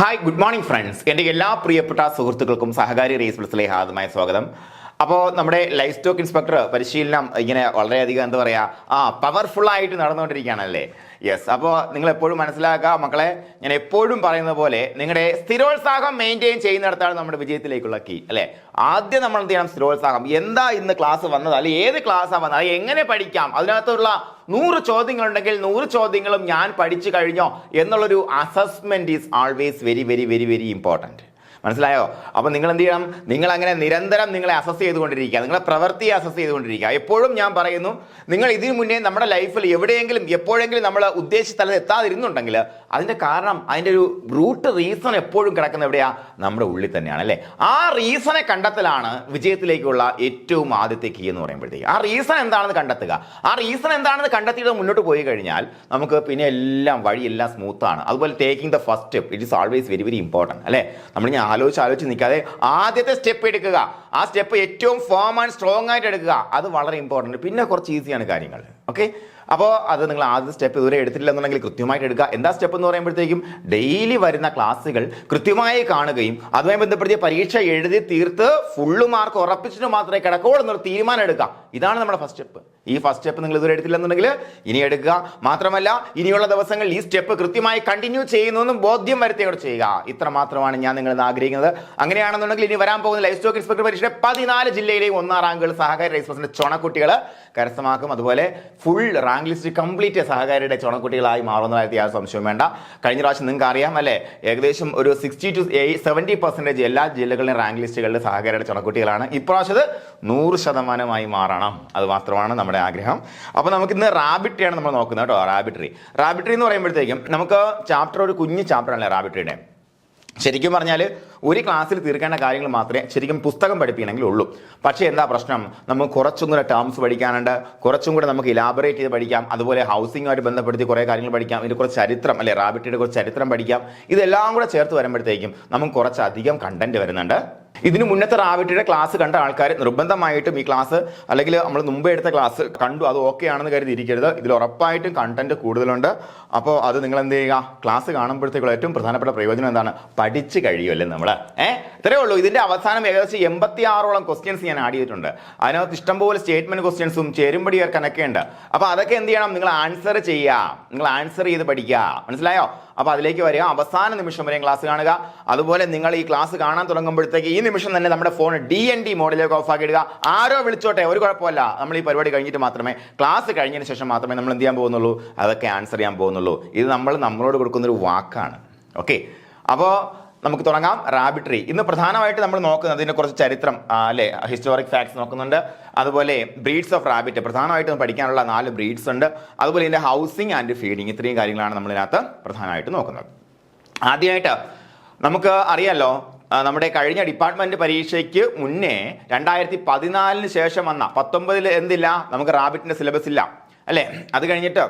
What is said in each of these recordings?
Hi good morning friends. എൻ്റെ എല്ലാ പ്രിയപ്പെട്ട സുഹൃത്തുക്കൾക്കും സഹകാരി റേസ് പ്ലസിലേക്ക് ഹാർദമായ സ്വാഗതം. അപ്പോൾ നമ്മുടെ ലൈഫ് സ്റ്റോക്ക് ഇൻസ്പെക്ടർ പരിശീലനം ഇങ്ങനെ വളരെയധികം എന്താ പറയുക പവർഫുള്ളായിട്ട് നടന്നുകൊണ്ടിരിക്കുകയാണല്ലേ. യെസ്. അപ്പോൾ നിങ്ങൾ എപ്പോഴും മനസ്സിലാക്കുക മക്കളെ, ഞാൻ എപ്പോഴും പറയുന്ന പോലെ നിങ്ങളുടെ സ്ഥിരോത്സാഹം മെയിൻറ്റെയിൻ ചെയ്യുന്നിടത്താണ് നമ്മുടെ വിജയത്തിലേക്കുള്ള കീ അല്ലേ. ആദ്യം നമ്മൾ എന്ത് ചെയ്യണം? സ്ഥിരോത്സാഹം. എന്താ ഇന്ന് ക്ലാസ് വന്നത്, അല്ലെങ്കിൽ ഏത് ക്ലാസ്സാണ് വന്നത്, അത് എങ്ങനെ പഠിക്കാം, അതിനകത്തുള്ള 100 ചോദ്യങ്ങളുണ്ടെങ്കിൽ 100 ചോദ്യങ്ങളും ഞാൻ പഠിച്ചു കഴിഞ്ഞോ എന്നുള്ളൊരു assessment is always very very very very important. മനസ്സിലായോ? അപ്പോൾ നിങ്ങൾ എന്ത് ചെയ്യണം? നിങ്ങൾ അങ്ങനെ നിരന്തരം നിങ്ങളെ അസസ് ചെയ്തുകൊണ്ടിരിക്കുക, നിങ്ങളെ പ്രവൃത്തിയെ അസസ് ചെയ്തുകൊണ്ടിരിക്കുക. എപ്പോഴും ഞാൻ പറയുന്നു, നിങ്ങൾ ഇതിനു മുന്നേ നമ്മുടെ ലൈഫിൽ എവിടെയെങ്കിലും എപ്പോഴെങ്കിലും നമ്മൾ ഉദ്ദേശിച്ച സ്ഥലത്ത് എത്താതിരുന്നുണ്ടെങ്കിൽ അതിൻ്റെ കാരണം, അതിൻ്റെ ഒരു റൂട്ട് റീസൺ എപ്പോഴും കിടക്കുന്ന എവിടെയാ? നമ്മുടെ ഉള്ളിൽ തന്നെയാണ് അല്ലേ. ആ റീസണെ കണ്ടെത്തലാണ് വിജയത്തിലേക്കുള്ള ഏറ്റവും ആദ്യത്തെ കീ എന്ന് പറയുമ്പോഴത്തേക്ക്. ആ റീസൺ എന്താണെന്ന് കണ്ടെത്തുക. ആ റീസൺ എന്താണെന്ന് കണ്ടെത്തിയിട്ട് മുന്നോട്ട് പോയി കഴിഞ്ഞാൽ നമുക്ക് പിന്നെ എല്ലാം വഴിയെല്ലാം സ്മൂത്താണ്. അതുപോലെ taking the first step it is always very very important അല്ലേ. നമ്മൾ ആലോചിച്ച് നിൽക്കാതെ ആദ്യത്തെ സ്റ്റെപ്പ് എടുക്കുക. ആ സ്റ്റെപ്പ് ഏറ്റവും ഫേം ആൻഡ് സ്ട്രോങ് ആയിട്ട് എടുക്കുക. അത് വളരെ ഇമ്പോർട്ടൻറ്റ്. പിന്നെ കുറച്ച് ഈസിയാണ് കാര്യങ്ങൾ. ഓക്കെ. അപ്പോൾ അത് നിങ്ങൾ ആദ്യ സ്റ്റെപ്പ് ഇതുവരെ എടുത്തില്ല എന്നുണ്ടെങ്കിൽ കൃത്യമായിട്ട് എടുക്കുക. എന്താ സ്റ്റെപ്പ് എന്ന് പറയുമ്പോഴത്തേക്കും ഡെയിലി വരുന്ന ക്ലാസ്സുകൾ കൃത്യമായി കാണുകയും അതുമായി ബന്ധപ്പെടുത്തിയ പരീക്ഷ എഴുതി തീർത്ത് ഫുള്ള് മാർക്ക് ഉറപ്പിച്ചിട്ട് മാത്രമേ കിടക്കുള്ളൂ എന്നൊരു തീരുമാനം എടുക്കാം. ഇതാണ് നമ്മുടെ ഫസ്റ്റ് സ്റ്റെപ്പ്. ഈ ഫസ്റ്റ് സ്റ്റെപ്പ് നിങ്ങൾ ഇതുവരെ എടുത്തില്ലെന്നുണ്ടെങ്കിൽ ഇനി എടുക്കുക. മാത്രമല്ല, ഇനിയുള്ള ദിവസങ്ങളിൽ ഈ സ്റ്റെപ്പ് കൃത്യമായി കണ്ടിന്യൂ ചെയ്യുന്നു ബോധ്യം വരുത്തിയോട് ചെയ്യുക. ഇത്ര മാത്രമാണ് ഞാൻ നിങ്ങളെന്ന് ആഗ്രഹിക്കുന്നത്. അങ്ങനെയാണെന്നുണ്ടെങ്കിൽ ഇനി വരാൻ പോകുന്ന ലൈഫ് സ്റ്റോക്ക് ഇൻസ്പെക്ടർ പരീക്ഷയുടെ 14 ജില്ലയിലെയും 1ാം റാങ്കുകൾ സഹകാരി റേസ് പ്ലസിന്റെ ചുണക്കുട്ടികൾ കരസ്ഥമാക്കും. അതുപോലെ ഫുൾ റാങ്ക് ലിസ്റ്റ് കംപ്ലീറ്റ് സഹകാരിയുടെ ചുണക്കുട്ടികളായി മാറുന്ന കാര്യത്തിൽ യാതൊരു സംശയവും വേണ്ട. കഴിഞ്ഞ പ്രാവശ്യം നിങ്ങൾക്ക് അറിയാം അല്ലേ, ഏകദേശം ഒരു 60 to 70% എല്ലാ ജില്ലകളിലെയും റാങ്ക് ലിസ്റ്റുകളിൽ സഹകാരിയുടെ ചുണക്കുട്ടികളാണ്. ഇപ്രാവശ്യം 100% മാറണം. അത് മാത്രമാണ് നമ്മുടെ ആഗ്രഹം. അപ്പോൾ നമുക്കിന്ന് റാബിട്രിയാണ് നമ്മൾ നോക്കുന്നത് കേട്ടോ. റാബിട്രി എന്ന് പറയുമ്പോഴത്തേക്കും നമുക്ക് ചാപ്റ്റർ ഒരു കുഞ്ഞു ചാപ്റ്ററാണല്ലേ റാബിട്രിയുടെ. ശരിക്കും പറഞ്ഞാൽ ഒരു ക്ലാസ്സിൽ തീർക്കേണ്ട കാര്യങ്ങൾ മാത്രമേ ശരിക്കും പുസ്തകം പഠിപ്പിക്കണമെങ്കിൽ ഉള്ളൂ. പക്ഷേ എന്താ പ്രശ്നം? നമുക്ക് കുറച്ചും കൂടെ ടേംസ് പഠിക്കാനുണ്ട്, കുറച്ചും കൂടെ നമുക്ക് ഇലാബറേറ്റ് ചെയ്ത് പഠിക്കാം. അതുപോലെ ഹൗസിങ്ങുമായിട്ട് ബന്ധപ്പെടുത്തി കുറേ കാര്യങ്ങൾ പഠിക്കാം. ഇതിൻ്റെ കുറച്ച് ചരിത്രം അല്ലെ, റാബിറ്റിയുടെ കുറച്ച് ചരിത്രം പഠിക്കാം. ഇതെല്ലാം കൂടെ ചേർത്ത് വരുമ്പോഴത്തേക്കും നമുക്ക് കുറച്ചധികം കണ്ടന്റ് വരുന്നുണ്ട്. ഇതിന് മുന്നത്തെ റാബിറ്റിയുടെ ക്ലാസ് കണ്ട ആൾക്കാർ നിർബന്ധമായിട്ടും ഈ ക്ലാസ് അല്ലെങ്കിൽ നമ്മൾ മുമ്പേ എടുത്ത ക്ലാസ് കണ്ടു അത് ഓക്കെ ആണെന്ന് കരുതി ഇരിക്കരുത്. ഇതിൽ ഉറപ്പായിട്ടും കണ്ടന്റ് കൂടുതലുണ്ട്. അപ്പോൾ അത് നിങ്ങൾ എന്ത് ചെയ്യുക? ക്ലാസ് കാണുമ്പോഴത്തേക്കുള്ള ഏറ്റവും പ്രധാനപ്പെട്ട പ്രയോജനം എന്താണ്? പഠിച്ചു കഴിയുമല്ലേ നമ്മൾ. ഇത്രയേ ഉള്ളൂ. ഇതിന്റെ അവസാനം ഏകദേശം 86ഓളം ക്വസ്റ്റ്യൻസ് ഞാൻ ആഡ് ചെയ്തിട്ടുണ്ട്. അതിനകത്ത് ഇഷ്ടംപോലെ സ്റ്റേറ്റ്മെന്റ് ക്വസ്റ്റ്യൻസും ചേരുംപടി കണക്കെ ഉണ്ട്. അപ്പോൾ അതൊക്കെ എന്ത് ചെയ്യണം? നിങ്ങൾ ആൻസർ ചെയ്യുക, നിങ്ങൾ ആൻസർ ചെയ്ത് പഠിക്കുക. മനസ്സിലായോ? അപ്പോൾ അതിലേക്ക് വരിക. അവസാന നിമിഷം വരെയും ക്ലാസ് കാണുക. അതുപോലെ നിങ്ങൾ ഈ ക്ലാസ് കാണാൻ തുടങ്ങുമ്പോഴത്തേക്ക് ഈ നിമിഷം തന്നെ നമ്മുടെ ഫോൺ DND മോഡിലേക്ക് ഓഫ് ആക്കി ഇടുക. ആരോ വിളിച്ചോട്ടെ, ഒരു കുഴപ്പമില്ല. നമ്മൾ ഈ പരിപാടി കഴിഞ്ഞിട്ട് മാത്രമേ, ക്ലാസ് കഴിഞ്ഞതിന് ശേഷം മാത്രമേ നമ്മൾ എന്ത് ചെയ്യാൻ പോകുന്നുള്ളൂ, അതൊക്കെ ആൻസർ ചെയ്യാൻ പോകുന്നുള്ളൂ. ഇത് നമ്മളോട് കൊടുക്കുന്നൊരു വാക്കാണ്. ഓക്കെ. അപ്പോൾ നമുക്ക് തുടങ്ങാം. റാബിട്രി ഇന്ന് പ്രധാനമായിട്ട് നമ്മൾ നോക്കുന്നത് ഇതിനെ കുറച്ച് ചരിത്രം അല്ലെ, ഹിസ്റ്റോറിക് ഫാക്ട്സ് നോക്കുന്നുണ്ട്. അതുപോലെ ബ്രീഡ്സ് ഓഫ് റാബിറ്റ് പ്രധാനമായിട്ടും പഠിക്കാനുള്ള 4 ബ്രീഡ്സ് ഉണ്ട്. അതുപോലെ ഇതിന്റെ ഹൗസിംഗ് ആൻഡ് ഫീഡിങ്, ഇത്രയും കാര്യങ്ങളാണ് നമ്മളിതിനകത്ത് പ്രധാനമായിട്ട് നോക്കുന്നത്. ആദ്യമായിട്ട് നമുക്ക് അറിയാലോ, നമ്മുടെ കഴിഞ്ഞ ഡിപ്പാർട്ട്മെന്റ് പരീക്ഷയ്ക്ക് മുന്നേ 2014 ശേഷം വന്ന 19 എന്തില്ല, നമുക്ക് റാബിറ്റിന്റെ സിലബസ് ഇല്ല അല്ലെ. അത് കഴിഞ്ഞിട്ട്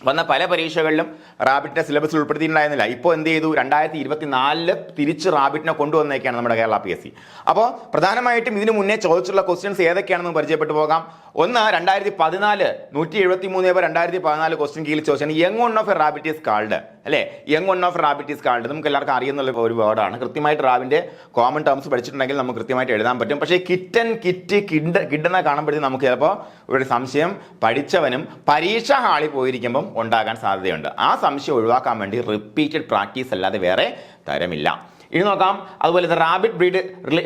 വന്ന പല പരീക്ഷകളിലും റാബിറ്റിന്റെ സിലബസിൽ ഉൾപ്പെടുത്തിയിട്ടുണ്ടായിരുന്നില്ല. ഇപ്പോൾ എന്ത് ചെയ്തു? 2024 തിരിച്ച് റാബിറ്റിനെ കൊണ്ടുവന്നേക്കാണ് നമ്മുടെ കേരള PSC. അപ്പോൾ പ്രധാനമായിട്ടും ഇതിനു മുന്നേ ചോദിച്ചുള്ള ക്വസ്റ്റ്യൻസ് ഏതൊക്കെയാണെന്ന് പരിചയപ്പെട്ടു പോകാം. ഒന്ന് 2014 173/2014 ക്വസ്റ്റ്യൻ കീഴിൽ ചോദിച്ചാൽ young one of a rabbit is called അല്ലേ. Young one of rabbit is called നമുക്ക് എല്ലാവർക്കും അറിയുന്നുള്ള ഒരു വേർഡാണ്. കൃത്യമായിട്ട് റാബിന്റെ കോമൺ ടേംസ് പഠിച്ചിട്ടുണ്ടെങ്കിൽ നമുക്ക് കൃത്യമായിട്ട് എഴുതാൻ പറ്റും. പക്ഷേ കിഡെന്ന് കാണുമ്പോഴത്തേക്കും നമുക്ക് ചിലപ്പോൾ ഒരു സംശയം പഠിച്ചവനും പരീക്ഷാ ഹാളിൽ പോയിരിക്കുമ്പം ഉണ്ടാകാൻ സാധ്യതയുണ്ട്. ആ സംശയം ഒഴിവാക്കാൻ വേണ്ടി റിപ്പീറ്റഡ് പ്രാക്ടീസ് അല്ലാതെ വേറെ തരമില്ല. ഇനി നോക്കാം. അതുപോലെ റാബിറ്റ് ബ്രീഡ്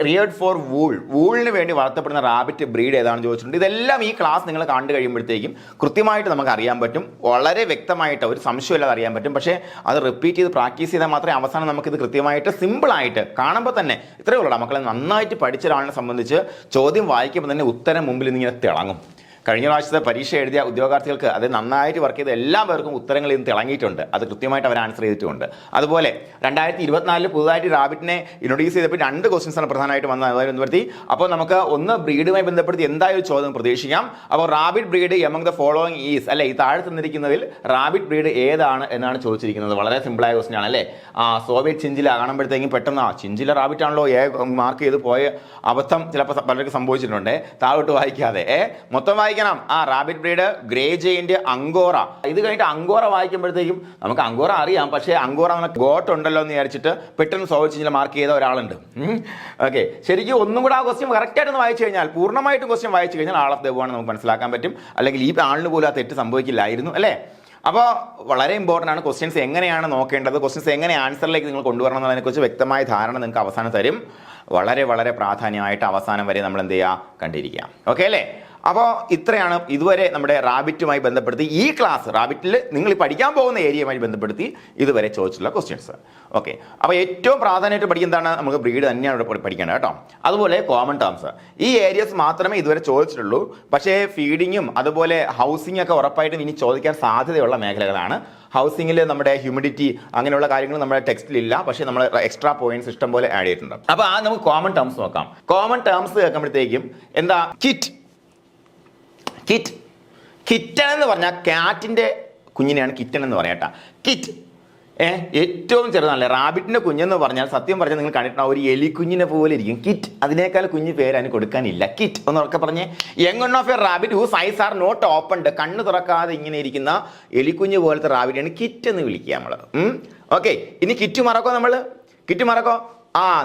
റിയർഡ് ഫോർ വൂളിന് വേണ്ടി വളർത്തപ്പെടുന്ന റാബിറ്റ് ബ്രീഡ് ഏതാണെന്ന് ചോദിച്ചിട്ടുണ്ട്. ഇതെല്ലാം ഈ ക്ലാസ് നിങ്ങൾ കണ്ടു കഴിയുമ്പോഴത്തേക്കും കൃത്യമായിട്ട് നമുക്ക് അറിയാൻ പറ്റും. വളരെ വ്യക്തമായിട്ട് ഒരു സംശയമില്ലാതെ അറിയാൻ പറ്റും. പക്ഷേ അത് റിപ്പീറ്റ് ചെയ്ത് പ്രാക്ടീസ് ചെയ്താൽ മാത്രമേ അവസാനം നമുക്കിത് കൃത്യമായിട്ട് സിമ്പിളായിട്ട് കാണുമ്പോൾ തന്നെ ഇത്രയേ ഉള്ളൂ. മക്കളെ നന്നായിട്ട് പഠിച്ച ഒരാളിനെ സംബന്ധിച്ച് ചോദ്യം വായിക്കുമ്പോൾ തന്നെ ഉത്തരം മുമ്പിൽ ഇങ്ങനെ തിളങ്ങും. കഴിഞ്ഞ പ്രാവശ്യത്തെ പരീക്ഷ എഴുതിയ ഉദ്യോഗാർത്ഥികൾക്ക് അത് നന്നായിട്ട് വർക്ക് ചെയ്ത എല്ലാ പേർക്കും ഉത്തരങ്ങൾ ഇന്ന് തിളങ്ങിയിട്ടുണ്ട്. അത് കൃത്യമായിട്ട് അവർ ആൻസർ ചെയ്തിട്ടുണ്ട്. അതുപോലെ 2024 പുതുതായിട്ട് റാബിറ്റിനെ ഇൻട്രൊഡ്യൂസ് ചെയ്തപ്പോൾ 2 ക്വസ്റ്റ്യൻസ് ആണ് പ്രധാനമായിട്ട് വന്നത്. അതുമായി ബന്ധപ്പെടുത്തി അപ്പോൾ നമുക്ക് ഒന്ന് ബ്രീഡുമായി ബന്ധപ്പെടുത്തി എന്തായാലും ചോദ്യം പ്രതീക്ഷിക്കാം. അപ്പോൾ rabbit breed among the following is അല്ലെ, ഈ താഴെ തന്നിരിക്കുന്നതിൽ റാബിറ്റ് ബ്രീഡ് ഏതാണ് എന്നാണ് ചോദിച്ചിരിക്കുന്നത്. വളരെ സിമ്പിളായ ക്വസ്റ്റ്യൻ ആണ് അല്ലേ. സോവിയറ്റ് ചിഞ്ചില കാണുമ്പോഴത്തേക്കും പെട്ടെന്ന് ചിഞ്ചില റാബിറ്റ് ആണല്ലോ മാർക്ക് ചെയ്ത് പോയ അബദ്ധം ചിലപ്പോൾ പലർക്ക് സംഭവിച്ചിട്ടുണ്ട്. താഴോട്ട് വായിക്കാതെ മൊത്തം വായിക്കണം. Rabbit breed, grey giant, Angora. ഇത് കഴിഞ്ഞിട്ട് അങ്കോറ വായിക്കുമ്പോഴത്തേക്കും നമുക്ക് അങ്കോറ അറിയാം, പക്ഷേ അങ്കോറ നമുക്ക് ഗോട്ട് ഉണ്ടല്ലോ എന്ന് വിചാരിച്ചിട്ട് പെട്ടെന്ന് സോൾവ് മാർക്ക് ചെയ്ത ഒരാളുണ്ട്. ഓക്കെ, ശരിക്കും ഒന്നും കൂടെ ആ ക്വസ്റ്റ്യൻ കറക്റ്റായിട്ടൊന്ന് വായിച്ചു കഴിഞ്ഞാൽ, പൂർണ്ണമായിട്ടും ക്വസ്റ്റ്യൻ വായിച്ചു കഴിഞ്ഞാൽ ആൾ ഓഫ് ദ ആണ് നമുക്ക് മനസ്സിലാക്കാൻ പറ്റും. അല്ലെങ്കിൽ ഈ ആളിന് പോലും ആ തെറ്റ് സംഭവിക്കില്ലായിരുന്നു അല്ലേ. അപ്പോൾ വളരെ ഇമ്പോർട്ടൻ്റ് ആണ് ക്വസ്റ്റ്യൻസ് എങ്ങനെയാണ് നോക്കേണ്ടത്, ക്വസ്റ്റ്യൻസ് എങ്ങനെ ആൻസറിലേക്ക് നിങ്ങൾ കൊണ്ടുവരണം എന്നുള്ളതിനെക്കുറിച്ച് വ്യക്തമായ ധാരണ നിങ്ങൾക്ക് അവസാനം തരും. വളരെ വളരെ പ്രാധാന്യമായിട്ട് അവസാനം വരെ നമ്മൾ എന്ത് ചെയ്യുക, കണ്ടിരിക്കുക. ഓക്കെ അല്ലേ. അപ്പോൾ ഇത്രയാണ് ഇതുവരെ നമ്മുടെ റാബിറ്റുമായി ബന്ധപ്പെടുത്തി ഈ ക്ലാസ്, റാബിറ്റിൽ നിങ്ങൾ പഠിക്കാൻ പോകുന്ന ഏരിയയുമായി ബന്ധപ്പെടുത്തി ഇതുവരെ ചോദിച്ചിട്ടുള്ള ക്വസ്റ്റ്യൻസ്. ഓക്കെ, അപ്പോൾ ഏറ്റവും പ്രാധാന്യമായിട്ട് പഠിക്കുന്നതാണ് നമുക്ക് ബ്രീഡ് തന്നെയാണ് ഇവിടെ പഠിക്കേണ്ടത് കേട്ടോ. അതുപോലെ കോമൺ ടേംസ്, ഈ ഏരിയസ് മാത്രമേ ഇതുവരെ ചോദിച്ചിട്ടുള്ളൂ. പക്ഷേ ഫീഡിങ്ങും അതുപോലെ ഹൗസിംഗ് ഒക്കെ ഉറപ്പായിട്ടും ഇനി ചോദിക്കാൻ സാധ്യതയുള്ള മേഖലകളാണ്. ഹൗസിംഗിൽ നമ്മുടെ ഹ്യൂമിഡിറ്റി അങ്ങനെയുള്ള കാര്യങ്ങൾ നമ്മുടെ ടെക്സ്റ്റിലില്ല, പക്ഷേ നമ്മൾ എക്സ്ട്രാ പോയിന്റ്സ് ഇഷ്ടം പോലെ ആഡ് ചെയ്തിട്ടുണ്ട്. അപ്പോൾ നമുക്ക് കോമൺ ടേംസ് നോക്കാം. കോമൺ ടേംസ് കേൾക്കുമ്പോഴത്തേക്കും എന്താ, കിറ്റൺ എന്ന് പറഞ്ഞാൽ കാറ്റിൻ്റെ കുഞ്ഞിനെയാണ് കിറ്റൺ എന്ന് പറയാം. കിറ്റ് ഏറ്റവും ചെറുതല്ലേ. റാബിറ്റിൻ്റെ കുഞ്ഞെന്ന് പറഞ്ഞാൽ സത്യം പറഞ്ഞാൽ നിങ്ങൾ കണ്ടിട്ടുണ്ടാവും, ഒരു എലിക്കുഞ്ഞിനെ പോലെ ഇരിക്കും. കിറ്റ്, അതിനേക്കാൾ കുഞ്ഞ് പേര് അതിന് കൊടുക്കാനില്ല. കിറ്റ് ഒന്ന് ഉറക്കെ പറഞ്ഞേ. Young one of a rabbit whose eyes are not opened, കണ്ണ് തുറക്കാതെ ഇങ്ങനെ ഇരിക്കുന്ന എലിക്കുഞ്ഞ് പോലത്തെ റാബിറ്റാണ് കിറ്റ് എന്ന് വിളിക്കുക നമ്മൾ. ഓക്കെ, ഇനി കിറ്റ് മറക്കോ നമ്മൾ, കിറ്റ് മറക്കോ.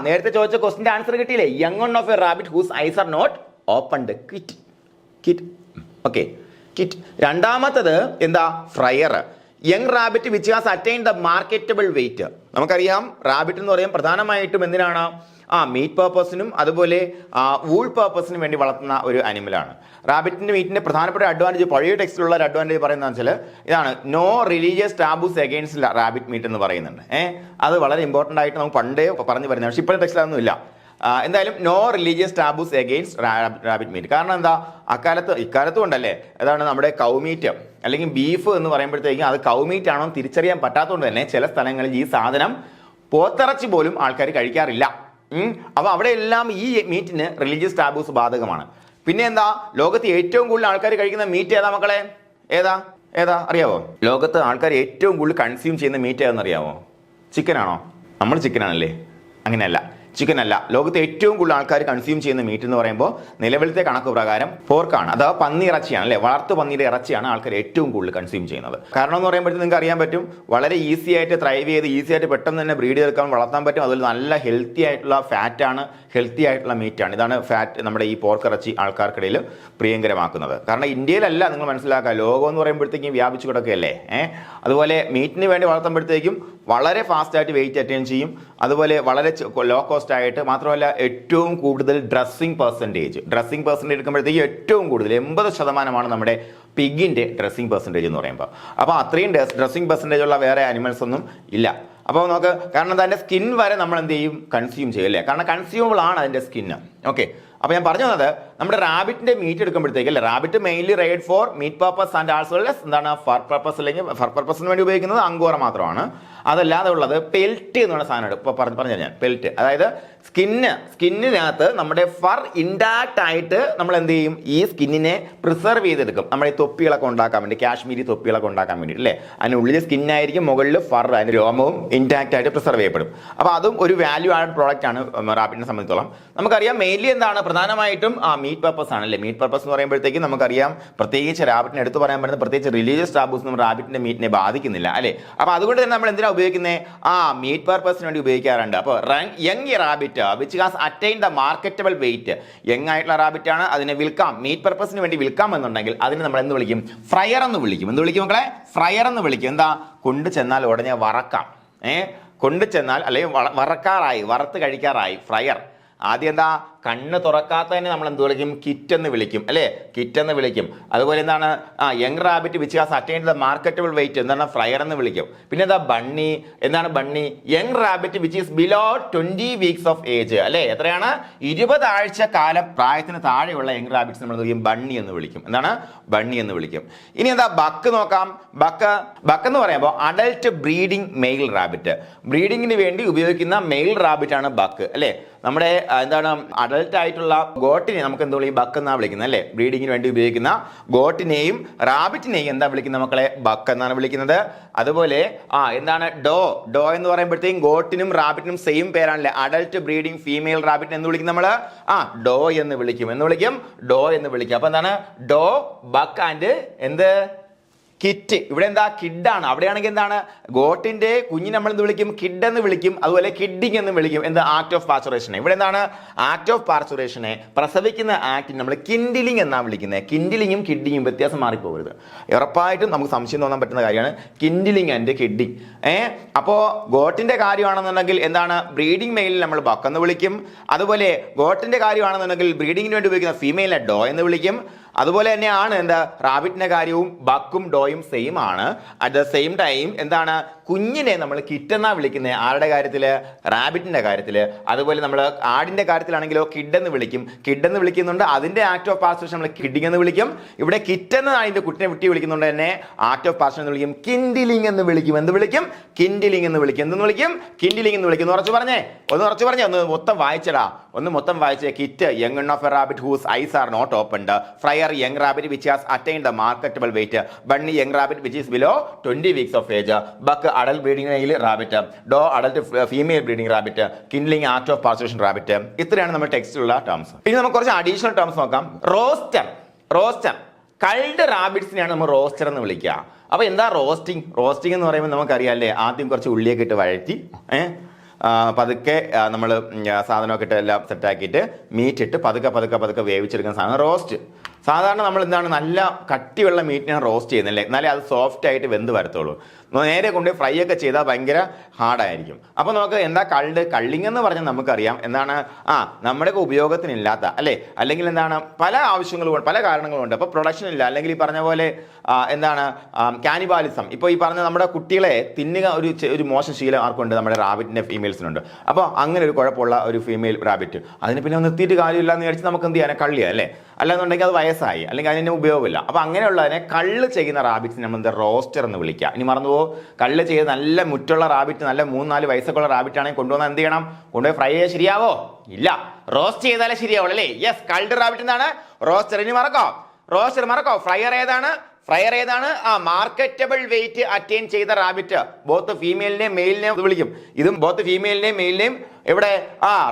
നേരത്തെ ചോദിച്ച ക്വസ്റ്റിൻ്റെ ആൻസർ കിട്ടിയില്ലേ. Young one of a rabbit whose eyes are not opened, kit. Okay, kit. രണ്ടാമത്തത് എന്താ, fryer. Young rabbit which has attain the marketable weight. നമുക്കറിയാം റാബിറ്റ് എന്ന് പറയാൻ പ്രധാനമായിട്ടും എന്തിനാണ്, മീറ്റ് പർപ്പസിനും അതുപോലെ വൂൾ പർപ്പസിനും വേണ്ടി വളർത്തുന്ന ഒരു അനിമലാണ്. റാബിറ്റിന്റെ മീറ്റിന്റെ പ്രധാനപ്പെട്ട അഡ്വാൻറ്റേജ്, പഴയ ടെക്സ്റ്റിലുള്ള ഒരു അഡ്വാൻറ്റേജ് പറയുന്നത് വെച്ചാൽ ഇതാണ്, no religious taboos against rabbit meat എന്ന് പറയുന്നുണ്ട്. അത് വളരെ ഇമ്പോർട്ടൻ്റ് ആയിട്ട് നമുക്ക് പണ്ടേ പറഞ്ഞു വരുന്നത്, പക്ഷേ ഇപ്പോഴത്തെ ടെക്സ്റ്റിൽ അതൊന്നും ഇല്ല. എന്തായാലും no religious taboos against rabbit meat. കാരണം എന്താ, ഇക്കാലത്തും ഉണ്ടല്ലേ, അതാണ് നമ്മുടെ കൗമീറ്റ് അല്ലെങ്കിൽ ബീഫ് എന്ന് പറയുമ്പോഴത്തേക്കും അത് കൗമീറ്റ് ആണോ തിരിച്ചറിയാൻ പറ്റാത്തതുകൊണ്ട് തന്നെ ചില സ്ഥലങ്ങളിൽ ഈ സാധനം പോത്തിറച്ചി പോലും ആൾക്കാർ കഴിക്കാറില്ല. അപ്പോൾ അവിടെ എല്ലാം ഈ മീറ്റിന് റിലീജിയസ് ടാബൂസ് ബാധകമാണ്. പിന്നെ എന്താ, ലോകത്ത് ഏറ്റവും കൂടുതൽ ആൾക്കാർ കഴിക്കുന്ന മീറ്റ് ഏതാ മക്കളെ, ഏതാ അറിയാവോ? ലോകത്ത് ആൾക്കാർ ഏറ്റവും കൂടുതൽ കൺസ്യൂം ചെയ്യുന്ന മീറ്റ് ഏതാണെന്ന് അറിയാവോ? ചിക്കനാണോ? നമ്മൾ ചിക്കനാണല്ലേ? അങ്ങനെയല്ല, ചിക്കൻ അല്ല. ലോകത്ത് ഏറ്റവും കൂടുതൽ ആൾക്കാർ കൺസ്യൂം ചെയ്യുന്ന മീറ്റ് എന്ന് പറയുമ്പോൾ നിലവിലത്തെ കണക്ക് പ്രകാരം പോർക്കാണ്, അഥവാ പന്നി ഇറച്ചിയാണ് അല്ലേ. വളർത്തു പന്നിയുടെ ഇറച്ചിയാണ് ആൾക്കാർ ഏറ്റവും കൂടുതൽ കൺസ്യൂം ചെയ്യുന്നത്. കാരണം എന്ന് പറയുമ്പോഴത്തേക്ക് നിങ്ങൾക്ക് അറിയാൻ പറ്റും, വളരെ ഈസി ആയിട്ട് ത്രൈവ് ചെയ്ത് ഈസി ആയിട്ട് പെട്ടെന്ന് തന്നെ ബ്രീഡ് ചെയ്തെടുക്കാൻ വളർത്താൻ പറ്റും. അതുപോലെ നല്ല ഹെൽത്തി ആയിട്ടുള്ള ഫാറ്റാണ്, ഹെൽത്തി ആയിട്ടുള്ള മീറ്റാണ്. ഇതാണ് ഫാറ്റ് നമ്മുടെ ഈ പോർക്ക് ഇറച്ചി ആൾക്കാർക്കിടയിൽ പ്രിയങ്കരമാക്കുന്നത്. കാരണം ഇന്ത്യയിലല്ല, നിങ്ങൾ മനസ്സിലാക്കുക, ലോകം എന്ന് പറയുമ്പോഴത്തേക്കും വ്യാപിച്ചു കിടക്കുകയല്ലേ. അതുപോലെ മീറ്റിന് വേണ്ടി വളർത്തുമ്പോഴത്തേക്കും വളരെ ഫാസ്റ്റായിട്ട് വെയിറ്റ് അറ്റൈൻ ചെയ്യും. അതുപോലെ വളരെ ലോ കോസ്റ്റ് ആയിട്ട്, മാത്രമല്ല ഏറ്റവും കൂടുതൽ ഡ്രസ്സിങ് പെർസെൻറ്റേജ് എടുക്കുമ്പോഴത്തേക്ക് ഏറ്റവും കൂടുതൽ 80% നമ്മുടെ പിഗിൻ്റെ ഡ്രസ്സിങ് പെർസെൻറ്റേജ് എന്ന് പറയുമ്പോൾ. അപ്പോൾ അത്രയും ഡ്രസ്സിങ് പെർസെൻറ്റേജ് ഉള്ള വേറെ ആനിമൽസ് ഒന്നും ഇല്ല. അപ്പോൾ നമുക്ക്, കാരണം അതിൻ്റെ സ്കിൻ വരെ നമ്മൾ എന്ത് ചെയ്യും, കൺസ്യൂം ചെയ്യും അല്ലേ. കാരണം കൺസ്യൂമബിൾ ആണ് അതിൻ്റെ സ്കിന്ന്. ഓക്കെ, അപ്പോൾ ഞാൻ പറഞ്ഞു തന്നത്, നമ്മുടെ റാബിറ്റിന്റെ മീറ്റ് എടുക്കുമ്പോഴത്തേക്ക് അല്ലേ, rabbit mainly raised for meat purpose and also എന്താണ് ഫർ പർപ്പസ്, അല്ലെങ്കിൽ ഫർ പർപ്പസിന് വേണ്ടി ഉപയോഗിക്കുന്നത് അങ്കോറ മാത്രമാണ്. അതല്ലാതെ ഉള്ളത് പെൽറ്റ് എന്ന് പറഞ്ഞ സാധനമാണ്. ഇപ്പോൾ പറഞ്ഞു ഞാൻ പെൽറ്റ്, അതായത് സ്കിന്നിനകത്ത് നമ്മുടെ ഫർ ഇൻടാക്ട് ആയിട്ട് നമ്മൾ എന്ത് ചെയ്യും, ഈ സ്കിന്നിനെ പ്രിസർവ് ചെയ്തെടുക്കും. നമ്മുടെ ഈ തൊപ്പികളൊക്കെ ഉണ്ടാക്കാൻ വേണ്ടി, കാശ്മീരി തൊപ്പികളൊക്കെ ഉണ്ടാക്കാൻ വേണ്ടി അല്ലേ. അതിനുള്ളിൽ സ്കിന്നായിരിക്കും, മുകളിൽ ഫർ, അതിൻ്റെ രോമവും ഇൻടാക്ട് ആയിട്ട് പ്രിസർവ് ചെയ്യപ്പെടും. അപ്പോൾ അതും ഒരു വാല്യൂ ആഡ് പ്രോഡക്റ്റ് ആണ് റാബിറ്റിനെ സംബന്ധിച്ചോളം. നമുക്കറിയാം മെയിൻലി എന്താണ്, പ്രധാനമായിട്ടും മീറ്റ് പർപ്പസ് ആണല്ലേ. മീറ്റ് പർപ്പസ് എന്ന് പറയുമ്പോഴത്തേക്കും നമുക്കറിയാം, പ്രത്യേകിച്ച് റാബിറ്റിനെ എടുത്ത് പറയാൻ പറ്റുന്നത്, പ്രത്യേകിച്ച് റിലീജിയസ് ടാബൂസ് നമ്മൾ റാബിറ്റിന്റെ മീറ്റിനെ ബാധിക്കുന്നില്ല അല്ലേ. അപ്പോൾ അതുകൊണ്ട് തന്നെ നമ്മൾ എന്തിനാണ് ഉപയോഗിക്കുന്നത്, മീറ്റ് പർപ്പസിന് വേണ്ടി ഉപയോഗിക്കാറുണ്ട്. അപ്പോൾ young rabbit which has attain the marketable weight, young ആയിട്ടുള്ള റാബിറ്റ് ആണ്, അതിനെ വിൽക്കാം, മീറ്റ് പർപ്പസിന് വേണ്ടി വിൽക്കാം എന്നുണ്ടെങ്കിൽ അതിന് നമ്മൾ എന്ത് വിളിക്കും, ഫ്രയർ എന്ന് വിളിക്കും. എന്ത് വിളിക്കും മക്കളെ? ഫ്രയർ എന്ന് വിളിക്കും. എന്താ, കൊണ്ടു ചെന്നാൽ ഉടനെ വറക്കാം. കൊണ്ടു ചെന്നാൽ അല്ലെങ്കിൽ വറക്കാറായി, വറുത്ത് കഴിക്കാറായി, ഫ്രയർ. ആദ്യം എന്താ, കണ്ണ് തുറക്കാത്തതിന് നമ്മൾ എന്ത് വിളിക്കും, കിറ്റ് എന്ന് വിളിക്കും അല്ലേ, കിറ്റ് എന്ന് വിളിക്കും. അതുപോലെ എന്താണ്, young rabbit which has attained the marketable weight, എന്താണ്, ഫ്രയർ എന്ന് വിളിക്കും. പിന്നെ എന്താ, ബണ്ണി. എന്താണ് bunny? Young rabbit which is below 20 weeks of age അല്ലേ. എത്രയാണ്? 20 ആഴ്ച കാലം പ്രായത്തിന് താഴെയുള്ള യങ് റാബിറ്റ്സ് നമ്മൾ വിളിക്കും ബണ്ണി എന്ന് വിളിക്കും. എന്താണ്? ബണ്ണി എന്ന് വിളിക്കും. ഇനി എന്താ, ബക്ക് നോക്കാം. ബക്ക് എന്ന് പറയുമ്പോൾ അഡൽട്ട് ബ്രീഡിംഗ് മെയിൽ റാബിറ്റ്, ബ്രീഡിങ്ങിന് വേണ്ടി ഉപയോഗിക്കുന്ന മെയിൽ റാബിറ്റ് ആണ് ബക്ക് അല്ലേ. നമ്മുടെ എന്താണ്, അഡൽട്ട് ആയിട്ടുള്ള ഗോട്ടിനെ നമുക്ക് എന്താ വിളിക്കും, ബക്ക് എന്നാണ് വിളിക്കുന്നത് അല്ലേ. ബ്രീഡിങ്ങിന് വേണ്ടി ഉപയോഗിക്കുന്ന ഗോട്ടിനെയും റാബിറ്റിനെയും എന്താ വിളിക്കുന്നത് മക്കളെ, ബക്ക് എന്നാണ് വിളിക്കുന്നത്. അതുപോലെ എന്താണ് ഡോ എന്ന് പറയുമ്പോഴത്തേക്കും ഗോട്ടിനും റാബിറ്റിനും സെയിം പേരാണല്ലേ. അഡൽട്ട് ബ്രീഡിംഗ് ഫീമെയിൽ റാബിറ്റിനെ എന്ന് വിളിക്കും നമ്മൾ ഡോ എന്ന് വിളിക്കും. ഡോ എന്ന് വിളിക്കും. അപ്പൊ എന്താണ് ഡോ, ബക്ക് ആൻഡ് എന്ത് കിറ്റ്. ഇവിടെ എന്താ കിഡാണ്. അവിടെയാണെങ്കിൽ എന്താണ് ഗോട്ടിന്റെ കുഞ്ഞിനെ നമ്മൾ എന്ത് വിളിക്കും, കിഡ് എന്ന് വിളിക്കും. അതുപോലെ കിഡിങ് എന്ന് വിളിക്കും. എന്ത് ആക്ട് ഓഫ് പാർച്ചുറേഷനെ. ഇവിടെ എന്താണ് ആക്ട് ഓഫ് പാർച്ചുറേഷനെ, പ്രസവിക്കുന്ന ആക്ടിന് നമ്മൾ കിൻഡിലിംഗ് എന്നാണ് വിളിക്കുന്നത്. കിൻഡിലിങ്ങും കിഡിങ്ങും വ്യത്യാസം മാറിപ്പോകരുത്. ഉറപ്പായിട്ടും നമുക്ക് സംശയം തോന്നാൻ പറ്റുന്ന കാര്യമാണ് കിൻഡിലിംഗ് ആൻഡ് കിഡിങ്. അപ്പോ ഗോട്ടിന്റെ കാര്യമാണെന്നുണ്ടെങ്കിൽ എന്താണ് ബ്രീഡിംഗ് മെയിലിൽ നമ്മൾ ബക്ക് എന്ന് വിളിക്കും. അതുപോലെ ഗോട്ടിന്റെ കാര്യമാണെന്നുണ്ടെങ്കിൽ ബ്രീഡിങ്ങിന് വേണ്ടി ഉപയോഗിക്കുന്ന ഫീമെയിലിനെ ഡോ എന്ന് വിളിക്കും. അതുപോലെ തന്നെയാണ് എന്താ റാബിറ്റിന്റെ കാര്യവും ബക്കും ഡോയും സെയിം ആണ്. അറ്റ് ദ സെയിം ടൈം എന്താണ് കുഞ്ഞിനെ നമ്മൾ കിറ്റ് എന്നാ വിളിക്കുന്നത്. ആരുടെ കാര്യത്തില്, റാബിറ്റിന്റെ കാര്യത്തില്. അതുപോലെ നമ്മൾ ആടിന്റെ കാര്യത്തിലാണെങ്കിലോ കിഡ് എന്ന് വിളിക്കും. കിഡ് എന്ന് വിളിക്കുന്നുണ്ട്, അതിന്റെ ആക്ട് ഓഫ് പാർച്ചുറേഷൻ നമ്മൾ കിഡിങ് എന്ന് വിളിക്കും. ഇവിടെ കിറ്റ് എന്നാണ് അതിന്റെ കുട്ടിനെ വിട്ടി വിളിക്കുന്നുണ്ട് തന്നെ ആക്ട് ഓഫ് പാർച്ചുറേഷൻ എന്ന് വിളിക്കും. കിൻഡിലിംഗ് എന്ന് വിളിക്കും. എന്ത് വിളിക്കും, കിൻഡിലിംഗ് എന്ന് വിളിക്കും. എന്തെന്ന് വിളിക്കും, കിൻഡിലിംഗ് എന്ന് വിളിക്കും. ഉറച്ചു പറഞ്ഞേ, ഒന്ന് മൊത്തം വായിച്ചടാ, മൊത്തം വായിച്ചേ. Kit young of a rabbit whose eyes are not opened. Fryer young rabbit which has attained the marketable weight. Bunny young rabbit which is below 20 weeks of age. Buck adult breeding rabbit. Doe adult female breeding rabbit. Kindling act of parturition rabbit. ഇത്രയാണ് നമ്മുടെ ടെക്സ്റ്റിലുള്ള terms. ഇനി നമുക്ക് കുറച്ച് additional terms നോക്കാം. Roaster culled റാബിറ്റ്സിനെയാണ് നമ്മൾ roaster എന്ന് വിളിക്കുക. അപ്പൊ എന്താ റോസ്റ്റിംഗ് എന്ന് പറയുമ്പോൾ നമുക്കറിയാം അല്ലേ, ആദ്യം കുറച്ച് ഉള്ളിയൊക്കെ ഇട്ട് വഴറ്റി പതുക്കെ നമ്മൾ സാധനമൊക്കെ ഇട്ട് എല്ലാം സെറ്റാക്കിയിട്ട് മീറ്റ് ഇട്ട് പതുക്കെ വേവിച്ചെടുക്കുന്ന സാധനം റോസ്റ്റ്. സാധാരണ നമ്മൾ എന്താണ് നല്ല കട്ടിയുള്ള മീറ്റിനാണ് റോസ്റ്റ് ചെയ്യുന്നത്, എന്നാലേ അത് സോഫ്റ്റ് ആയിട്ട് വെന്ത് വരത്തുള്ളൂ. നേരെ കൊണ്ട് ഫ്രൈ ഒക്കെ ചെയ്താൽ ഭയങ്കര ഹാർഡായിരിക്കും. അപ്പോൾ നമുക്ക് എന്താ കള്ളിങ് എന്ന് പറഞ്ഞാൽ നമുക്കറിയാം എന്താണ് നമ്മുടെയൊക്കെ ഉപയോഗത്തിനില്ലാത്ത അല്ലേ, അല്ലെങ്കിൽ എന്താണ് പല ആവശ്യങ്ങളും പല കാരണങ്ങളുണ്ട്. അപ്പോൾ പ്രൊഡക്ഷൻ ഇല്ല, അല്ലെങ്കിൽ ഈ പറഞ്ഞ പോലെ എന്താണ് കാനിബാലിസം. ഇപ്പോൾ ഈ പറഞ്ഞ നമ്മുടെ കുട്ടികളെ തിന്നുക ഒരു മോശം ശീലം ആർക്കുണ്ട്, നമ്മുടെ റാബിറ്റിന്റെ ഫീമെയിൽസിനുണ്ട്. അപ്പോൾ അങ്ങനെ ഒരു കുഴപ്പമുള്ള ഒരു ഫീമെയിൽ റാബിറ്റ് അതിന് പിന്നെ നിർത്തിയിട്ട് കാര്യമില്ല എന്ന് വിചാരിച്ച് നമുക്ക് എന്ത് ചെയ്യാൻ കള്ളിയാ അല്ലേ, അല്ലാന്നുണ്ടെങ്കിൽ അത് വയസ്സായി അല്ലെങ്കിൽ അതിന് ഉപയോഗമില്ല. അപ്പോൾ അങ്ങനെയുള്ളതിനെ കള്ള് ചെയ്യുന്ന റാബിറ്റ്സിനെ നമ്മൾ എന്താ റോസ്റ്റർ എന്ന് വിളിക്കുക. ഇനി മറന്നുപോ, കള്ള് ചെയ്ത് നല്ല മുറ്റുള്ള റാബിറ്റ്, നല്ല 3-4 വയസ്സൊക്കെ ഉള്ള റാബിറ്റ് ആണെങ്കിൽ കൊണ്ടുവന്നാൽ എന്ത് ചെയ്യണം, കൊണ്ടുപോയി ഫ്രൈ ചെയ്യാൻ ശരിയാവോ, ഇല്ല, റോസ്റ്റ് ചെയ്താലേ ശരിയാവുള്ളൂ അല്ലേ. യെസ്, കൾഡ് റാബിറ്റ് എന്നാണ് റോസ്റ്റർ. ഇനി മറക്കോ ഫ്രയർ ഏതാണ് മാർക്കറ്റബിൾ വെയിറ്റ് അറ്റൈൻ ചെയ്ത റാബിറ്റ്. ബോത്ത് ഫീമെയിലിനെയും മെയിലിനെയും വിളിക്കും. ഇതും ബോത്ത് ഫീമെയിലിനെയും മെയിലിനെയും ഇവിടെ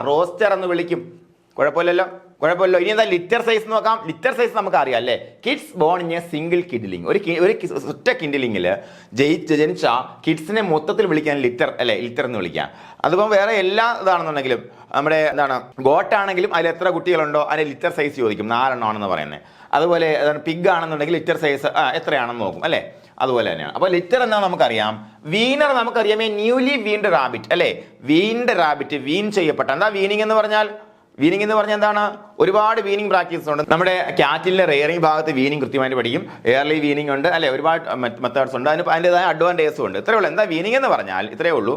റോസ്റ്റർ എന്ന് വിളിക്കും. കുഴപ്പമില്ലല്ലോ. ഇനി എന്താ ലിറ്റർ സൈസ് നോക്കാം. ലിറ്റർ സൈസ് നമുക്ക് അറിയാം അല്ലേ. Kids born in a single kindling. ഒരു ഒറ്റ കിഡ്ലിംഗിൽ ജനിച്ച കിഡ്സിനെ മൊത്തത്തിൽ വിളിക്കാൻ ലിറ്റർ എന്ന് വിളിക്കാം. അതുപോലെ വേറെ എല്ലാ ഇതാണെന്നുണ്ടെങ്കിലും നമ്മുടെ എന്താണ് ഗോട്ടാണെങ്കിലും അതിൽ എത്ര കുട്ടികളുണ്ടോ അതിന് ലിറ്റർ സൈസ് ചോദിക്കും, 4 എണ്ണമാണെന്ന് പറയുന്നത്. അതുപോലെ പിഗ് ആണെന്നുണ്ടെങ്കിൽ ലിറ്റർ സൈസ് എത്രയാണെന്ന് നോക്കും അല്ലേ. അതുപോലെ തന്നെയാണ്. അപ്പോൾ ലിറ്റർ എന്നാ നമുക്കറിയാം. വീനർ നമുക്കറിയാമേ, ന്യൂലി വീൻഡ് റാബിറ്റ് അല്ലേ. വീൻഡ് റാബിറ്റ്, വീൻ ചെയ്യപ്പെട്ട. എന്താ വീനിങ് എന്ന് പറഞ്ഞാൽ എന്താണ്, ഒരുപാട് വീനിങ് പ്രാക്ടീസ് ഉണ്ട്. നമ്മുടെ ക്യാറ്റിലെ റെയറിംഗ് ഭാഗത്ത് വീനിങ് കൃത്യമായിട്ട് പഠിക്കും. എയർലി വീനിങ് ഉണ്ട് അല്ലെ, ഒരുപാട് മെത്തേഡ്സ് ഉണ്ട്. അതിൻ്റെതായ അഡ്വാൻറ്റേജസും ഉണ്ട്. ഇത്രയേ ഉള്ളൂ. എന്താ വീനിങ് എന്ന് പറഞ്ഞാൽ ഇത്രയേ ഉള്ളൂ,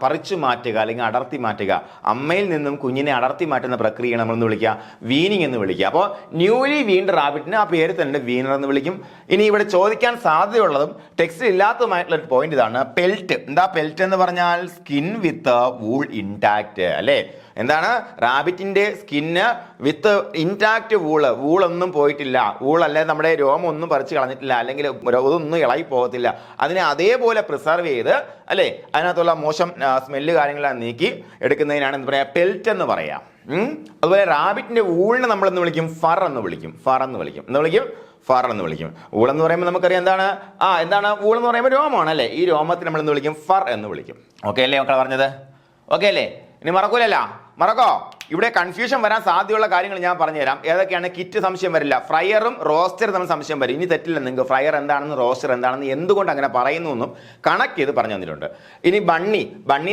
പറിച്ചു മാറ്റുക അല്ലെങ്കിൽ അടർത്തി മാറ്റുക. അമ്മയിൽ നിന്നും കുഞ്ഞിനെ അടർത്തി മാറ്റുന്ന പ്രക്രിയയാണ് നമ്മളെന്ന് വിളിക്കുക വീനിങ് എന്ന് വിളിക്കുക. അപ്പോൾ ന്യൂലി വീൻഡ് റാബിറ്റിന് ആ പേര് തന്നെ വീനർ എന്ന് വിളിക്കും. ഇനി ഇവിടെ ചോദിക്കാൻ സാധ്യതയുള്ളതും ടെക്സ്റ്റിൽ ഇല്ലാത്തതുമായിട്ടുള്ള ഒരു പോയിന്റ് ഇതാണ് പെൽറ്റ്. എന്താ പെൽറ്റ് എന്ന് പറഞ്ഞാൽ സ്കിൻ വിത്ത് വൂൾ ഇൻടാക്ട് അല്ലേ. എന്താണ് റാബിറ്റിന്റെ സ്കിന്ന് വിത്ത് ഇൻടാക്ട് വൂളൊന്നും പോയിട്ടില്ല, വൂളല്ലേ നമ്മുടെ രോമം ഒന്നും പറിച്ചു കളഞ്ഞിട്ടില്ല, അല്ലെങ്കിൽ ഇതൊന്നും ഇളകി പോകത്തില്ല. അതിനെ അതേപോലെ പ്രിസർവ് ചെയ്ത് അല്ലേ അതിനകത്തുള്ള മോശം സ്മെല്ല് കാര്യങ്ങളെല്ലാം നീക്കി എടുക്കുന്നതിനാണ് എന്താ പറയുക പെൽറ്റ് എന്ന് പറയാം. അതുപോലെ റാബിറ്റിന്റെ വൂളിനെ നമ്മളെന്ന് വിളിക്കും ഫർ എന്ന് വിളിക്കും. ഫർ എന്ന് വിളിക്കും. ഊളെന്ന് പറയുമ്പോൾ നമുക്കറിയാം എന്താണ് ഊളെന്ന് പറയുമ്പോൾ രോമമാണ് അല്ലേ. ഈ രോമത്തിന് നമ്മളെന്ന് വിളിക്കും ഫർ എന്ന് വിളിക്കും. ഓക്കെ അല്ലേ മക്കളെ പറഞ്ഞത്? ഓക്കെ അല്ലേ? ഇനി മറക്കോ ഇവിടെ കൺഫ്യൂഷൻ വരാൻ സാധ്യതയുള്ള കാര്യങ്ങൾ ഞാൻ പറഞ്ഞുതരാം. ഏതൊക്കെയാണ്? കിറ്റ് സംശയം വരില്ല, ഫ്രയറും റോസ്റ്ററും തമ്മിൽ സംശയം വരും. ഇനി തെറ്റില്ല നിങ്ങൾക്ക്, ഫ്രയർ എന്താണെന്ന് റോസ്റ്റർ എന്താണെന്ന് എന്തുകൊണ്ട് അങ്ങനെ പറയുന്നു എന്നും കണക്ട് ചെയ്ത് പറഞ്ഞു തന്നിട്ടുണ്ട്. ഇനി ബണ്ണി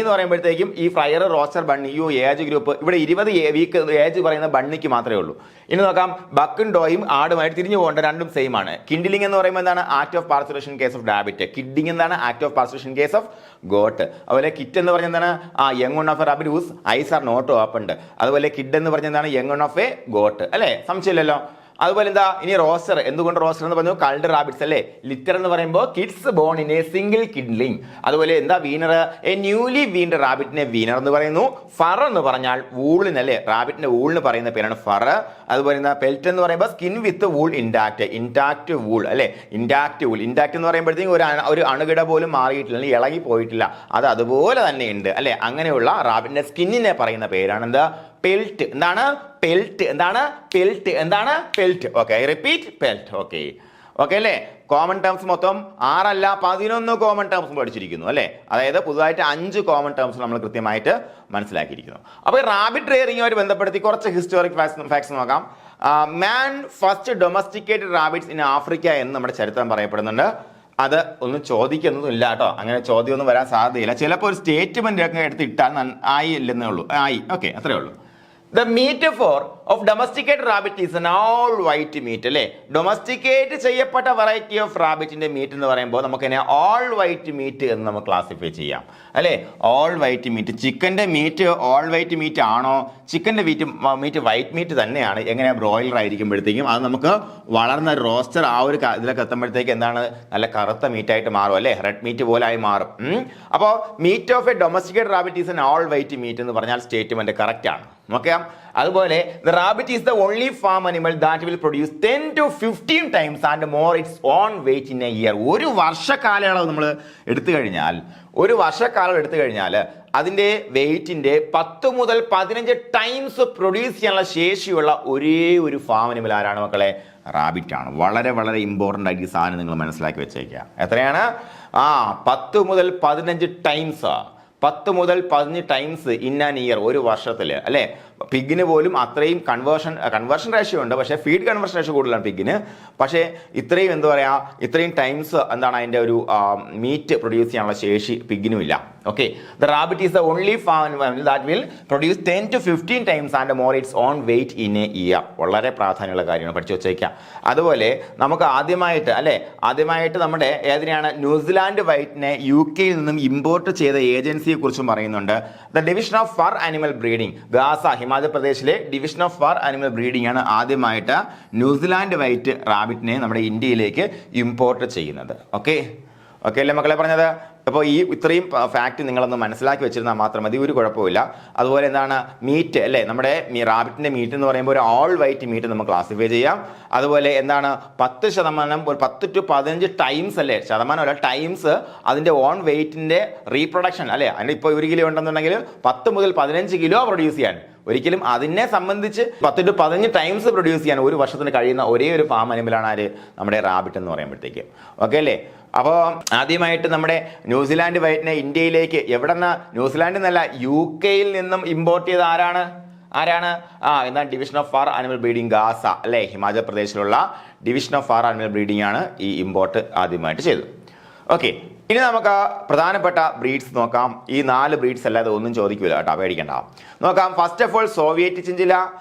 എന്ന് പറയുമ്പോഴത്തേക്കും ഈ fryer roaster bunny age group ഇവിടെ 20 വീക്ക് ഏജ് പറയുന്ന ബണ്ണിക്ക് മാത്രമേ ഉള്ളൂ. ഇനി നോക്കാം, ബക്കും ഡോയും ആടുമായിട്ട് തിരിഞ്ഞു പോകേണ്ട, രണ്ടും സെയിം ആണ്. കിൻഡിലിംഗ് എന്ന് പറയുമ്പോൾ എന്താണ്? Act of parturition case of rabbit. Kidding എന്താണ്? Act of parturition case of goat. അതുപോലെ കിറ്റ് എന്ന് പറഞ്ഞാൽ എന്താണ്? Young one of a rabbit whose eyes are not opened. അതുപോലെ കിഡ് എന്ന് പറഞ്ഞാൽ എന്താണ്? Young one of a goat അല്ലേ. സംശയമില്ലല്ലോ. അതുപോലെ എന്താ ഇനി റോസ്റ്റർ. എന്തുകൊണ്ട് റോസ്റ്റർ എന്ന് പറഞ്ഞു? കൾഡ് റാബിറ്റ്സ് അല്ലേ. ലിറ്റർ എന്ന് പറയുമ്പോൾ kids born in a single kindling. അതുപോലെ എന്താ വീനർ? എ ന്യൂലി വീൻഡ് റാബിറ്റിനെ വീനർ എന്ന് പറയുന്നു. ഫർ എന്ന് പറഞ്ഞാൽ വൂളിന് അല്ലേ, റാബിറ്റിന്റെ വൂളിന് പറയുന്ന പേരാണ് ഫർ. അതുപോലെ എന്താ പെൽറ്റ് എന്ന് പറയുമ്പോൾ skin with wool intact wool അല്ലെ. ഇൻടാക്ട് വൂൾ എന്ന് പറയുമ്പോഴത്തേക്കും ഒരു അണുകിട പോലും മാറിയിട്ടില്ല, ഇളകി പോയിട്ടില്ല, അത് അതുപോലെ തന്നെ ഉണ്ട് അല്ലെ. അങ്ങനെയുള്ള റാബിറ്റിന്റെ സ്കിന്നിനെ പറയുന്ന പേരാണ് എന്താ? പെൽറ്റ്. എന്താണ്? പെൽറ്റ്. എന്താണ്? പെൽറ്റ്. എന്താണ്? Pelt. Okay, I repeat, pelt. Okay okay അല്ലേ. കോമൺ ടേംസ് മൊത്തം 6 അല്ല 11 കോമൺ ടേംസ് പഠിച്ചിരിക്കുന്നു അല്ലേ. അതായത് പുതുതായിട്ട് 5 കോമൺ ടേംസ് നമ്മൾ കൃത്യമായിട്ട് മനസ്സിലാക്കിയിരിക്കുന്നു. അപ്പോൾ റാബിറ്റ് റെയറിങ്ങുമായിട്ട് ബന്ധപ്പെടുത്തി കുറച്ച് ഹിസ്റ്റോറിക് ഫാക്ട്സ് നോക്കാം. Man first domesticated rabbits in Africa എന്ന് നമ്മുടെ ചരിത്രം പറയപ്പെടുന്നുണ്ട്. അത് ഒന്നും ചോദിക്കുന്നൊന്നും ഇല്ല കേട്ടോ, അങ്ങനെ ചോദ്യമൊന്നും വരാൻ സാധ്യതയില്ല. ചിലപ്പോൾ ഒരു സ്റ്റേറ്റ്മെന്റ് ഒക്കെ എടുത്തിട്ടാൽ ആയി ഇല്ലെന്നേ ഉള്ളൂ. ആയി, ഓക്കെ, അത്രേ ഉള്ളൂ. The metaphor of domesticated rabbit is an all white meat അല്ലേ. ഡൊമസ്റ്റിക്കേറ്റ് ചെയ്യപ്പെട്ട വെറൈറ്റി ഓഫ് റാബിറ്റിന്റെ മീറ്റ് എന്ന് പറയുമ്പോൾ നമുക്കിനെ ഓൾ വൈറ്റ് മീറ്റ് എന്ന് നമുക്ക് ക്ലാസിഫൈ ചെയ്യാം അല്ലേ. ഓൾ വൈറ്റ് മീറ്റ്, ചിക്കന്റെ മീറ്റ് ഓൾ വൈറ്റ് മീറ്റ് ആണോ? ചിക്കന്റെ മീറ്റ് വൈറ്റ് മീറ്റ് തന്നെയാണ്. എങ്ങനെ? ബ്രോയിലർ ആയിരിക്കുമ്പോഴത്തേക്കും അത് നമുക്ക് വളർന്ന റോസ്റ്റർ ആ ഒരു ഇതിലൊക്കെ എത്തുമ്പോഴത്തേക്ക് എന്താണ്? നല്ല കറുത്ത മീറ്റായിട്ട് മാറും അല്ലേ, റെഡ് മീറ്റ് പോലെ ആയി മാറും. അപ്പോൾ meat of a domesticated rabbit is an all white meat എന്ന് പറഞ്ഞാൽ സ്റ്റേറ്റ്മെന്റ് കറക്റ്റ് ആണ്. ഓക്കെ. അതുപോലെ the rabbit is the only farm animal that will produce 10 to 15 times and more its own weight in a year. ഒരു വർഷക്കാലയളവ് നമ്മൾ എടുത്തു കഴിഞ്ഞാൽ അതിന്റെ വെയിറ്റിന്റെ 10 മുതൽ 15 ടൈംസ് പ്രൊഡ്യൂസ് ചെയ്യാനുള്ള ശേഷിയുള്ള ഒരേ ഒരു ഫാം അനിമൽ ആരാണ് മക്കളെ? റാബിറ്റ് ആണ്. വളരെ വളരെ ഇമ്പോർട്ടൻ്റ് ആയിട്ട് ഈ സാധനം നിങ്ങൾ മനസ്സിലാക്കി വെച്ചേക്കുക. എത്രയാണ്? 10 മുതൽ 15 ടൈംസ്. 10 മുതൽ 15 ടൈംസ് ഇൻ ആൻ ഇയർ, ഒരു വർഷത്തിൽ അല്ലേ. പിഗിന് പോലും അത്രയും കൺവേർഷൻ റേഷ്യോ ഉണ്ട്, പക്ഷേ ഫീഡ് കൺവേർഷൻ റേഷ്യോ കൂടുതലാണ് പിഗിന്. പക്ഷേ ഇത്രയും എന്താ പറയുക, ഇത്രയും ടൈംസ് എന്താണ് അതിൻ്റെ ഒരു മീറ്റ് പ്രൊഡ്യൂസ് ചെയ്യാനുള്ള ശേഷി പിഗിനും ഇല്ല. Okay. The rabbit is the only farm that will produce 10 to 15 times and more its own weight in a year. വളരെ പ്രാധാന്യമുള്ള കാര്യമാണ്, പഠിച്ചു വെച്ചേക്കാം. അതുപോലെ നമുക്ക് ആദ്യമായിട്ട് നമ്മുടെ ഏതിനെയാണ്? ന്യൂസിലാൻഡ് വൈറ്റിനെ UK നിന്നും ഇമ്പോർട്ട് ചെയ്ത ഏജൻസിയെ കുറിച്ചും പറയുന്നുണ്ട്. The division of fur animal breeding, Garsa Himachal പ്രദേശിലെ division of fur animal breeding ആണ് ആദ്യമായിട്ട് ന്യൂസിലാൻഡ് വൈറ്റ് റാബിറ്റിനെ നമ്മുടെ ഇന്ത്യയിലേക്ക് ഇമ്പോർട്ട് ചെയ്യുന്നത്. ഓക്കെ അല്ലേ മക്കളെ പറഞ്ഞത്? അപ്പോൾ ഈ ഇത്രയും ഫാക്ട് നിങ്ങളൊന്ന് മനസ്സിലാക്കി വെച്ചിരുന്നാൽ മാത്രം മതി, ഒരു കുഴപ്പമില്ല. അതുപോലെ എന്താണ് മീറ്റ് അല്ലേ, നമ്മുടെ റാബിറ്റിന്റെ മീറ്റ് എന്ന് പറയുമ്പോൾ ഒരു ഓൾ വൈറ്റ് മീറ്റ് നമുക്ക് ക്ലാസിഫൈ ചെയ്യാം. അതുപോലെ എന്താണ് 10%, ഒരു 10 to 15 ടൈംസ് അല്ലേ, ശതമാനമല്ല ടൈംസ് അതിന്റെ ഓൺ വെയിറ്റിന്റെ റീപ്രൊഡക്ഷൻ അല്ലേ. അതിന്റെ ഇപ്പോൾ 1 കിലോ ഉണ്ടെന്നുണ്ടെങ്കിൽ 10 മുതൽ 15 കിലോ പ്രൊഡ്യൂസ് ചെയ്യാൻ, ഒരിക്കലും അതിനെ സംബന്ധിച്ച് 10 to 15 ടൈംസ് പ്രൊഡ്യൂസ് ചെയ്യാൻ ഒരു വർഷത്തിന് കഴിയുന്ന ഒരേ ഒരു ഫാം അനിമലാണ് ആര്? നമ്മുടെ റാബിറ്റ് എന്ന് പറയുമ്പോഴത്തേക്ക്. ഓക്കെ അല്ലേ. അപ്പോൾ ആദ്യമായിട്ട് നമ്മുടെ ന്യൂസിലാൻഡ് വൈറ്റിനെ ഇന്ത്യയിലേക്ക് എവിടെന്ന്? ന്യൂസിലാൻഡിൽ നിന്നല്ല, UK നിന്നും ഇമ്പോർട്ട് ചെയ്ത ആരാണ്? എന്നാൽ division of fur animal breeding Garsa അല്ലേ, ഹിമാചൽ പ്രദേശിലുള്ള division of fur animal breeding ആണ് ഈ ഇമ്പോർട്ട് ആദ്യമായിട്ട് ചെയ്തത്. ഓക്കെ, ഇനി നമുക്ക് പ്രധാനപ്പെട്ട ബ്രീഡ്സ് നോക്കാം. ഈ 4 ബ്രീഡ്സ് അല്ലാതെ ഒന്നും ചോദിക്കില്ല കേട്ടോ, പേടിക്കണ്ട. നോക്കാം. First of all Soviet chinchilla,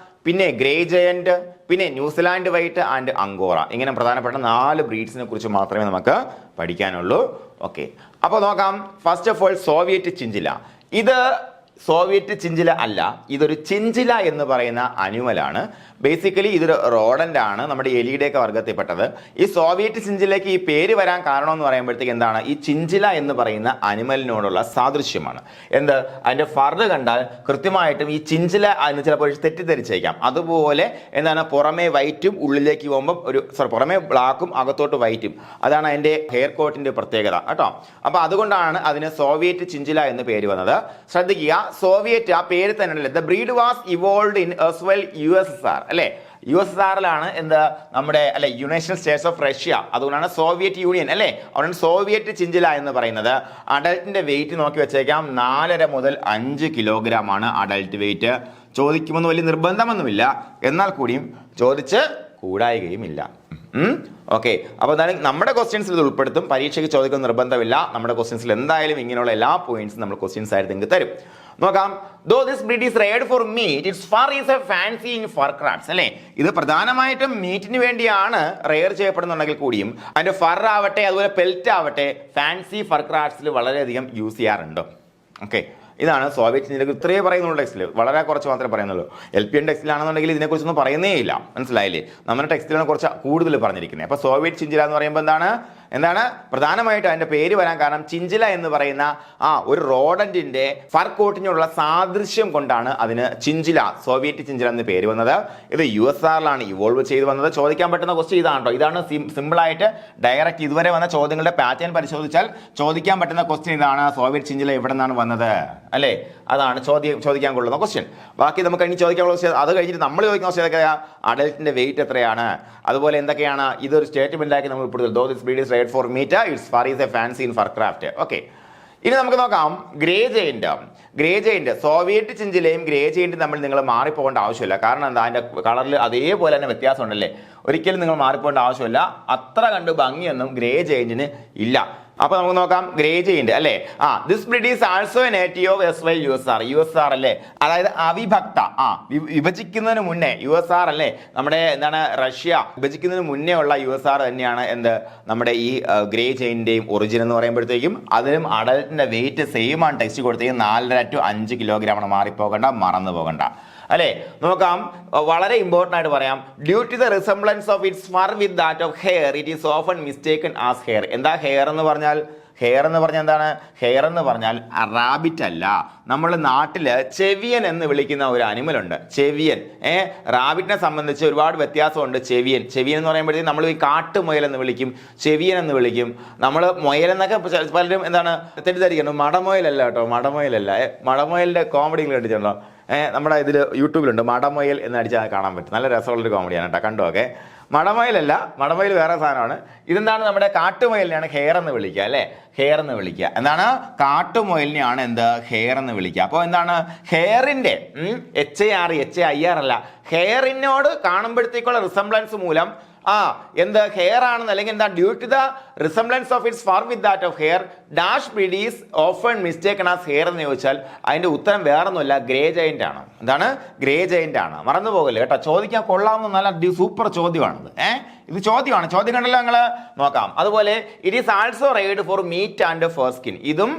പിന്നെ ഗ്രേ ജയന്റ്, പിന്നെ ന്യൂസിലാൻഡ് വൈറ്റ് ആൻഡ് അങ്കോറ. ഇങ്ങനെ പ്രധാനപ്പെട്ട 4 ബ്രീഡ്സിനെ കുറിച്ച് മാത്രമേ നമുക്ക് പഠിക്കാനുള്ളൂ. ഓക്കെ, അപ്പോൾ നോക്കാം. First of all Soviet chinchilla. ഇത് സോവിയറ്റ് ചിഞ്ചില അല്ല, ഇതൊരു ചിഞ്ചില എന്ന് പറയുന്ന അനിമലാണ്. ബേസിക്കലി ഇതൊരു റോഡന്റ് ആണ്, നമ്മുടെ എലിയുടെയൊക്കെ വർഗത്തിൽപ്പെട്ടത്. ഈ സോവിയറ്റ് ചിഞ്ചിലയ്ക്ക് ഈ പേര് വരാൻ കാരണം എന്ന് പറയുമ്പോഴത്തേക്ക് എന്താണ്? ഈ ചിഞ്ചില എന്ന് പറയുന്ന അനിമലിനോടുള്ള സാദൃശ്യമാണ്. അതിന്റെ ഫർ കണ്ടാൽ കൃത്യമായിട്ടും ഈ ചിഞ്ചില എന്ന് ചിലപ്പോൾ തെറ്റിദ്ധരിച്ചേക്കാം. അതുപോലെ എന്താണ്, പുറമേ വൈറ്റും ഉള്ളിലേക്ക് പോകുമ്പോൾ പുറമേ ബ്ലാക്കും അകത്തോട്ട് വൈറ്റും, അതാണ് അതിന്റെ ഹെയർ കോട്ടിന്റെ പ്രത്യേകത കേട്ടോ. അപ്പൊ അതുകൊണ്ടാണ് അതിന് സോവിയറ്റ് ചിഞ്ചില എന്ന് പേര് വന്നത്. ശ്രദ്ധിക്കുക, സോവിയറ്റ് ആ പേര് തന്നെ. The breed was evolved in USSR അല്ലെ. USSRലാണ് നമ്മുടെ അല്ലെ യുണൈറ്റഡ് സ്റ്റേറ്റ്സ് ഓഫ് റഷ്യ. അതുകൊണ്ടാണ് സോവിയറ്റ് യൂണിയൻ അല്ലെ. അതുകൊണ്ട് സോവിയറ്റ് ചിഞ്ചില എന്ന് പറയുന്നത്. അഡൽട്ടിന്റെ വെയിറ്റ് നോക്കി വെച്ചേക്കാം, 4.5 മുതൽ 5 കിലോഗ്രാം ആണ് അഡൽട്ട് വെയിറ്റ്. ചോദിക്കുമെന്ന് വലിയ നിർബന്ധമൊന്നുമില്ല, എന്നാൽ കൂടിയും ചോദിച്ച് കൂടായികയുമില്ല. ഓക്കെ, അപ്പോൾ എന്തായാലും നമ്മുടെ ക്വസ്റ്റ്യൻസിൽ ഇത് ഉൾപ്പെടുത്തും. പരീക്ഷയ്ക്ക് ചോദിക്കുന്ന നിർബന്ധമില്ല. നമ്മുടെ ക്വസ്റ്റ്യൻസിൽ എന്തായാലും ഇങ്ങനെയുള്ള എല്ലാ പോയിന്റ്സും നമ്മൾ ക്വസ്റ്റ്യൻസ് ആയിട്ട് നിങ്ങൾക്ക് തരും. നോക്കാം. Though this breed is reared for meat, its fur is a fancy in fur crafts അല്ലേ. ഇത് പ്രധാനമായിട്ടും മീറ്റിന് വേണ്ടിയാണ് റെയർ ചെയ്യപ്പെടുന്നുണ്ടെങ്കിൽ കൂടിയും അതിന്റെ ഫർ ആവട്ടെ അതുപോലെ പെൽറ്റ് ആവട്ടെ ഫാൻസി ഫർ ക്രാഫ്റ്റ്സിൽ വളരെയധികം യൂസ് ചെയ്യാറുണ്ട്. ഓക്കെ, ഇതാണ് സോവിയറ്റ് യൂണിയനിലേക്ക് ഇത്രയേ പറയുന്നുള്ളൂ ടെക്സ്റ്റിൽ, വളരെ കുറച്ച് മാത്രമേ പറയുന്നുള്ളൂ. LPN ടെക്സ്റ്റിലാണെന്നുണ്ടെങ്കിൽ ഇതിനെക്കുറിച്ചൊന്നും പറയുന്നേ ഇല്ല, മനസ്സിലായില്ലേ? നമ്മുടെ ടെക്സ്റ്റിലാണ് കുറച്ച് കൂടുതൽ പറഞ്ഞിരിക്കുന്നത്. അപ്പോൾ സോവിയറ്റ് ചിഞ്ചില എന്ന് പറയുമ്പോൾ എന്താണ് പ്രധാനമായിട്ട് അതിന്റെ പേര് വരാൻ കാരണം ചിഞ്ചില എന്ന് പറയുന്ന ഒരു റോഡന്റിന്റെ ഫർ കോട്ടിനുള്ള സാദൃശ്യം കൊണ്ടാണ് അതിന് ചിഞ്ചില, സോവിയറ്റ് ചിഞ്ചില എന്ന് പേര് വന്നത്. ഇത് USSRലാണ് ഇവോൾവ് ചെയ്ത് വന്നത്. ചോദിക്കാൻ പറ്റുന്ന ക്വസ്റ്റ്യൻ ഇതാണ്. ഇതാണ് സിമ്പിൾ ആയിട്ട് ഡയറക്റ്റ് ഇതുവരെ വന്ന ചോദ്യങ്ങളുടെ പാറ്റേൺ പരിശോധിച്ചാൽ ചോദിക്കാൻ പറ്റുന്ന ക്വസ്റ്റ്യൻ ഇതാണ്. സോവിയറ്റ് ചിഞ്ചില എവിടെ നിന്നാണ് വന്നത്, അല്ലേ? അതാണ് ചോദിക്കാൻ കൊള്ളുന്ന ക്വസ്റ്റ്യൻ. ബാക്കി നമുക്ക് ഇനി ചോദിക്കാനുള്ള ക്വസ്റ്റ്യൻ അത് കഴിഞ്ഞിട്ട് നമ്മൾ ചോദിക്കുന്ന ക്വസ്റ്റ്യൻ ഏതൊക്കെയാ? അഡൽറ്റിന്റെ വെയിറ്റ് എത്രയാണ്, അതുപോലെ എന്തൊക്കെയാണ്. ഇതൊരു സ്റ്റേറ്റ്മെന്റ് ആക്കി നമ്മൾ ഇപ്പോൾ though this breed is raised for meat, its fur is a fancy in fur craft. Okay, ഇനി നമുക്ക് നോക്കാം ഗ്രേ ജെയിന്റ്. സോവിയറ്റ് ചിഞ്ചിലയും ഗ്രേ ജെയിന്റും തമ്മിൽ നിങ്ങൾ മാറിപ്പോകേണ്ട ആവശ്യമില്ല. കാരണം എന്താ, അതിന്റെ കളറിൽ അതേപോലെ തന്നെ വ്യത്യാസം ഉണ്ടല്ലേ. ഒരിക്കലും നിങ്ങൾ മാറിപ്പോകേണ്ട ആവശ്യമില്ല. അത്ര കണ്ട് ഭംഗിയൊന്നും ഗ്രേ ജെയിന്റിന് ഇല്ല. അപ്പൊ നമുക്ക് നോക്കാം ഗ്രേ ജെയിന്റ് അല്ലേ. This breed is also A native of USSR അല്ലേ. അതായത് അവിഭക്ത വിഭജിക്കുന്നതിന് മുന്നേ USSR അല്ലേ, നമ്മുടെ റഷ്യ വിഭജിക്കുന്നതിന് മുന്നേ ഉള്ള USSR തന്നെയാണ് നമ്മുടെ ഈ ഗ്രേ ജെയിന്റിന്റെയും ഒറിജിൻ എന്ന് പറയുമ്പോഴത്തേക്കും. അതിനും അഡൽറ്റിന്റെ വെയിറ്റ് സെയിം ആണ് ടെക്സ്റ്റ് കൊടുത്തേക്കും. 4.5 to 5 കിലോഗ്രാമാണ്. മാറിപ്പോകണ്ട, മറന്നു പോകണ്ട അല്ലേ. നോക്കാം, വളരെ ഇമ്പോർട്ടന്റ് ആയിട്ട് പറയാം. Due to the resemblance of its fur with that of hare it is often mistaken as hare. എന്താ ഹെയർ എന്ന് പറഞ്ഞാൽ? എന്താണ് ഹെയർ എന്ന് പറഞ്ഞാൽ? റാബിറ്റ് അല്ല. നമ്മൾ നാട്ടില് ചെവിയൻ എന്ന് വിളിക്കുന്ന ഒരു അനിമൽ ഉണ്ട്, ചെവിയൻ. റാബിറ്റിനെ സംബന്ധിച്ച് ഒരുപാട് വ്യത്യാസമുണ്ട്. ചെവിയൻ എന്ന് പറയുമ്പോഴത്തേക്കും നമ്മൾ ഈ കാട്ടുമുയൽ എന്ന് വിളിക്കും, ചെവിയൻ എന്ന് വിളിക്കും. നമ്മൾ മുയൽ എന്നൊക്കെ പലരും തെറ്റിദ്ധരിക്കണം. മടമുയലല്ല കേട്ടോ, മടമുയലിന്റെ കോമഡികൾ കണ്ടിട്ടുണ്ടോ? നമ്മുടെ ഇതിൽ യൂട്യൂബിലുണ്ട്, മടമുയൽ എന്ന് അടിച്ചാൽ കാണാൻ പറ്റും. നല്ല രസമുള്ളൊരു കോമഡിയാണ് കേട്ടോ, കണ്ടു. ഓക്കെ, മടമുയലല്ല, മടമുയൽ വേറെ സാധനമാണ്. ഇതെന്താണ്, നമ്മുടെ കാട്ടുമുയലിനെയാണ് ഹെയർ എന്ന് വിളിക്കുക അല്ലേ. ഹെയർ എന്ന് വിളിക്കുക എന്താണ്, കാട്ടുമുയലിനെയാണ് ഹെയർ എന്ന് വിളിക്കുക. അപ്പോൾ എന്താണ്, ഹെയറിന്റെ HAIR അല്ല, ഹെയറിനോട് കാണുമ്പോഴത്തേക്കുള്ള റിസംബ്ലൻസ് മൂലം ഹെയർ ആണെന്ന്, അല്ലെങ്കിൽ due to the resemblance of its fur with that of hare dash breed is often mistaken as hare എന്ന് ചോദിച്ചാൽ അതിന്റെ ഉത്തരം വേറൊന്നുമല്ല, ഗ്രേ ജയന്റ് ആണ്. ഗ്രേ ജയന്റ് ആണ്. മറന്നു പോകല്ലേ കേട്ടോ, ചോദിക്കാൻ കൊള്ളാവുന്ന നല്ല സൂപ്പർ ചോദ്യമാണിത്. ഇത് ചോദ്യമാണ്, ചോദ്യം കണ്ടല്ലോ നിങ്ങൾ. നോക്കാം. അതുപോലെ it is also raised for meat and fur skin. ഇതും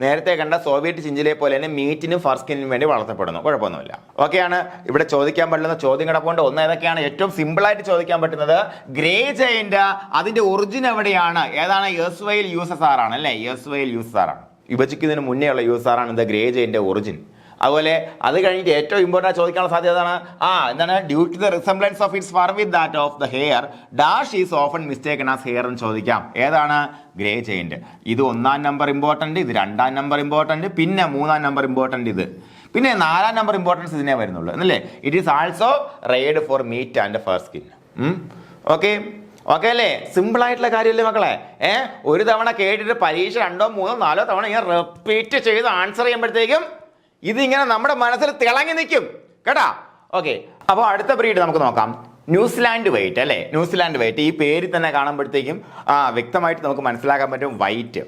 നേരത്തെ കണ്ട സോവിയറ്റ് ചിഞ്ചിലയെ പോലെ തന്നെ മീറ്റിനും ഫർ സ്കിന്നിനും വേണ്ടി വളർത്തപ്പെടുന്നു. കുഴപ്പമൊന്നുമില്ല. ഓക്കെയാണ്. ഇവിടെ ചോദിക്കാൻ പറ്റുന്ന ചോദ്യം കിടപ്പുണ്ട്. ഒന്ന് ഏതൊക്കെയാണ്? ഏറ്റവും സിമ്പിൾ ആയിട്ട് ചോദിക്കാൻ പറ്റുന്നത് ഗ്രേ ജയന്റ് അതിന്റെ ഒറിജിൻ എവിടെയാണ്? ഏതാണ്? USSR ആണ് അല്ലേ. USSR ആണ്. വിഭജിക്കുന്നതിന് മുന്നേ ഉള്ള USSR ആണ് ഗ്രേ ജയന്റ് ഒറിജിൻ. അതുപോലെ അത് കഴിഞ്ഞിട്ട് ഏറ്റവും ഇമ്പോർട്ടൻ്റ് ചോദിക്കാനുള്ള സാധ്യത due to the resemblance of its fur with that of the hare dash is often mistaken as hare എന്ന് ചോദിക്കാം. ഏതാണ്? Grey giant. ഇത് 1ാം നമ്പർ ഇമ്പോർട്ടന്റ്, ഇത് 2ാം നമ്പർ ഇമ്പോർട്ടന്റ്, പിന്നെ 3ാം നമ്പർ ഇമ്പോർട്ടന്റ്, ഇത് പിന്നെ 4ാം നമ്പർ ഇമ്പോർട്ടൻസ് ഇതിനെ വരുന്നുള്ളൂ എന്നല്ലേ. It is also raised for meat and fur skin. Okay അല്ലേ. സിമ്പിൾ ആയിട്ടുള്ള കാര്യമല്ലേ മക്കളെ. ഒരു തവണ കേട്ടിട്ട് പരീക്ഷ 2, 3, 4 തവണ ഇങ്ങനെ റിപ്പീറ്റ് ചെയ്ത് ആൻസർ ചെയ്യുമ്പോഴത്തേക്കും ഇതിങ്ങനെ നമ്മുടെ മനസ്സിൽ തിളങ്ങി നിൽക്കും കേട്ടാ. ഓക്കെ, അപ്പോൾ അടുത്ത ബ്രീഡ് നമുക്ക് നോക്കാം. ന്യൂസിലാൻഡ് വൈറ്റ് അല്ലേ. ന്യൂസിലാൻഡ് വൈറ്റ് ഈ പേര് തന്നെ കാണുമ്പോഴത്തേക്കും വ്യക്തമായിട്ട് നമുക്ക് മനസ്സിലാക്കാൻ പറ്റും, വൈറ്റ്.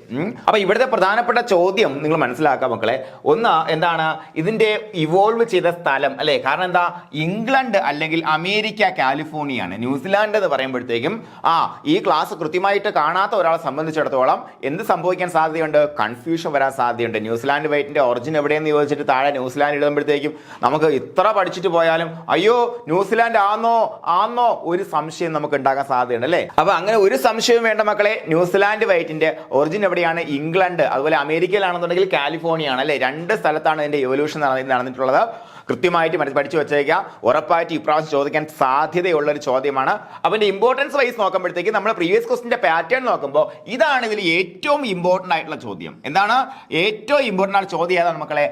അപ്പൊ ഇവിടുത്തെ പ്രധാനപ്പെട്ട ചോദ്യം നിങ്ങൾ മനസ്സിലാക്കാം മക്കളെ. ഒന്ന് എന്താണ്, ഇതിന്റെ ഇവോൾവ് ചെയ്ത സ്ഥലം അല്ലെ. കാരണം എന്താ, ഇംഗ്ലണ്ട് അല്ലെങ്കിൽ അമേരിക്ക, കാലിഫോർണിയ ആണ്. ന്യൂസിലാൻഡ് എന്ന് പറയുമ്പോഴത്തേക്കും ഈ ക്ലാസ് കൃത്യമായിട്ട് കാണാത്ത ഒരാളെ സംബന്ധിച്ചിടത്തോളം എന്ത് സംഭവിക്കാൻ സാധ്യതയുണ്ട്? കൺഫ്യൂഷൻ വരാൻ സാധ്യതയുണ്ട്. ന്യൂസിലാൻഡ് വൈറ്റിന്റെ ഒറിജിൻ എവിടെയെന്ന് ചോദിച്ചിട്ട് താഴെ ന്യൂസിലാൻഡ് ഇടുമ്പോഴത്തേക്കും നമുക്ക് ഇത്ര പഠിച്ചിട്ട് പോയാലും അയ്യോ ന്യൂസിലാൻഡ് ആന്നോ ഒരു സംശയം നമുക്ക് ഉണ്ടാകാൻ സാധ്യതയുണ്ട് അല്ലേ. അപ്പൊ അങ്ങനെ ഒരു സംശയവും വേണ്ട മക്കളെ. ന്യൂസിലാൻഡ് വൈറ്റിന്റെ ഒറിജിൻ എവിടെയാണ്? ഇംഗ്ലണ്ട്. അതുപോലെ അമേരിക്കയിലാണെന്നുണ്ടെങ്കിൽ കാലിഫോർണിയ ആണ് അല്ലെ. 2 സ്ഥലത്താണ് ഇതിന്റെ എവല്യൂഷൻ നടന്നിട്ടുള്ളത്. കൃത്യമായിട്ട് പഠിച്ചു വെച്ചേക്കാം. ഉറപ്പായിട്ട് ഇപ്രാവശ്യം ചോദിക്കാൻ സാധ്യതയുള്ള ഒരു ചോദ്യമാണ്. അതിന്റെ ഇമ്പോർട്ടൻസ് വൈസ് നോക്കുമ്പോഴത്തേക്ക് നമ്മൾ പ്രീവിയസ് ക്വസ്റ്റിന്റെ പാറ്റേൺ നോക്കുമ്പോൾ ഇതാണ് ഇതിൽ ഏറ്റവും ഇമ്പോർട്ടന്റ് ആയിട്ടുള്ള ചോദ്യം. എന്താണ് ഏറ്റവും ഇമ്പോർട്ടന്റ് ആയിട്ടുള്ള ചോദ്യം? ഏതാണ് മക്കളെ?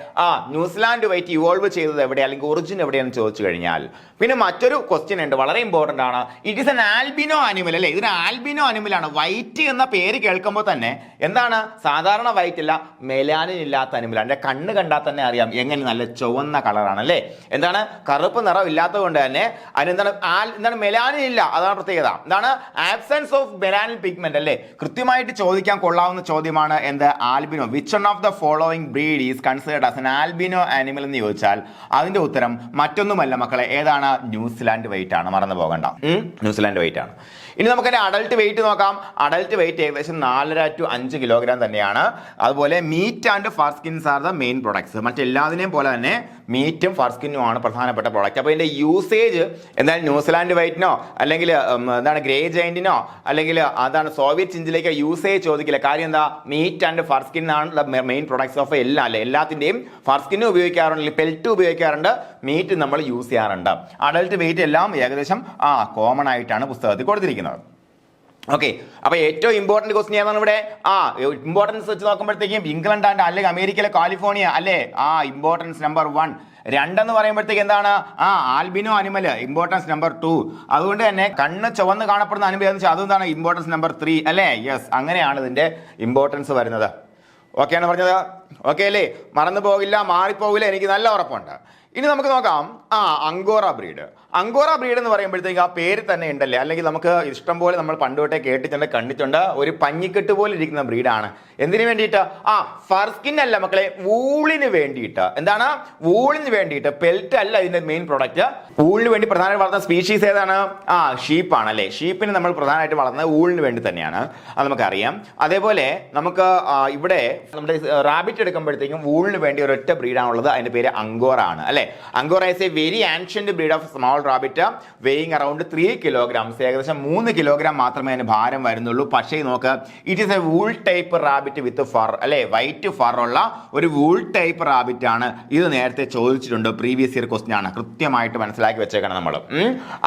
ന്യൂസിലാൻഡ് വൈറ്റ് ഇവോൾവ് ചെയ്തത് എവിടെ, അല്ലെങ്കിൽ ഒറിജിൻ എവിടെയാണെന്ന് ചോദിച്ചു കഴിഞ്ഞാൽ. പിന്നെ മറ്റൊരു ക്വസ്റ്റ്യൻ ഉണ്ട്, വളരെ ഇമ്പോർട്ടന്റ് ആണ്. It is an albino animal അല്ലെ. ഇതൊരു ആൽബിനോ അനിമൽ ആണ്. വൈറ്റ് എന്ന പേര് കേൾക്കുമ്പോൾ തന്നെ എന്താണ്, സാധാരണ വൈറ്റ് അല്ല, മെലാനിൻ ഇല്ലാത്ത അനിമൽ. അതിന്റെ കണ്ണ് കണ്ടാൽ തന്നെ അറിയാം എങ്ങനെ നല്ല ചുവന്ന കളറാണ്. അല്ലേ? എന്താണ് കറുപ്പ് നിറം ഇല്ലാത്തത് കൊണ്ട് തന്നെ അതിനെന്താണ് മെലാനിൻ ഇല്ല, അതാണ് പ്രത്യേകത. എന്താണ് ആബ്സെൻസ് ഓഫ് മെലാനിൻ പിഗ്മെന്റ് അല്ലേ? കൃത്യമായിട്ട് ചോദിക്കാൻ കൊള്ളാവുന്ന ചോദ്യമാണ് എന്ത്? Albino. Which one of the following breed is considered as an albino animal എന്ന് ചോദിച്ചാൽ അതിന്റെ ഉത്തരം മറ്റൊന്നുമല്ല മക്കളെ, ഏതാണ്? ന്യൂസിലാൻഡ് വെയിറ്റ് ആണ്, മറന്നു പോകണ്ട. ന്യൂസിലാൻഡ് വെയിറ്റ് ആണ്. ഇനി നമുക്ക് അഡൽട്ട് വെയിറ്റ് നോക്കാം. അഡൽട്ട് വെയിറ്റ് ഏകദേശം 4.5 to 5 കിലോഗ്രാം തന്നെയാണ്. അതുപോലെ meat and fur skins are the main products. മറ്റെല്ലാതിനെയും പോലെ തന്നെ മീറ്റും ഫർ സ്കിന്നും ആണ് പ്രധാനപ്പെട്ട പ്രോഡക്റ്റ്. അപ്പോൾ ഇതിന്റെ യൂസേജ് എന്തായാലും ന്യൂസിലാൻഡ് വൈറ്റിനോ അല്ലെങ്കിൽ എന്താണ് ഗ്രേ ജയന്റിനോ അല്ലെങ്കിൽ അതാണ് സോവിയറ്റ് ചിഞ്ചിലേക്ക് യൂസേജ് ചോദിക്കില്ല. കാര്യം എന്താ? മീറ്റ് ആൻഡ് ഫർ സ്കിൻ ആണ് മെയിൻ പ്രൊഡക്ട്സ് ഓഫ് എല്ലാം അല്ലേ? എല്ലാത്തിന്റെയും ഫർ സ്കിന്നും ഉപയോഗിക്കാറുണ്ട്, പെൽറ്റ് ഉപയോഗിക്കാറുണ്ട്, മീറ്റ് നമ്മൾ യൂസ് ചെയ്യാറുണ്ട്. അഡൽട്ട് വെയിറ്റ് എല്ലാം ഏകദേശം കോമൺ ആയിട്ടാണ് പുസ്തകത്തിൽ കൊടുത്തിരിക്കുന്നത്. ഓക്കെ, അപ്പൊ ഏറ്റവും ഇമ്പോർട്ടന്റ് ക്വസ്റ്റ്യൻ ഏതാണ് ഇവിടെ? ഇമ്പോർട്ടൻസ് വെച്ച് നോക്കുമ്പോഴത്തേക്കും ഇംഗ്ലണ്ട് ആൻഡ് അല്ലെങ്കിൽ അമേരിക്കയിലെ കാലിഫോർണിയ അല്ലേ? Importance number 1. 2 എന്ന് പറയുമ്പോഴത്തേക്ക് എന്താണ്? Albino animal, importance number 2. അതുകൊണ്ട് തന്നെ കണ്ണ് ചുവന്ന് കാണപ്പെടുന്ന അനിമൽ എന്ന് വെച്ചാൽ അതെന്താണ്? ഇമ്പോർട്ടൻസ് നമ്പർ 3 അല്ലേ? യെസ്, അങ്ങനെയാണ് ഇതിന്റെ ഇമ്പോർട്ടൻസ് വരുന്നത്. ഓക്കെ ആണ് പറഞ്ഞത്? ഓക്കെ അല്ലേ? മറന്നു പോകില്ല, മാറിപ്പോകില്ല, എനിക്ക് നല്ല ഉറപ്പുണ്ട്. ഇനി നമുക്ക് നോക്കാം അങ്കോറ ബ്രീഡ്. അങ്കോറ ബ്രീഡ് എന്ന് പറയുമ്പോഴത്തേക്ക് ആ പേര് തന്നെ ഉണ്ടല്ലേ, അല്ലെങ്കിൽ നമുക്ക് ഇഷ്ടം പോലെ നമ്മൾ പണ്ട് തൊട്ടേ കേട്ടിട്ടുണ്ട്, കണ്ടിട്ടുണ്ട്. ഒരു പഞ്ഞിക്കെട്ട് പോലെ ഇരിക്കുന്ന ബ്രീഡാണ്. എന്തിനു വേണ്ടിയിട്ട്? ഫർ സ്കിൻ അല്ല മക്കളെ, വൂളിന് വേണ്ടിയിട്ട്. എന്താണ്? വൂളിന് വേണ്ടിയിട്ട്. പെൽറ്റ് അല്ല ഇതിന്റെ മെയിൻ പ്രൊഡക്റ്റ്. വൂളിന് വേണ്ടി പ്രധാനമായിട്ട് വളർത്തുന്ന സ്പീഷീസ് ഏതാണ്? ഷീപ്പാണ് അല്ലേ? ഷീപ്പിന് നമ്മൾ പ്രധാനമായിട്ട് വളർത്തുന്നത് വൂളിന് വേണ്ടി തന്നെയാണ്, അത് നമുക്കറിയാം. അതേപോലെ നമുക്ക് ഇവിടെ നമ്മുടെ റാബിറ്റ് എടുക്കുമ്പോഴത്തേക്കും വൂളിന് വേണ്ടി ഒരൊറ്റ ബ്രീഡാണുള്ളത്, അതിന്റെ പേര് അങ്കോറ ആണ് അല്ലെ? Angora is a very ancient breed of small rabbit weighing around 3 kilograms. ഏകദേശം 3 കിലോഗ്രാം മാത്രമേ അതിന് ഭാരം വരുന്നുള്ളൂ. പക്ഷേ നോക്ക്, it is a wool type rabbit with fur അല്ലെ? വൈറ്റ് ഫർ ഉള്ള ഒരു വൂൾ ടൈപ്പ് റാബിറ്റ് ആണ്. ഇത് നേരത്തെ ചോദിച്ചിട്ടുണ്ട്, പ്രീവിയസ് ഇയർ ക്വസ്റ്റ്യൻ ആണ്, കൃത്യമായിട്ട് മനസ്സിലാക്കി വെച്ചേക്കണം നമ്മൾ.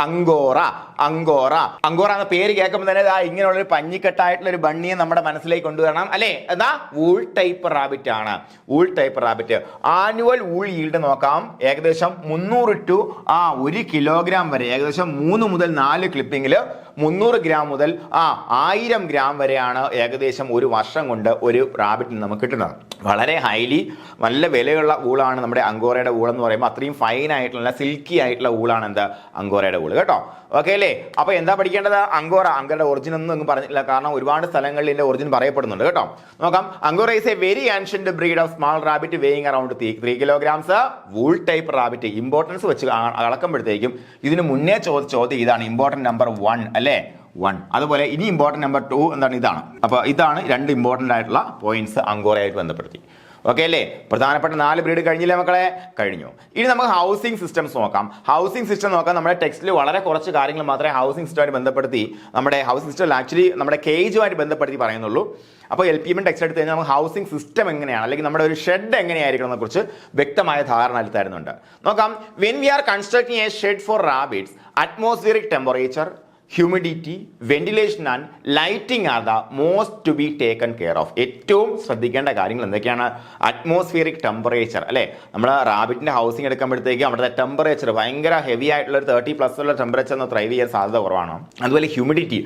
അങ്കോറ അങ്കോറ അങ്കോറ എന്ന പേര് കേൾക്കുമ്പോൾ തന്നെ ഇങ്ങനെയുള്ള ഒരു പഞ്ഞിക്കെട്ടായിട്ടുള്ള ഒരു ബണ്ണിയെ നമ്മുടെ മനസ്സിലേക്ക് കൊണ്ടുവരണം അല്ലെ? എന്താ? വൂൾ ടൈപ്പ് റാബിറ്റ് ആണ്. Wool type rabbit. Annual wool yield നോക്കാം, ഏകദേശം 300 to 1 കിലോഗ്രാം വരെ, ഏകദേശം 3 മുതൽ 4 ക്ലിപ്പിംഗിൽ 300 ഗ്രാം മുതൽ 1000 ഗ്രാം വരെയാണ് ഏകദേശം ഒരു വർഷം കൊണ്ട് ഒരു റാബിറ്റിന് നമുക്ക് കിട്ടുന്നത്. വളരെ ഹൈലി നല്ല വിലയുള്ള ഊളാണ് നമ്മുടെ അങ്കോറയുടെ ഊൾ എന്ന് പറയുമ്പോൾ. അത്രയും ഫൈൻ ആയിട്ടുള്ള സിൽക്കി ആയിട്ടുള്ള ഊളാണ് എന്താ? അങ്കോറയുടെ ഊള് കേട്ടോ. ഓക്കെ അല്ലേ? അപ്പൊ എന്താ പഠിക്കേണ്ടത്? അങ്കോറയുടെ ഒറിജിൻ ഒന്നും പറഞ്ഞില്ല, കാരണം ഒരുപാട് സ്ഥലങ്ങളിൽ ഇതിന്റെ ഒറിജിൻ പറയപ്പെടുന്നുണ്ട് കേട്ടോ. നോക്കാം. Angora is a very ancient breed of small rabbit weighing around 3 kilograms. Wool type rabbit. Importance വെച്ച് അളക്കുമ്പോഴത്തേക്കും ഇതിന് മുന്നേ ചോദ്യം ഇതാണ്, ഇമ്പോർട്ടൻറ്റ് നമ്പർ 1 അല്ലേ? 1. അതുപോലെ ഇനി ഇമ്പോർട്ടൻറ്റ് നമ്പർ 2 എന്താണ്? ഇതാണ്. അപ്പൊ ഇതാണ് 2 ഇമ്പോർട്ടൻ്റ് ആയിട്ടുള്ള പോയിന്റ്സ് അങ്കോറയായിട്ട് ബന്ധപ്പെടുത്തി. ഓക്കെ അല്ലേ? പ്രധാനപ്പെട്ട 4 ബ്രീഡ് കഴിഞ്ഞില്ലേ മക്കളെ? കഴിഞ്ഞു. ഇനി നമുക്ക് ഹൗസിംഗ് സിസ്റ്റംസ് നോക്കാം. ഹൗസിംഗ് സിസ്റ്റം നോക്കാം. നമ്മുടെ ടെക്സ്റ്റിൽ വളരെ കുറച്ച് കാര്യങ്ങൾ മാത്രമേ ഹൗസിംഗ് സിസ്റ്റമായിട്ട് ബന്ധപ്പെടുത്തി, നമ്മുടെ ഹൗസിംഗ് സിസ്റ്റം ആക്ച്വലി നമ്മുടെ കേജുമായിട്ട് ബന്ധപ്പെടുത്തി പറയുന്നുള്ളൂ. അപ്പോൾ LPM ടെക്സ്റ്റ് എടുത്ത് കഴിഞ്ഞാൽ നമുക്ക് ഹൗസിംഗ് സിസ്റ്റം എങ്ങനെയാണ്, അല്ലെങ്കിൽ നമ്മുടെ ഒരു ഷെഡ് എങ്ങനെയായിരിക്കണം എന്നെ കുറിച്ച് വ്യക്തമായ ധാരണ അതിൽ തരുന്നുണ്ട്. നോക്കാം. When we are constructing a shed for rabbits, atmospheric temperature, humidity, ventilation and lighting are the most to be taken care of. ഏറ്റവും ശ്രദ്ധിക്കേണ്ട കാര്യങ്ങൾ എന്തൊക്കെയാണ്? അറ്റ്മോസ്ഫിയറിക് ടെമ്പറേച്ചർ അല്ലേ? നമ്മൾ റാബിറ്റിന്റെ ഹൗസിംഗ് എടുക്കുമ്പോഴത്തേക്ക് അവിടുത്തെ ടെമ്പറേച്ചർ ഭയങ്കര ഹെവി ആയിട്ടുള്ള ഒരു 30+ ഉള്ള ടെമ്പറേച്ചർ ഒന്ന് ത്രൈവ് ചെയ്യാൻ സാധ്യത കുറവാണ്. അതുപോലെ ഹ്യൂമിഡിറ്റി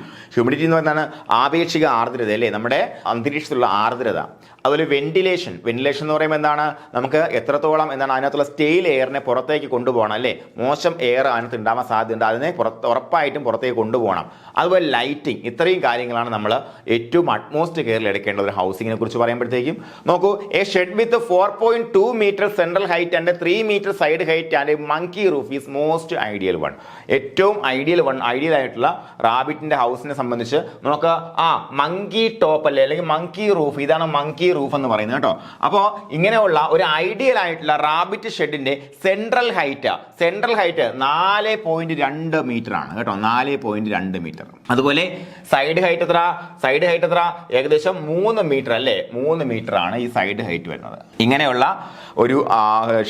എന്ന് പറഞ്ഞാൽ ആപേക്ഷിക ആർദ്രത അല്ലേ? നമ്മുടെ അന്തരീക്ഷത്തിലുള്ള ആർദ്രത. അതുപോലെ വെന്റിലേഷൻ എന്ന് പറയുമ്പോൾ എന്താണ്? നമുക്ക് എത്രത്തോളം എന്താണ് അതിനകത്തുള്ള സ്റ്റെയിൽ എയറിനെ പുറത്തേക്ക് കൊണ്ടുപോകണം അല്ലേ? മോശം എയർ അതിനകത്ത് ഉണ്ടാവാൻ സാധ്യതയുണ്ട്, അതിനെ ഉറപ്പായിട്ടും പുറത്തേക്ക് കൊണ്ടുപോകണം. അതുപോലെ ലൈറ്റിംഗ്. ഇത്രയും കാര്യങ്ങളാണ് നമ്മൾ ഏറ്റവും അറ്റ്മോസ്റ്റ് കെയറിൽ എടുക്കേണ്ട ഒരു ഹൗസിങ്ങിനെ കുറിച്ച് പറയുമ്പോഴത്തേക്കും. നോക്കൂ. A shed with 4.2 meter central height and 3 meter side height and monkey roof is most ideal one. ഏറ്റവും ഐഡിയൽ ആയിട്ടുള്ള റാബിറ്റിന്റെ ഹൗസിനെ സംബന്ധിച്ച് നമുക്ക് മങ്കി ടോപ്പ് അല്ലേ, അല്ലെങ്കിൽ മങ്കി റൂഫ്, ഇതാണ് മങ്കി റൂഫ് എന്ന് പറയുന്നത് കേട്ടോ. അപ്പോൾ ഇങ്ങനെയുള്ള ഒരു ഐഡിയൽ ആയിട്ടുള്ള റാബിറ്റ് ഷെഡിന്റെ സെൻട്രൽ ഹൈറ്റ് 4.2 meter ആണ് കേട്ടോ. 4.2 meter. അതുപോലെ സൈഡ് ഹൈറ്റ് എത്ര? ഏകദേശം 3 meter അല്ലേ? 3 meter ആണ് ഈ സൈഡ് ഹൈറ്റ് വരുന്നത്. ഇങ്ങനെയുള്ള ഒരു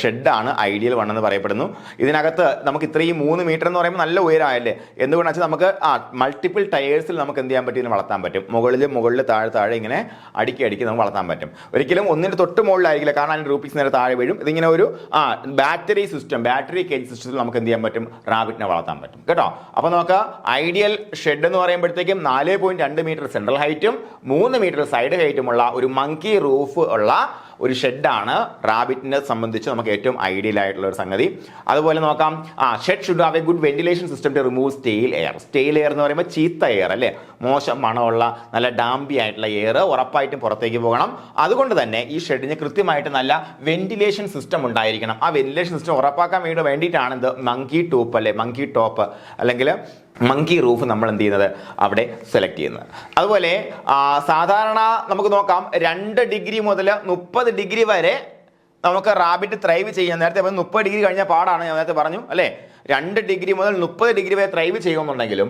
ഷെഡാണ് ഐഡിയൽ വൺ എന്ന് പറയപ്പെടുന്നു. ഇതിനകത്ത് നമുക്ക് ഇത്രയും 3 meter എന്ന് പറയുമ്പോൾ നല്ല ഉയരമായല്ലേ? എന്തുകൊണ്ടാണെന്ന് വെച്ചാൽ നമുക്ക് മൾട്ടിപ്പിൾ ടയേഴ്സിൽ നമുക്ക് എന്ത് ചെയ്യാൻ പറ്റും? ഇതിനെ വളർത്താൻ പറ്റും. മുകളിൽ താഴെ ഇങ്ങനെ അടുക്കി നമുക്ക് വളർത്താൻ പറ്റും. ഒരിക്കലും ഒന്നിന് തൊട്ട് മുകളിലായിരിക്കില്ല, കാരണം അതിന് റൂപ്പീസ് നേരെ താഴെ വീഴും. ഇതിങ്ങനെ ഒരു ബാറ്ററി കേജ് സിസ്റ്റത്തിൽ നമുക്ക് എന്ത് ചെയ്യാൻ പറ്റും? റാബിറ്റിനെ വളർത്താൻ പറ്റും കേട്ടോ. അപ്പൊ നമുക്ക് ഐഡിയൽ ഷെഡ് എന്ന് പറയുമ്പോഴത്തേക്കും 4.2 meter സെൻട്രൽ ഹൈറ്റും 3 meter സൈഡ് ഹൈറ്റുമുള്ള ഒരു മങ്കി റൂഫ് ഉള്ള ഒരു ഷെഡാണ് റാബിറ്റിനെ സംബന്ധിച്ച് നമുക്ക് ഏറ്റവും ഐഡിയൽ ആയിട്ടുള്ള ഒരു സംഗതി. അതുപോലെ നോക്കാം, shed should have a good ventilation system to remove stale air. Stale air എന്ന് പറയുമ്പോൾ ചീത്ത എയർ അല്ലേ, മോശം മണമുള്ള നല്ല ഡാമ്പി ആയിട്ടുള്ള എയർ ഉറപ്പായിട്ടും പുറത്തേക്ക് പോകണം. അതുകൊണ്ട് തന്നെ ഈ ഷെഡിന് കൃത്യമായിട്ട് നല്ല വെന്റിലേഷൻ സിസ്റ്റം ഉണ്ടായിരിക്കണം. ആ വെന്റിലേഷൻ സിസ്റ്റം ഉറപ്പാക്കാൻ വേണ്ടിയിട്ടാണ് ഇത് മങ്കി ടോപ്പ് അല്ലെ, മങ്കി ടോപ്പ് അല്ലെങ്കിൽ മങ്കി റൂഫ് നമ്മൾ എന്ത് ചെയ്യുന്നത് അവിടെ സെലക്ട് ചെയ്യുന്നത്. അതുപോലെ സാധാരണ നമുക്ക് നോക്കാം 2 ഡിഗ്രി മുതൽ 30 ഡിഗ്രി വരെ നമുക്ക് റാബിറ്റ് ത്രൈവ് ചെയ്യാൻ. നേരത്തെ 30 ഡിഗ്രി കഴിഞ്ഞാൽ പാടാണ്, ഞാൻ നേരത്തെ പറഞ്ഞു അല്ലേ. 2 ഡിഗ്രി മുതൽ 30 ഡിഗ്രി വരെ ത്രൈവ് ചെയ്യുമെന്നുണ്ടെങ്കിലും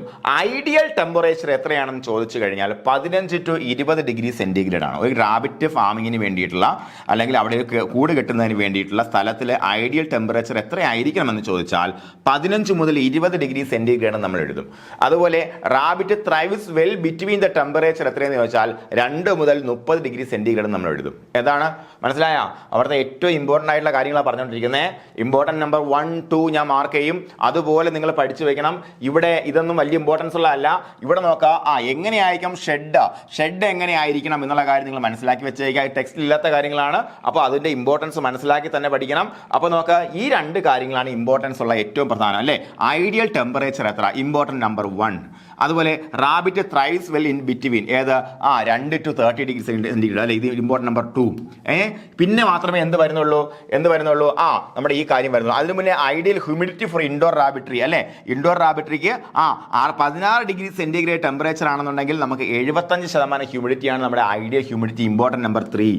ഐഡിയൽ ടെമ്പറേച്ചർ എത്രയാണെന്ന് ചോദിച്ചു കഴിഞ്ഞാൽ 15 to 20 ഡിഗ്രി സെന്റിഗ്രേഡ് ആണ്. ഒരു റാബിറ്റ് ഫാമിങ്ങിന് വേണ്ടിയിട്ടുള്ള അല്ലെങ്കിൽ അവിടെ കൂട് കെട്ടുന്നതിന് വേണ്ടിയിട്ടുള്ള സ്ഥലത്തിലെ ഐഡിയൽ ടെമ്പറേച്ചർ എത്രയായിരിക്കണമെന്ന് ചോദിച്ചാൽ 15 മുതൽ 20 ഡിഗ്രി സെന്റിഗ്രേഡ് നമ്മൾ എഴുതും. അതുപോലെ rabbit ത്രൈവ്സ് well between the temperature എത്രയെന്ന് ചോദിച്ചാൽ 2 മുതൽ 30 ഡിഗ്രി സെന്റിഗ്രേഡ് നമ്മൾ എഴുതും. എന്താണ് മനസ്സിലായ? അവിടുത്തെ ഏറ്റവും ഇമ്പോർട്ടൻ്റ് ആയിട്ടുള്ള കാര്യങ്ങളാണ് പറഞ്ഞുകൊണ്ടിരിക്കുന്നത്. ഇമ്പോർട്ടൻറ്റ് നമ്പർ 1, 2 ഞാൻ മാർക്ക് ചെയ്യും. അതുപോലെ നിങ്ങൾ പഠിച്ചു വെക്കണം. ഇവിടെ ഇതൊന്നും വലിയ ഇമ്പോർട്ടൻസ് ഉള്ളതല്ല. ഇവിടെ നോക്കുക, എങ്ങനെയായിരിക്കും ഷെഡ് എങ്ങനെയായിരിക്കണം എന്നുള്ള കാര്യം നിങ്ങൾ മനസ്സിലാക്കി വെച്ചേക്കുക. ടെക്സ്റ്റിൽ ഇല്ലാത്ത കാര്യങ്ങളാണ്, അപ്പോൾ അതിന്റെ ഇമ്പോർട്ടൻസ് മനസ്സിലാക്കി തന്നെ പഠിക്കണം. അപ്പോൾ നോക്കുക, ഈ 2 കാര്യങ്ങളാണ് ഇമ്പോർട്ടൻസ് ഉള്ള ഏറ്റവും പ്രധാനം അല്ലേ. ഐഡിയൽ ടെമ്പറേച്ചർ എത്ര, ഇമ്പോർട്ടൻറ്റ് നമ്പർ 1. അതുപോലെ rabbit ത്രൈവ്സ് well in between 2 to 30 degree centigrade അല്ലെ, ഇത് ഇമ്പോർട്ടൻറ്റ് നമ്പർ 2. പിന്നെ മാത്രമേ എന്ത് വരുന്നുള്ളൂ നമ്മുടെ ഈ കാര്യം വരുന്നുള്ളൂ. അതിന് മുന്നേ ഐഡിയൽ ഹ്യൂമിഡിറ്റി ഫോർ ഇൻഡോർ റാബിട്രി അല്ലെ. ഇൻഡോർ റാബിട്രിക്ക് 16 ഡിഗ്രി സെന്റിഗ്രേഡ് ടെമ്പറേച്ചർ ആണെന്നുണ്ടെങ്കിൽ നമുക്ക് 75% ഹ്യൂമിഡിറ്റിയാണ് നമ്മുടെ ഐഡിയൽ ഹ്യൂമിഡിറ്റി, ഇമ്പോർട്ടൻറ്റ് നമ്പർ 3.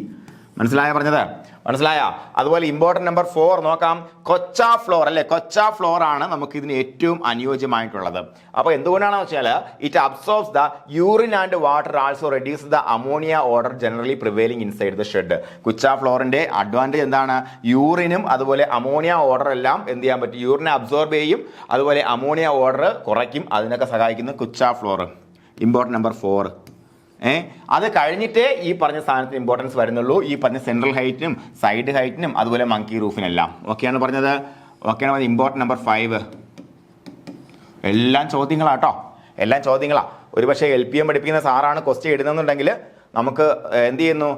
മനസ്സിലായ പറഞ്ഞത്? മനസ്സിലായ? അതുപോലെ ഇമ്പോർട്ടൻറ്റ് നമ്പർ 4 നോക്കാം, കൊച്ച ഫ്ലോർ അല്ലെ. കൊച്ച ഫ്ലോർ ആണ് നമുക്ക് ഇതിന് ഏറ്റവും അനുയോജ്യമായിട്ടുള്ളത്. അപ്പോൾ എന്തുകൊണ്ടാണെന്ന് വെച്ചാൽ it absorbs the urine and water, also reduce the ammonia odour generally prevailing inside the shed. Kutcha ഫ്ലോറിന്റെ അഡ്വാൻറ്റേജ് എന്താണ്? യൂറിനും അതുപോലെ അമോണിയ ഓർഡർ എല്ലാം എന്ത് ചെയ്യാൻ പറ്റും? യൂറിനെ അബ്സോർബ് ചെയ്യും, അതുപോലെ അമോണിയ ഓർഡർ കുറയ്ക്കും. അതിനൊക്കെ സഹായിക്കുന്ന കുച്ച ഫ്ലോർ, ഇമ്പോർട്ടൻറ്റ് നമ്പർ 4. അത് കഴിഞ്ഞിട്ടേ ഈ പറഞ്ഞ സാധനത്തിന് ഇമ്പോർട്ടൻസ് വരുന്നുള്ളൂ. ഈ പറഞ്ഞ സെൻട്രൽ ഹൈറ്റിനും സൈഡ് ഹൈറ്റിനും അതുപോലെ മങ്കി റൂഫിനെല്ലാം ഓക്കെയാണ് പറഞ്ഞത്. ഓക്കെയാണ് പറഞ്ഞത്. Important number 5. എല്ലാം ചോദ്യങ്ങളാട്ടോ, എല്ലാം ചോദ്യങ്ങളാ. ഒരുപക്ഷെ LPM പഠിപ്പിക്കുന്ന സാറാണ് ക്വസ്റ്റ്യൻ ഇടുന്നുണ്ടെങ്കിൽ നമുക്ക് എന്ത് ചെയ്യുന്നു,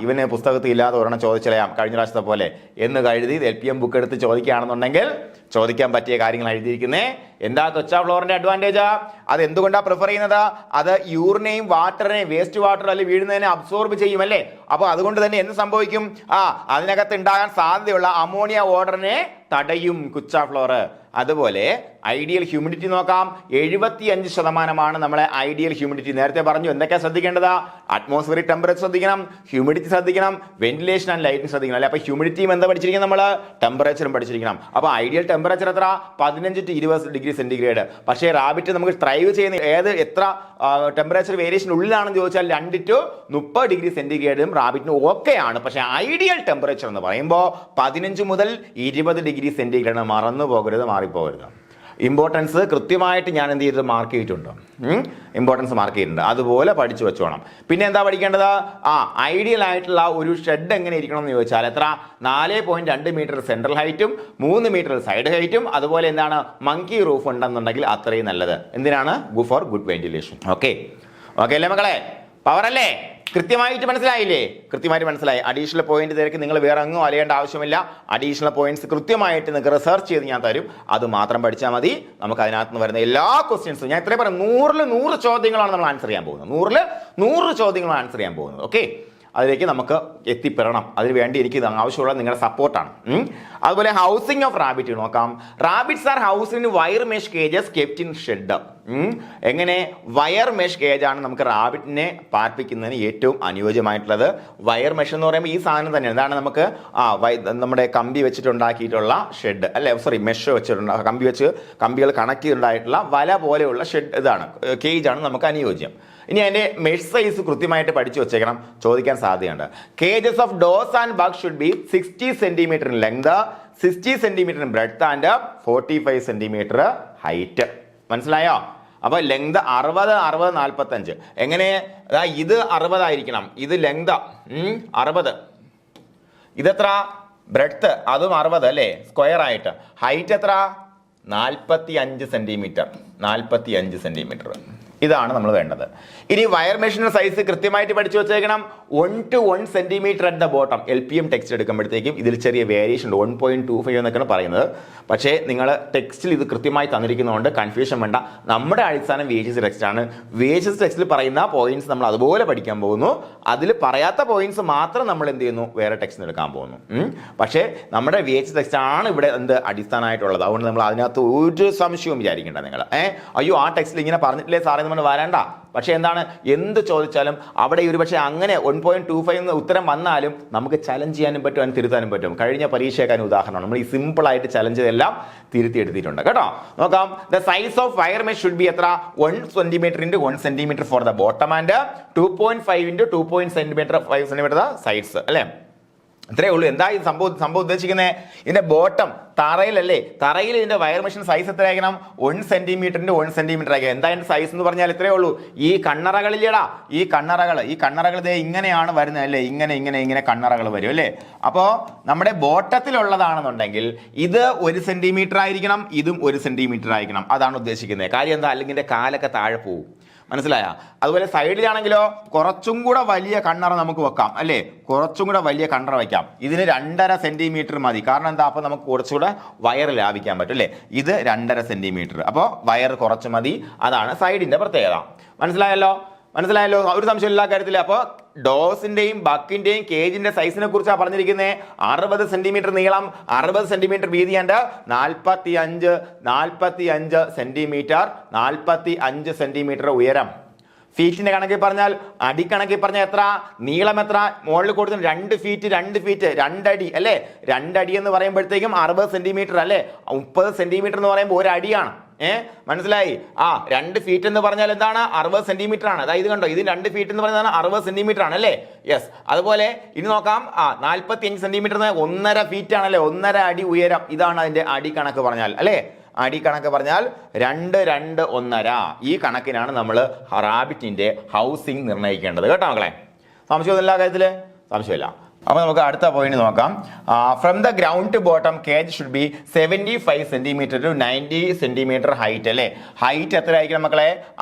ഇവന് പുസ്തകത്തിൽ ഇല്ലാതെ ഒരെണ്ണം ചോദിച്ചളയാം കഴിഞ്ഞ പ്രാവശ്യത്തെ പോലെ എന്ന് കരുതി LPM ബുക്ക് എടുത്ത് ചോദിക്കുകയാണെന്നുണ്ടെങ്കിൽ ചോദിക്കാൻ പറ്റിയ കാര്യങ്ങൾ എഴുതിയിരിക്കുന്നേ. എന്താ കൊച്ച ഫ്ലോറിന്റെ അഡ്വാൻറ്റേജ്? അത് എന്തുകൊണ്ടാണ് പ്രിഫർ ചെയ്യുന്നത്? അത് യൂറിനെയും വാട്ടറിനെയും, വേസ്റ്റ് വാട്ടർ അല്ലെങ്കിൽ വീഴുന്നതിനെ അബ്സോർബ് ചെയ്യും അല്ലേ. അപ്പോൾ അതുകൊണ്ട് തന്നെ എന്ത് സംഭവിക്കും? അതിനകത്ത് ഉണ്ടാകാൻ സാധ്യതയുള്ള അമോണിയ ഓർഡറിനെ തടയും കുച്ച ഫ്ലോർ. അതുപോലെ ഐഡിയൽ ഹ്യൂമിഡിറ്റി നോക്കാം, 75% നമ്മളെ ഐഡിയൽ ഹ്യൂമിഡിറ്റി. നേരത്തെ പറഞ്ഞു എന്തൊക്കെയാണ് ശ്രദ്ധിക്കേണ്ടത്? അറ്റ്മോസ്ഫിയറിക് ടെമ്പറേച്ചർ ശ്രദ്ധിക്കണം, ഹ്യൂമിഡിറ്റി ശ്രദ്ധിക്കണം, വെന്റിലേഷൻ ആൻഡ് ലൈറ്റിംഗ് ശ്രദ്ധിക്കണം അല്ലേ. അപ്പോൾ ഹ്യൂമിഡിറ്റിയും എന്താ പഠിച്ചിരിക്കണം നമ്മൾ? ടെമ്പറേച്ചറും പഠിച്ചിരിക്കണം. അപ്പോൾ ഐഡിയൽ ടെമ്പറേച്ചർ എത്ര? 15 to 20 ഡിഗ്രി സെന്റിഗ്രേഡ്. പക്ഷേ റാബിറ്റ് നമുക്ക് ത്രൈവ് ചെയ്യുന്ന എത്ര ടെമ്പറേച്ചർ വേരിയേഷൻ ഉള്ളിലാണെന്ന് ചോദിച്ചാൽ 2 to 30 ഡിഗ്രി സെന്റിഗ്രേഡും റാബിറ്റിന് ഓക്കെയാണ്. പക്ഷേ ഐഡിയൽ ടെമ്പറേച്ചർ എന്ന് പറയുമ്പോൾ 15 മുതൽ 20 ഡിഗ്രി സെന്റിഗ്രേഡ്. മറന്നു പോകരുത്, മാറിപ്പോകരുത്. ഇമ്പോർട്ടൻസ് കൃത്യമായിട്ട് ഞാൻ എന്ത് ചെയ്തിട്ട് മാർക്ക് ചെയ്തിട്ടുണ്ട്, ഇമ്പോർട്ടൻസ് മാർക്ക് ചെയ്തിട്ടുണ്ട്. അതുപോലെ പഠിച്ചു വെച്ചോണം. പിന്നെ എന്താ പഠിക്കേണ്ടത്? ഐഡിയൽ ആയിട്ടുള്ള ഒരു ഷെഡ് എങ്ങനെ ഇരിക്കണം എന്ന് ചോദിച്ചാൽ എത്ര? 4.2 മീറ്റർ സെൻട്രൽ ഹൈറ്റും 3 മീറ്റർ സൈഡ് ഹൈറ്റും അതുപോലെ എന്താണ് മങ്കി റൂഫ് ഉണ്ടെന്നുണ്ടെങ്കിൽ അത്രയും നല്ലത്. എന്തിനാണ്? Four good ventilation. ഓക്കെ അല്ലേ മക്കളെ? പവർ അല്ലേ? കൃത്യമായിട്ട് മനസ്സിലായില്ലേ? കൃത്യമായിട്ട് മനസ്സിലായി. അഡീഷണൽ പോയിന്റ് തിരക്ക് നിങ്ങൾ വേറെ അങ്ങും അലയേണ്ട ആവശ്യമില്ല. അഡീഷണൽ പോയിന്റ്സ് കൃത്യമായിട്ട് നിങ്ങൾക്ക് റിസർച്ച് ചെയ്ത് ഞാൻ തരും. അത് മാത്രം പഠിച്ചാൽ മതി. നമുക്ക് അതിനകത്ത് നിന്ന് വരുന്ന എല്ലാ ക്വസ്റ്റ്യൻസും ഞാൻ ഇത്രയും പറയാം, 100ൽ 100 ചോദ്യങ്ങളാണ് നമ്മൾ ആൻസർ ചെയ്യാൻ പോകുന്നത്. 100ൽ 100 ചോദ്യങ്ങളാണ് ആൻസർ ചെയ്യാൻ പോകുന്നത്. ഓക്കെ, അതിലേക്ക് നമുക്ക് എത്തിപ്പെടണം. അതിന് വേണ്ടി എനിക്ക് ആവശ്യമുള്ള നിങ്ങളുടെ സപ്പോർട്ടാണ്. അതുപോലെ ഹൗസിംഗ് ഓഫ് റാബിറ്റ് നോക്കാം. Rabbits are house in wire mesh cages kept in shed. എങ്ങനെ? വയർ മെഷ് കേജ് ആണ് നമുക്ക് റാബിറ്റിനെ പാർപ്പിക്കുന്നതിന് ഏറ്റവും അനുയോജ്യമായിട്ടുള്ളത്. വയർ മെഷ് എന്ന് പറയുമ്പോൾ ഈ സാധനം തന്നെയാണ്. ഇതാണ് നമുക്ക് നമ്മുടെ കമ്പി വെച്ചിട്ടുണ്ടാക്കിയിട്ടുള്ള ഷെഡ് അല്ലെ, സോറി മെഷ് വെച്ചിട്ടുള്ള കമ്പികൾ കണക്ട് ചെയ്തിട്ടുണ്ടായിട്ടുള്ള വല പോലെയുള്ള ഷെഡ്, ഇതാണ് കേജ് ആണ് നമുക്ക് അനുയോജ്യം. ഇനി അതിന്റെ മെഷ് സൈസ് കൃത്യമായിട്ട് പഠിച്ചു വെച്ചേക്കണം, ചോദിക്കാൻ സാധ്യതയുണ്ട്. Cages of does and buck should B 60 centimetre in length, 60 centimetre in breadth and 45 centimetre height. മനസ്സിലായോ? അപ്പൊ ലെങ്ത് 60, 60, 45. എങ്ങനെ? ഇത് 60 ആയിരിക്കണം, ഇത് ലെങ്ത് 60, ഇതെത്ര? ബ്രെഡ്ത്ത് അതും 60 അല്ലേ, സ്ക്വയർ ആയിട്ട്. ഹൈറ്റ് എത്ര? 45 സെന്റിമീറ്റർ, 45 സെന്റിമീറ്റർ. ഇതാണ് നമ്മൾ വേണ്ടത്. ഇനി വയർ മെഷിന്റെ സൈസ് കൃത്യമായിട്ട് പഠിച്ചു വെച്ചേക്കണം. 1 to 1 centimetre at the bottom. LPM text എടുക്കുമ്പോഴത്തേക്കും ഇതിൽ ചെറിയ വേരിയേഷൻ ഉണ്ട്. 1.25 എന്നൊക്കെയാണ് പറയുന്നത്. പക്ഷേ നിങ്ങൾ ടെക്സ്റ്റിൽ ഇത് കൃത്യമായി തന്നിരിക്കുന്നതുകൊണ്ട് കൺഫ്യൂഷൻ വേണ്ട. നമ്മുടെ അടിസ്ഥാനം VHS ടെക്സ്റ്റ് ആണ്. VHS ടെക്സ്റ്റിൽ പറയുന്ന പോയിന്റ്സ് നമ്മൾ അതുപോലെ പഠിക്കാൻ പോകുന്നു. അതിൽ പറയാത്ത പോയിന്റ്സ് മാത്രം നമ്മൾ എന്ത് ചെയ്യുന്നു, വേറെ ടെക്സ്റ്റ് എടുക്കാൻ പോകുന്നു. പക്ഷേ നമ്മുടെ VHS ടെക്സ്റ്റ് ആണ് ഇവിടെ എന്ത് അടിസ്ഥാനമായിട്ടുള്ളത്. അതുകൊണ്ട് നമ്മൾ അതിനകത്ത് ഒരു സംശയവും വിചാരിക്കേണ്ട നിങ്ങൾ. അയ്യോ ആ ടെക്സ്റ്റിൽ ഇങ്ങനെ പറഞ്ഞിട്ടില്ലേ സാറേ നമ്മൾ വരണ്ട. പക്ഷേ എന്താണ്, എന്ത് ചോദിച്ചാലും അവിടെ ഒരു പക്ഷേ അങ്ങനെ 1.25 എന്ന് ഉത്തരം വന്നാലും നമുക്ക് ചലഞ്ച് ചെയ്യാനും പറ്റും, അതിന് തിരുത്താനും പറ്റും. കഴിഞ്ഞ പരീക്ഷയ്ക്കാനും ഉദാഹരണമാണ്. നമ്മൾ ഈ സിമ്പിൾ ആയിട്ട് ചലഞ്ച് എല്ലാം തിരുത്തി എടുത്തിട്ടുണ്ട് കേട്ടോ. നോക്കാം. The size of wire mesh should be എത്ര? 1 centimetre into 1 centimetre four the bottom and 2.5 into 2 centimetre 5 centimetre the sides അല്ലേ. ഇത്രയേ ഉള്ളൂ. എന്താ ഈ സംഭവം ഉദ്ദേശിക്കുന്നത്? ഇതിന്റെ ബോട്ടം തറയിലല്ലേ, തറയിൽ ഇതിന്റെ വയർ മെഷീൻ സൈസ് എത്ര ആയിരിക്കണം? 1 സെന്റിമീറ്ററിന്റെ 1 സെന്റിമീറ്റർ ആയിരിക്കും. എന്താ ഇതിന്റെ സൈസ് എന്ന് പറഞ്ഞാൽ ഇത്രയേ ഉള്ളൂ. ഈ കണ്ണറകളില്ലേടാ, ഈ കണ്ണറകൾ ദേ ഇങ്ങനെയാണ് വരുന്നത് അല്ലേ, ഇങ്ങനെ കണ്ണറകൾ വരും അല്ലേ. അപ്പോ നമ്മുടെ ബോട്ടത്തിലുള്ളതാണെന്നുണ്ടെങ്കിൽ ഇത് 1 സെന്റിമീറ്റർ ആയിരിക്കണം, ഇതും 1 സെന്റിമീറ്റർ ആയിരിക്കണം. അതാണ് ഉദ്ദേശിക്കുന്നത്. കാര്യം എന്താ, അല്ലെങ്കിൽ ഇതിന്റെ കാലൊക്കെ താഴെ പോകും. മനസ്സിലായ? അതുപോലെ സൈഡിലാണെങ്കിലോ കുറച്ചും കൂടെ വലിയ കണ്ണറ നമുക്ക് വെക്കാം അല്ലേ, കുറച്ചും കൂടെ വലിയ കണ്ണറ വയ്ക്കാം. ഇതിന് 2.5 സെന്റിമീറ്റർ മതി. കാരണം എന്താ, അപ്പൊ നമുക്ക് കുറച്ചുകൂടെ വയർ ലാഭിക്കാൻ പറ്റും അല്ലേ. ഇത് 2.5 സെന്റിമീറ്റർ, അപ്പോൾ വയർ കുറച്ച് മതി. അതാണ് സൈഡിന്റെ പ്രത്യേകത. മനസ്സിലായല്ലോ? ഒരു സംശയം എല്ലാ കാര്യത്തിലും. അപ്പോൾ ഡോസിന്റെയും ബക്കിന്റെയും കേജിന്റെ സൈസിനെ കുറിച്ചാണ് പറഞ്ഞിരിക്കുന്നത്. 60 സെന്റിമീറ്റർ നീളം, 60 സെന്റിമീറ്റർ വീതി ആൻഡ് 45 സെന്റിമീറ്റർ 45 സെന്റിമീറ്റർ ഉയരം. ഫീറ്റിന്റെ കണക്കിൽ പറഞ്ഞാൽ, അടിക്കണക്കിൽ പറഞ്ഞാൽ എത്ര? നീളം എത്ര? മുകളിൽ കൊടുത്തു 2 ഫീറ്റ് 2 അടി അല്ലേ. 2 അടി എന്ന് പറയുമ്പോഴത്തേക്കും 60 സെന്റിമീറ്റർ അല്ലേ. 30 സെന്റിമീറ്റർ എന്ന് പറയുമ്പോൾ 1 അടിയാണ്. മനസ്സിലായി? 2 ഫീറ്റ് എന്ന് പറഞ്ഞാൽ എന്താണ്? 60 സെന്റിമീറ്റർ ആണ്. അതായത് കണ്ടോ, ഇത് 2 ഫീറ്റ് എന്ന് പറഞ്ഞാൽ 60 സെന്റിമീറ്റർ ആണ് അല്ലേ. യെസ്. അതുപോലെ ഇനി നോക്കാം. 45 സെന്റിമീറ്റർ 1.5 ഫീറ്റ് ആണല്ലേ, 1.5 അടി ഉയരം. ഇതാണ് അതിന്റെ അടി കണക്ക് പറഞ്ഞാൽ അല്ലേ. അടി കണക്ക് പറഞ്ഞാൽ 2, 2, 1.5. ഈ കണക്കിനാണ് നമ്മൾ റാബിറ്റിന്റെ ഹൗസിംഗ് നിർണ്ണയിക്കേണ്ടത് കേട്ടോ മക്കളെ. സംശയമൊന്നുമില്ല കാര്യത്തില്? സംശയമില്ല. അപ്പോൾ നമുക്ക് അടുത്ത പോയിന്റ് നോക്കാം. From the ground to bottom cage should be 75 centimetre to 90 centimetre height അല്ലേ. ഹൈറ്റ് എത്ര ആയിരിക്കണം മക്കളെ?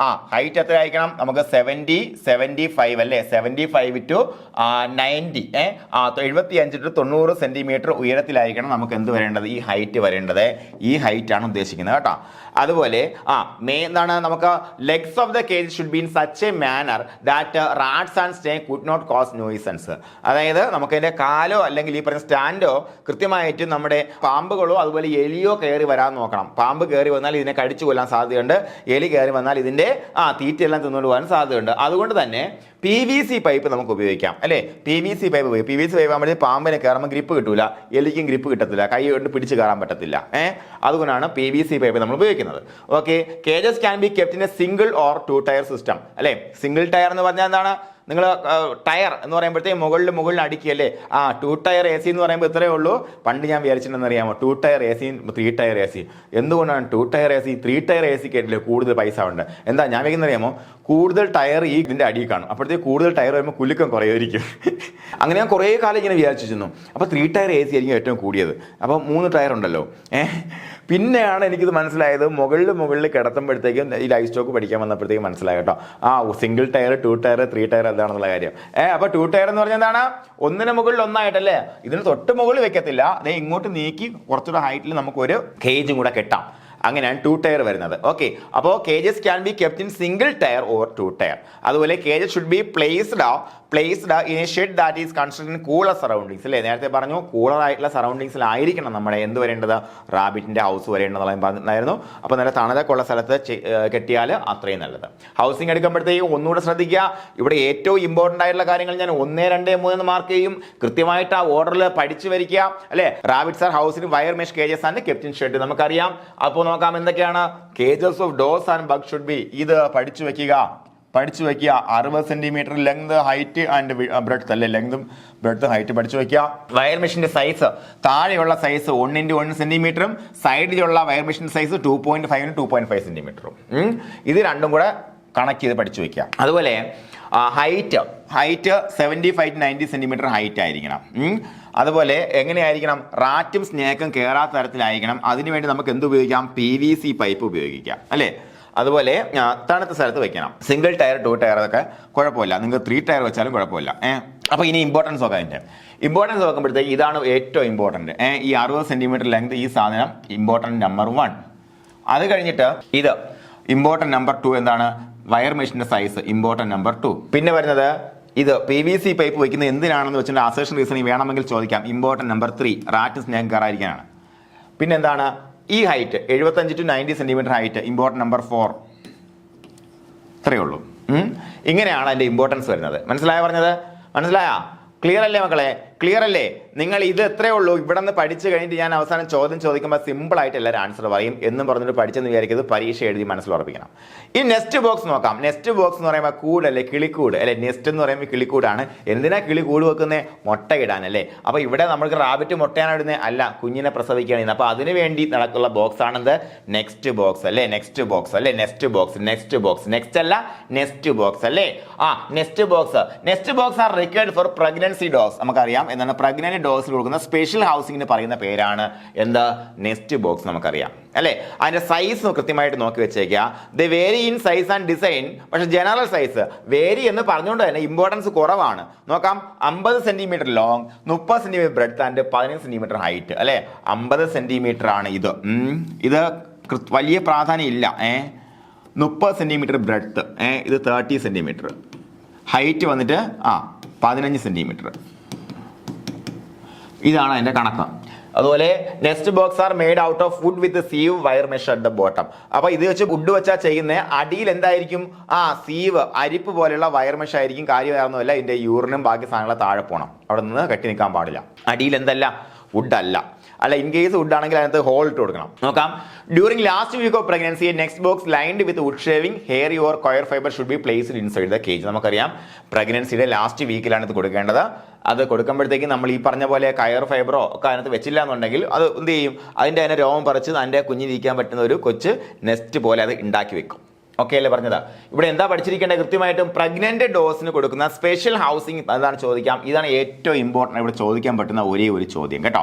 ഹൈറ്റ് എത്ര ആയിരിക്കണം? നമുക്ക് 75 അല്ലേ. 75 ടു 90 75 ടു 90 സെന്റിമീറ്റർ ഉയരത്തിലായിരിക്കണം നമുക്ക് എന്ത് വരേണ്ടത്? ഈ ഹൈറ്റ് വരേണ്ടത്. ഈ ഹൈറ്റ് ആണ് ഉദ്ദേശിക്കുന്നത് കേട്ടോ. അതുപോലെ എന്താണ്, നമുക്ക് legs of the cage should be in such a manner that rats and snake could not cause nuisance. അതായത് നമുക്ക് അതിന്റെ കാലോ അല്ലെങ്കിൽ ഈ പറയുന്ന സ്റ്റാൻഡോ കൃത്യമായിട്ട് നമ്മുടെ പാമ്പുകളോ അതുപോലെ എലിയോ കയറി വരാൻ നോക്കണം. പാമ്പ് കയറി വന്നാൽ ഇതിനെ കടിച്ചു കൊല്ലാൻ സാധ്യതയുണ്ട്. എലി കയറി വന്നാൽ ഇതിന്റെ തീറ്റയെല്ലാം തിന്നുകൊണ്ട് പോകാൻ സാധ്യതയുണ്ട്. അതുകൊണ്ട് തന്നെ PVC പൈപ്പ് നമുക്ക് ഉപയോഗിക്കാം അല്ലേ. PVC പൈപ്പ് ആകുമ്പോഴേ പാമ്പിനെ കയറുമ്പോൾ ഗ്രിപ്പ് കിട്ടൂല, എലിക്കും ഗ്രിപ്പ് കിട്ടത്തില്ല, കൈ കൊണ്ട് പിടിച്ച് കയറാൻ പറ്റത്തില്ല. അതുകൊണ്ടാണ് PVC പൈപ്പ് നമ്മൾ ഉപയോഗിക്കുന്നത്. Okay. Cages can be kept in a single or 2 tyre system അല്ലേ. സിംഗിൾ ടയർ എന്ന് പറഞ്ഞാൽ എന്താണ്? നിങ്ങൾ ടയർ എന്ന് പറയുമ്പോഴത്തേക്ക് മുകളിൽ അടിക്കുകയല്ലേ. 2 ടയർ AC എന്ന് പറയുമ്പോൾ ഇത്രയേ ഉള്ളൂ. പണ്ട് ഞാൻ വിചാരിച്ചിട്ടുണ്ടെന്ന് അറിയാമോ, 2 ടയർ AC 3 ടയർ AC. എന്തുകൊണ്ടാണ് 2 ടയർ AC 3 ടയർ AC കേട്ടില്ലേ കൂടുതൽ പൈസ ഉണ്ട്? എന്താ ഞാൻ വയ്ക്കുന്നത് അറിയാമോ? കൂടുതൽ ടയർ ഈ ഇതിന്റെ അടിയിൽ കാണും. അപ്പോഴത്തേക്ക് കൂടുതൽ ടയർ വരുമ്പോൾ കുലുക്കം കുറയായിരിക്കും. അങ്ങനെ ഞാൻ കുറേ കാലം ഇങ്ങനെ വിചാരിച്ചിരുന്നു. അപ്പോൾ 3 ടയർ AC ആയിരിക്കും ഏറ്റവും കൂടിയത്. അപ്പോൾ 3 ടയർ ഉണ്ടല്ലോ. പിന്നെയാണ് എനിക്കിത് മനസ്സിലായത്. മുകളിൽ കിടത്തുമ്പോഴത്തേക്കും ഈ ലൈഫ് സ്റ്റോക്ക് പഠിക്കാൻ വന്നപ്പോഴത്തേക്കും മനസ്സിലായി കേട്ടോ. സിംഗിൾ ടയർ 2 ടയർ 3 ടയർ എന്താണെന്നുള്ള കാര്യം. അപ്പോൾ 2 ടയർ എന്ന് പറഞ്ഞാൽ എന്താണ്? ഒന്നിന് മുകളിൽ ഒന്നായിട്ടല്ലേ. ഇതിന് തൊട്ട് മുകളിൽ വെക്കത്തില്ല. അതേ ഇങ്ങോട്ട് നീക്കി കുറച്ചുകൂടെ ഹൈറ്റിൽ നമുക്ക് ഒരു കേജും കൂടെ കെട്ടാം. അങ്ങനെയാണ് 2 ടയർ വരുന്നത്. ഓക്കെ. അപ്പോൾ cages can be kept in single tier or 2 tier. അതുപോലെ cages should be placed in a shed that is constructed in cooler surroundings അല്ലേ. നേരത്തെ പറഞ്ഞു കൂളർ ആയിട്ടുള്ള സറൗണ്ടിങ്സിലായിരിക്കണം നമ്മുടെ എന്ത് വരേണ്ടത്? റാബിറ്റിന്റെ ഹൗസ് വരേണ്ടതെന്ന് പറഞ്ഞിട്ടുണ്ടായിരുന്നു. അപ്പോൾ നല്ല തണലൊക്കെ ഉള്ള സ്ഥലത്ത് കെട്ടിയാൽ അത്രയും നല്ലത്. ഹൗസിംഗ് എടുക്കുമ്പോഴത്തേക്കും ഒന്നുകൂടെ ശ്രദ്ധിക്കുക. ഇവിടെ ഏറ്റവും ഇമ്പോർട്ടൻ്റ് ആയിട്ടുള്ള കാര്യങ്ങൾ ഞാൻ 1, 2, 3 മാർക്ക് ചെയ്യും. കൃത്യമായിട്ട് ആ ഓർഡറിൽ പഠിച്ചു വരിക അല്ലേ. Rabbits are housing wire mesh cages and kept in shed നമുക്കറിയാം. അപ്പോൾ നോക്കാം എന്തൊക്കെയാണ്. Cages of does and buck should be. ഇത് പഠിച്ചു വെക്കുക. 60 centimetre length, height and breadth അല്ലേ. ലെങ്തും ബ്രെഡ്ത്തും ഹൈറ്റ് പഠിച്ചു വെക്കുക. വയർ മെഷീന്റെ സൈസ് താഴെയുള്ള സൈസ് 1 × 1 സെന്റിമീറ്ററും സൈഡിലുള്ള വയർ മെഷീൻ സൈസ് 2.5 × 2.5 സെന്റിമീറ്ററും. ഇത് രണ്ടും കൂടെ കണക്ട് ചെയ്ത് പഠിച്ചു വെക്കുക. അതുപോലെ ഹൈറ്റ് 75 to 90 സെന്റിമീറ്റർ ഹൈറ്റ് ആയിരിക്കണം. അതുപോലെ എങ്ങനെയായിരിക്കണം? റാറ്റും സ്നേക്കും കയറാത്ത തരത്തിലായിരിക്കണം. അതിനുവേണ്ടി നമുക്ക് എന്ത് ഉപയോഗിക്കാം? PVC പൈപ്പ് ഉപയോഗിക്കാം അല്ലേ. അതുപോലെ തണുത്ത സ്ഥലത്ത് വെക്കണം. സിംഗിൾ ടയർ 2 ടയർ ഒക്കെ കുഴപ്പമില്ല, നിങ്ങൾക്ക് 3 ടയർ വെച്ചാലും കുഴപ്പമില്ല. അപ്പോൾ ഇനി ഇമ്പോർട്ടൻസ് നോക്കാം. അതിൻ്റെ ഇമ്പോർട്ടൻസ് നോക്കുമ്പോഴത്തേക്ക് ഇതാണ് ഏറ്റവും ഇമ്പോർട്ടൻറ്റ്. ഈ 60 സെൻറ്റിമീറ്റർ ലെങ്ത് ഈ സാധനം ഇമ്പോർട്ടൻറ്റ് നമ്പർ 1. അത് കഴിഞ്ഞിട്ട് ഇത് ഇമ്പോർട്ടൻറ്റ് നമ്പർ 2 എന്താണ്, വയർ മെഷിൻ്റെ സൈസ് ഇമ്പോർട്ടൻറ്റ് നമ്പർ 2. പിന്നെ വരുന്നത് ഇത് PVC പൈപ്പ് വയ്ക്കുന്നത് എന്തിനാണെന്ന് വെച്ചിട്ട് അസേഷൻ റീസണിങ് വേണമെങ്കിൽ ചോദിക്കാം. ഇമ്പോർട്ടൻറ്റ് നമ്പർ 3 റാറ്റ് സ്നേഹം കയറാതിരിക്കാനാണ്. പിന്നെ എന്താണ് ഈ height 75 to 90 centimetre height important number 4. ഇത്രയേ ഉള്ളൂ. ഇങ്ങനെയാണ് അതിൻ്റെ ഇമ്പോർട്ടൻസ് വരുന്നത്. മനസ്സിലായോ പറഞ്ഞത്? മനസ്സിലായോ? ക്ലിയർ അല്ലേ മക്കളെ? ക്ലിയർ അല്ലേ? നിങ്ങൾ ഇത് എത്രയേ ഉള്ളൂ. ഇവിടെ നിന്ന് പഠിച്ചു കഴിഞ്ഞിട്ട് ഞാൻ അവസാനം ചോദ്യം ചോദിക്കുമ്പോൾ സിമ്പിളായിട്ട് എല്ലാവരും ആൻസർ പറയും എന്നും പറഞ്ഞിട്ട് പഠിച്ചെന്ന് വിചാരിക്കുന്നത് പരീക്ഷ എഴുതി മനസ്സിലുറപ്പിക്കണം. ഈ നെസ്റ്റ് ബോക്സ് നോക്കാം. നെസ്റ്റ് ബോക്സ് എന്ന് പറയുമ്പോൾ കൂടല്ലേ, കിളിക്കൂട് അല്ലെ. നെസ്റ്റ് എന്ന് പറയുമ്പോൾ കിളിക്കൂടാണ്. എന്തിനാ കിളി കൂട് വെക്കുന്നത്? മുട്ട ഇടാനല്ലേ. അപ്പോൾ ഇവിടെ നമ്മൾക്ക് റാബിറ്റ് മുട്ടയാണ് ഇടുന്നത്, അല്ല കുഞ്ഞിനെ പ്രസവിക്കുകയാണ്. അപ്പോൾ അതിനു വേണ്ടി നടക്കുള്ള ബോക്സ് ആണെന്ത്? നെക്സ്റ്റ് ബോക്സ് അല്ലേ. നെക്സ്റ്റ് ബോക്സ് അല്ലേ. Next box, next box, next അല്ല നെക്സ്റ്റ് ബോക്സ് അല്ലേ. Next box. Next box are required four pregnancy dogs. നമുക്കറിയാം എന്താണ് പ്രഗ്നന്റ് ഡോഗ്സിന് കൊടുക്കുന്ന സ്പെഷ്യൽ ഹൗസിംഗിന് പറയുന്ന പേരാണ് എന്താ? Nest box. നമുക്കറിയാം അല്ലേ. അതിന്റെ സൈസ് കൃത്യമായിട്ട് നോക്കി വെച്ചേക്കുക. The vary in size and design. പക്ഷെ ജനറൽ സൈസ് വേരി എന്ന് പറഞ്ഞുകൊണ്ട് തന്നെ ഇമ്പോർട്ടൻസ് കുറവാണ്. നോക്കാം, 50 centimetre long, 30 centimetre breadth and 15 centimetre height അല്ലെ. 50 സെന്റിമീറ്റർ ആണ് ഇത്. ഇത് വലിയ പ്രാധാന്യം ഇല്ല. 30 സെന്റിമീറ്റർ ബ്രെഡ്ത്ത്, ഇത് 30 സെന്റിമീറ്റർ ഹൈറ്റ് വന്നിട്ട് 15 സെന്റിമീറ്റർ. ഇതാണ് അതിന്റെ കണക്ക്. അതുപോലെ next box R made out of would with sieve wire mesh at the bottom. അപ്പൊ ഇത് വെച്ച് വുഡ് വെച്ചാൽ ചെയ്യുന്ന അടിയിൽ എന്തായിരിക്കും? സീവ്, അരിപ്പ് പോലെയുള്ള വയർ മെഷ് ആയിരിക്കും. കാര്യമായിരുന്നില്ല, ഇതിന്റെ യൂറിനും ബാക്കി സാധനങ്ങൾ താഴെ പോകണം, അവിടെ നിന്ന് കെട്ടി നിൽക്കാൻ പാടില്ല. അടിയിൽ എന്തല്ല? വുഡ് അല്ല. in case wood ആണെങ്കിൽ അതിനകത്ത് ഹോൾ ഇട്ട് കൊടുക്കണം. നോക്കാം, during last week of pregnancy, next box lined with wood shaving, hairy or coir fiber should be placed inside the cage. നമുക്കറിയാം പ്രഗ്നൻസിയുടെ ലാസ്റ്റ് വീക്കിലാണ് ഇത് കൊടുക്കേണ്ടത്. അത് കൊടുക്കുമ്പോഴത്തേക്ക് നമ്മൾ ഈ പറഞ്ഞ പോലെ കയർ ഫൈബറോ ഒക്കെ അതിനകത്ത് വെച്ചില്ല എന്നുണ്ടെങ്കിൽ അത് എന്ത് ചെയ്യും? അതിൻ്റെ തന്നെ രോമം പറിച്ച് അതിൻ്റെ കുഞ്ഞിരിക്കാൻ പറ്റുന്ന ഒരു കൊച്ച് നെസ്റ്റ് പോലെ അത് ഉണ്ടാക്കി വെക്കും. ഓക്കെ അല്ലേ പറഞ്ഞത്? ഇവിടെ എന്താ പഠിച്ചിരിക്കേണ്ടത്? കൃത്യമായിട്ടും പ്രഗ്നന്റ് ഡോസിന് കൊടുക്കുന്ന സ്പെഷ്യൽ ഹൗസിംഗ് എന്താണ് ചോദിക്കാം. ഇതാണ് ഏറ്റവും ഇമ്പോർട്ടൻ്റ് ഇവിടെ ചോദിക്കാൻ പറ്റുന്ന ഒരേ ഒരു ചോദ്യം കേട്ടോ.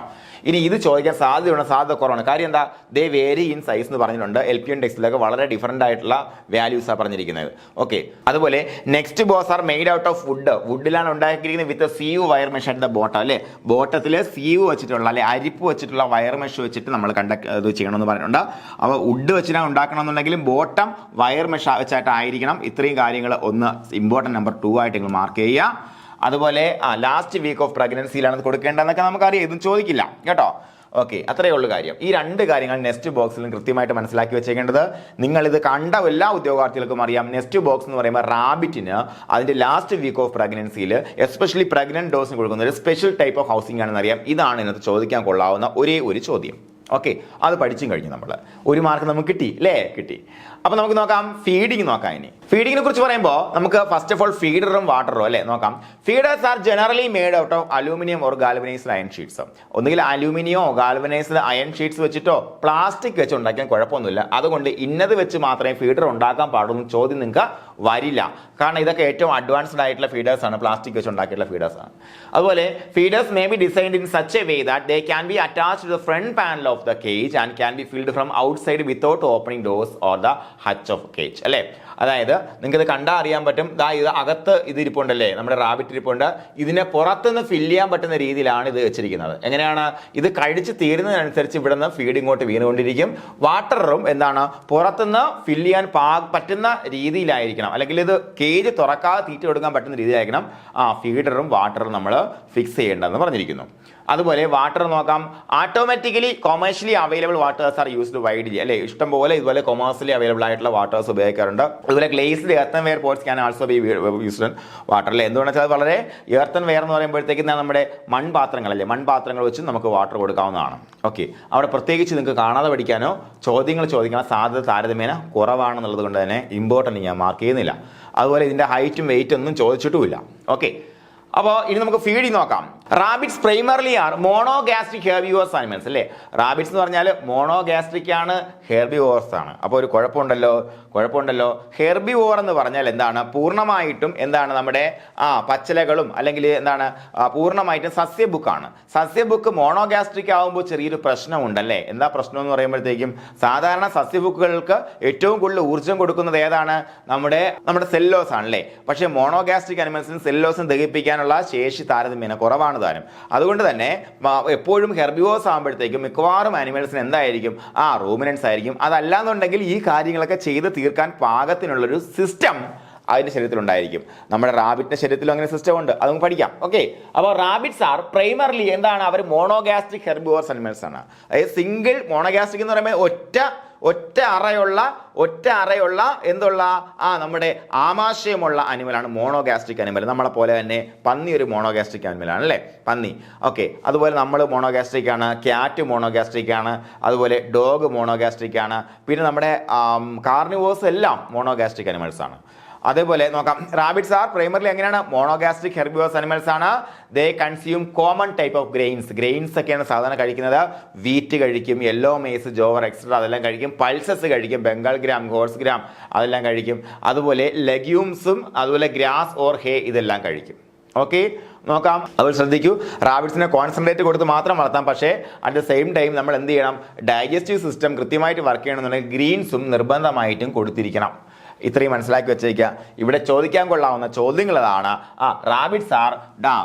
ഇനി ഇത് ചോദിക്കാൻ സാധ്യത കുറവാണ്. കാര്യം എന്താ? ദേ വേരി ഇൻ സൈസ് എന്ന് പറഞ്ഞിട്ടുണ്ട്. LPN ടെക്സ്റ്റിലൊക്കെ വളരെ ഡിഫറൻ്റ് ആയിട്ടുള്ള വാല്യൂസാണ് പറഞ്ഞിരിക്കുന്നത്. ഓക്കെ, അതുപോലെ next boxes are made out of wood. വുഡിലാണ് ഉണ്ടാക്കിയിരിക്കുന്നത് with sieve wire mesh at the bottom അല്ലേ. ബോട്ടത്തിൽ സീവ് വെച്ചിട്ടുള്ള അല്ലെ അരിപ്പ് വെച്ചിട്ടുള്ള വയർ മെഷ് വെച്ചിട്ട് നമ്മൾ ഇത് ചെയ്യണമെന്ന് പറഞ്ഞിട്ടുണ്ട്. അപ്പോൾ വുഡ് വെച്ചിട്ടാണ് ഉണ്ടാക്കണമെന്നുണ്ടെങ്കിലും ബോട്ടം വയർ മെഷ് വെച്ചായിട്ടായിരിക്കണം. ഇത്രയും കാര്യങ്ങൾ ഒന്ന് ഇമ്പോർട്ടൻറ്റ് നമ്പർ 2 ആയിട്ട് നിങ്ങൾ മാർക്ക് ചെയ്യുക. അതുപോലെ ലാസ്റ്റ് വീക്ക് ഓഫ് പ്രഗ്നൻസിയിലാണ് കൊടുക്കേണ്ടതെന്നൊക്കെ നമുക്കറിയാം, ഇതും ചോദിക്കില്ല കേട്ടോ. ഓക്കെ, അത്രയേ ഉള്ളൂ കാര്യം. ഈ രണ്ട് കാര്യങ്ങൾ നെക്സ്റ്റ് ബോക്സിലും കൃത്യമായിട്ട് മനസ്സിലാക്കി വെച്ചേക്കേണ്ടത്. നിങ്ങളിത് കണ്ട എല്ലാ ഉദ്യോഗാർത്ഥികൾക്കും അറിയാം. നെക്സ്റ്റ് ബോക്സ് എന്ന് പറയുമ്പോൾ റാബിറ്റിന് അതിൻ്റെ ലാസ്റ്റ് വീക്ക് ഓഫ് പ്രഗ്നൻസിയിൽ എസ്പെഷ്യലി പ്രഗ്നന്റ് ഡോസിന് കൊടുക്കുന്ന ഒരു സ്പെഷ്യൽ ടൈപ്പ് ഓഫ് ഹൗസിംഗ് ആണെന്ന് അറിയാം. ഇതാണ് ഇതിനകത്ത് ചോദിക്കാൻ കൊള്ളാവുന്ന ഒരേ ഒരു ചോദ്യം. ഓക്കെ, അത് പഠിച്ചും കഴിഞ്ഞു. നമ്മൾ ഒരു മാർക്ക് നമുക്ക് കിട്ടി അല്ലേ? കിട്ടി. അപ്പൊ നമുക്ക് നോക്കാം, ഫീഡിങ് നോക്കാം. ഇനി ഫീഡിങ്ങിനെ കുറിച്ച് പറയുമ്പോൾ നമുക്ക് ഫസ്റ്റ് ഓഫ് ഓൾ ഫീഡറും വാട്ടറും അല്ലേ നോക്കാം. Feeders are generally made out of aluminium or galvanised iron sheets. ഒന്നുകിൽ അലൂമിനിയോ ഗാൽവനൈസ്ഡ് അയൺ ഷീറ്റ്സ് വെച്ചിട്ടോ പ്ലാസ്റ്റിക് വെച്ച് ഉണ്ടാക്കാൻ കുഴപ്പമൊന്നുമില്ല. അതുകൊണ്ട് ഇന്നത് വെച്ച് മാത്രമേ ഫീഡർ ഉണ്ടാക്കാൻ പാടുള്ളൂ ചോദ്യം നിങ്ങൾക്ക് വരില്ല. കാരണം ഇതൊക്കെ ഏറ്റവും അഡ്വാൻസ്ഡ് ആയിട്ടുള്ള ഫീഡേഴ്സ് ആണ്, പ്ലാസ്റ്റിക് വെച്ച് ഉണ്ടാക്കിയിട്ടുള്ള ഫീഡേഴ്സ് ആണ്. അതുപോലെ feeders may be designed in such a way that they can be attached to the front panel of the cage and can be filled from outside without opening doors or the hutch of cage അല്ലേ. അതായത് നിങ്ങൾക്ക് ഇത് കണ്ടാൽ അറിയാൻ പറ്റും. ഇത് അകത്ത് ഇത് ഇരിപ്പുണ്ടല്ലേ, നമ്മുടെ റാബിറ്റ് ഇരിപ്പുണ്ട്. ഇതിനെ പുറത്തുനിന്ന് ഫില്ല് ചെയ്യാൻ പറ്റുന്ന രീതിയിലാണ് ഇത് വെച്ചിരിക്കുന്നത്. എങ്ങനെയാണ്? ഇത് കഴിച്ച് തീരുന്നതിനനുസരിച്ച് ഇവിടെ നിന്ന് ഫീഡ് ഇങ്ങോട്ട് വീണുകൊണ്ടിരിക്കും. വാട്ടറും എന്താണ് പുറത്തുനിന്ന് ഫില്ല് ചെയ്യാൻ പറ്റുന്ന രീതിയിലായിരിക്കണം, അല്ലെങ്കിൽ ഇത് കേജ് തുറക്കാതെ തീറ്റ കൊടുക്കാൻ പറ്റുന്ന രീതിയിലായിരിക്കണം ഫീഡറും വാട്ടറും നമ്മൾ ഫിക്സ് ചെയ്യേണ്ടതെന്ന് പറഞ്ഞിരിക്കുന്നു. അതുപോലെ വാട്ടർ നോക്കാം. Automatically commercially available waters are used widely അല്ലേ. ഇഷ്ടംപോലെ ഇതുപോലെ കൊമേഴ്ഷ്യലി അവൈലബിൾ ആയിട്ടുള്ള വാട്ടേഴ്സ് ഉപയോഗിക്കാറുണ്ട്. അതുപോലെ glazed earthenware pots can also be used water അല്ലേ. എന്തുകൊണ്ടെന്ന് വെച്ചാൽ വളരെ എർത്തൻ വെയർ എന്ന് പറയുമ്പോഴത്തേക്ക് നമ്മുടെ മൺപാത്രങ്ങളല്ലേ, മൺപാത്രങ്ങൾ വെച്ച് നമുക്ക് വാട്ടർ കൊടുക്കാവുന്നതാണ്. ഓക്കെ, അവിടെ പ്രത്യേകിച്ച് നിങ്ങൾക്ക് കാണാതെ പഠിക്കാനോ ചോദ്യങ്ങൾ ചോദിക്കാനോ സാധ്യത താരതമ്യേന കുറവാണെന്നുള്ളത് കൊണ്ട് തന്നെ ഇമ്പോർട്ടൻറ്റ് ഞാൻ മാർക്ക് ചെയ്യുന്നില്ല. അതുപോലെ ഇതിൻ്റെ ഹൈറ്റും വെയിറ്റും ഒന്നും ചോദിച്ചിട്ടുമില്ല. ഓക്കെ, അപ്പോൾ ഇനി നമുക്ക് ഫീഡിങ് നോക്കാം. Rabbits primarily are monogastric herbivores animals അല്ലേ. റാബിറ്റ്സ് എന്ന് പറഞ്ഞാൽ മോണോഗാസ്ട്രിക് ആണ്, ഹെർബിവോർസ് ആണ്. അപ്പോൾ ഒരു കുഴപ്പമുണ്ടല്ലോ. ഹെർബിവോർ എന്ന് പറഞ്ഞാൽ എന്താണ്? പൂർണ്ണമായിട്ടും എന്താണ് നമ്മുടെ പച്ചിലകളും അല്ലെങ്കിൽ എന്താണ് പൂർണ്ണമായിട്ടും സസ്യബുക്കാണ്. സസ്യബുക്ക് മോണോഗാസ്ട്രിക് ആകുമ്പോൾ ചെറിയൊരു പ്രശ്നമുണ്ടല്ലേ. എന്താ പ്രശ്നം എന്ന് പറയുമ്പോഴത്തേക്കും സാധാരണ സസ്യബുക്കുകൾക്ക് ഏറ്റവും കൂടുതൽ ഊർജ്ജം കൊടുക്കുന്നത് ഏതാണ്? നമ്മുടെ സെല്ലോസ് ആണല്ലേ. പക്ഷേ മോണോഗാസ്ട്രിക് അനിമൽസിന് സെല്ലോസും ദഹിപ്പിക്കാനുള്ള ശേഷി താരതമ്യേന കുറവാണ് താനും. അതുകൊണ്ട് തന്നെ എപ്പോഴും ഹെർബിവോർസ് ആകുമ്പോഴത്തേക്കും മിക്കവാറും അനിമൽസിന് എന്തായിരിക്കും? റൂമിനൻസ് ആയിരിക്കും. അതല്ലാന്നുണ്ടെങ്കിൽ ഈ കാര്യങ്ങളൊക്കെ ചെയ്ത് തീർക്കാൻ പാകത്തിനുള്ളൊരു സിസ്റ്റം അതിന്റെ ശരീരത്തിലുണ്ടായിരിക്കും. നമ്മുടെ റാബിറ്റിന്റെ ശരീരത്തിലും അങ്ങനെ സിസ്റ്റം ഉണ്ട്, അത് നമുക്ക് പഠിക്കാം. ഓക്കെ, അപ്പോൾ റാബിറ്റ്സ് ആർ പ്രൈമർലി എന്താണ്? അവർ മോണോഗാസ്ട്രിക് ഹെർബിവോർസ് അനിമൽസ് ആണ്. അതായത് സിംഗിൾ മോണോഗാസ്ട്രിക് എന്ന് പറയുമ്പോൾ ഒറ്റ അറയുള്ള എന്തുള്ള നമ്മുടെ ആമാശയമുള്ള അനിമലാണ് മോണോഗാസ്ട്രിക് അനിമൽ. നമ്മളെ പോലെ തന്നെ പന്നി ഒരു മോണോഗാസ്ട്രിക് അനിമലാണ് അല്ലേ, പന്നി. ഓക്കെ, അതുപോലെ നമ്മൾ മോണോഗാസ്ട്രിക് ആണ്, ക്യാറ്റ് മോണോഗാസ്ട്രിക് ആണ്, അതുപോലെ ഡോഗ് മോണോഗാസ്ട്രിക് ആണ്. പിന്നെ നമ്മുടെ കാർണിവോഴ്സ് എല്ലാം മോണോഗാസ്ട്രിക് അനിമൽസ് ആണ്. അതേപോലെ നോക്കാം, റാബിറ്റ്സ് ആർ പ്രൈമർലി എങ്ങനെയാണ്? മോണോഗാസ്ട്രിക് ഹെർബിവോർസ് അനിമൽസ് ആണ്. They consume common type of grains ഒക്കെയാണ് സാധാരണ കഴിക്കുന്നത്. വീറ്റ് കഴിക്കും, യെല്ലോ മേസ്, ജോവർ എക്സെട്ര അതെല്ലാം കഴിക്കും. പൾസസ് കഴിക്കും, ബംഗാൾ ഗ്രാം, ഹോഴ്സ് ഗ്രാം അതെല്ലാം കഴിക്കും. അതുപോലെ ലെഗ്യൂംസും അതുപോലെ ഗ്രാസ് ഓർ ഹേ ഇതെല്ലാം കഴിക്കും. ഓക്കെ, നോക്കാം. അതുപോലെ ശ്രദ്ധിക്കൂ, റാബിറ്റ്സിനെ കോൺസെൻട്രേറ്റ് കൊടുത്ത് മാത്രം വളർത്താം. പക്ഷേ അറ്റ് ദ സെയിം ടൈം നമ്മൾ എന്ത് ചെയ്യണം? ഡൈജസ്റ്റീവ് സിസ്റ്റം കൃത്യമായിട്ട് വർക്ക് ചെയ്യണമെന്നുണ്ടെങ്കിൽ ഗ്രീൻസും നിർബന്ധമായിട്ടും കൊടുത്തിരിക്കണം. ഇത്രയും മനസ്സിലാക്കി വെച്ചേക്കുക. ഇവിടെ ചോദിക്കാൻ കൊള്ളാവുന്ന ചോദ്യങ്ങൾ അതാണ്. റാബിറ്റ്സ് ആർ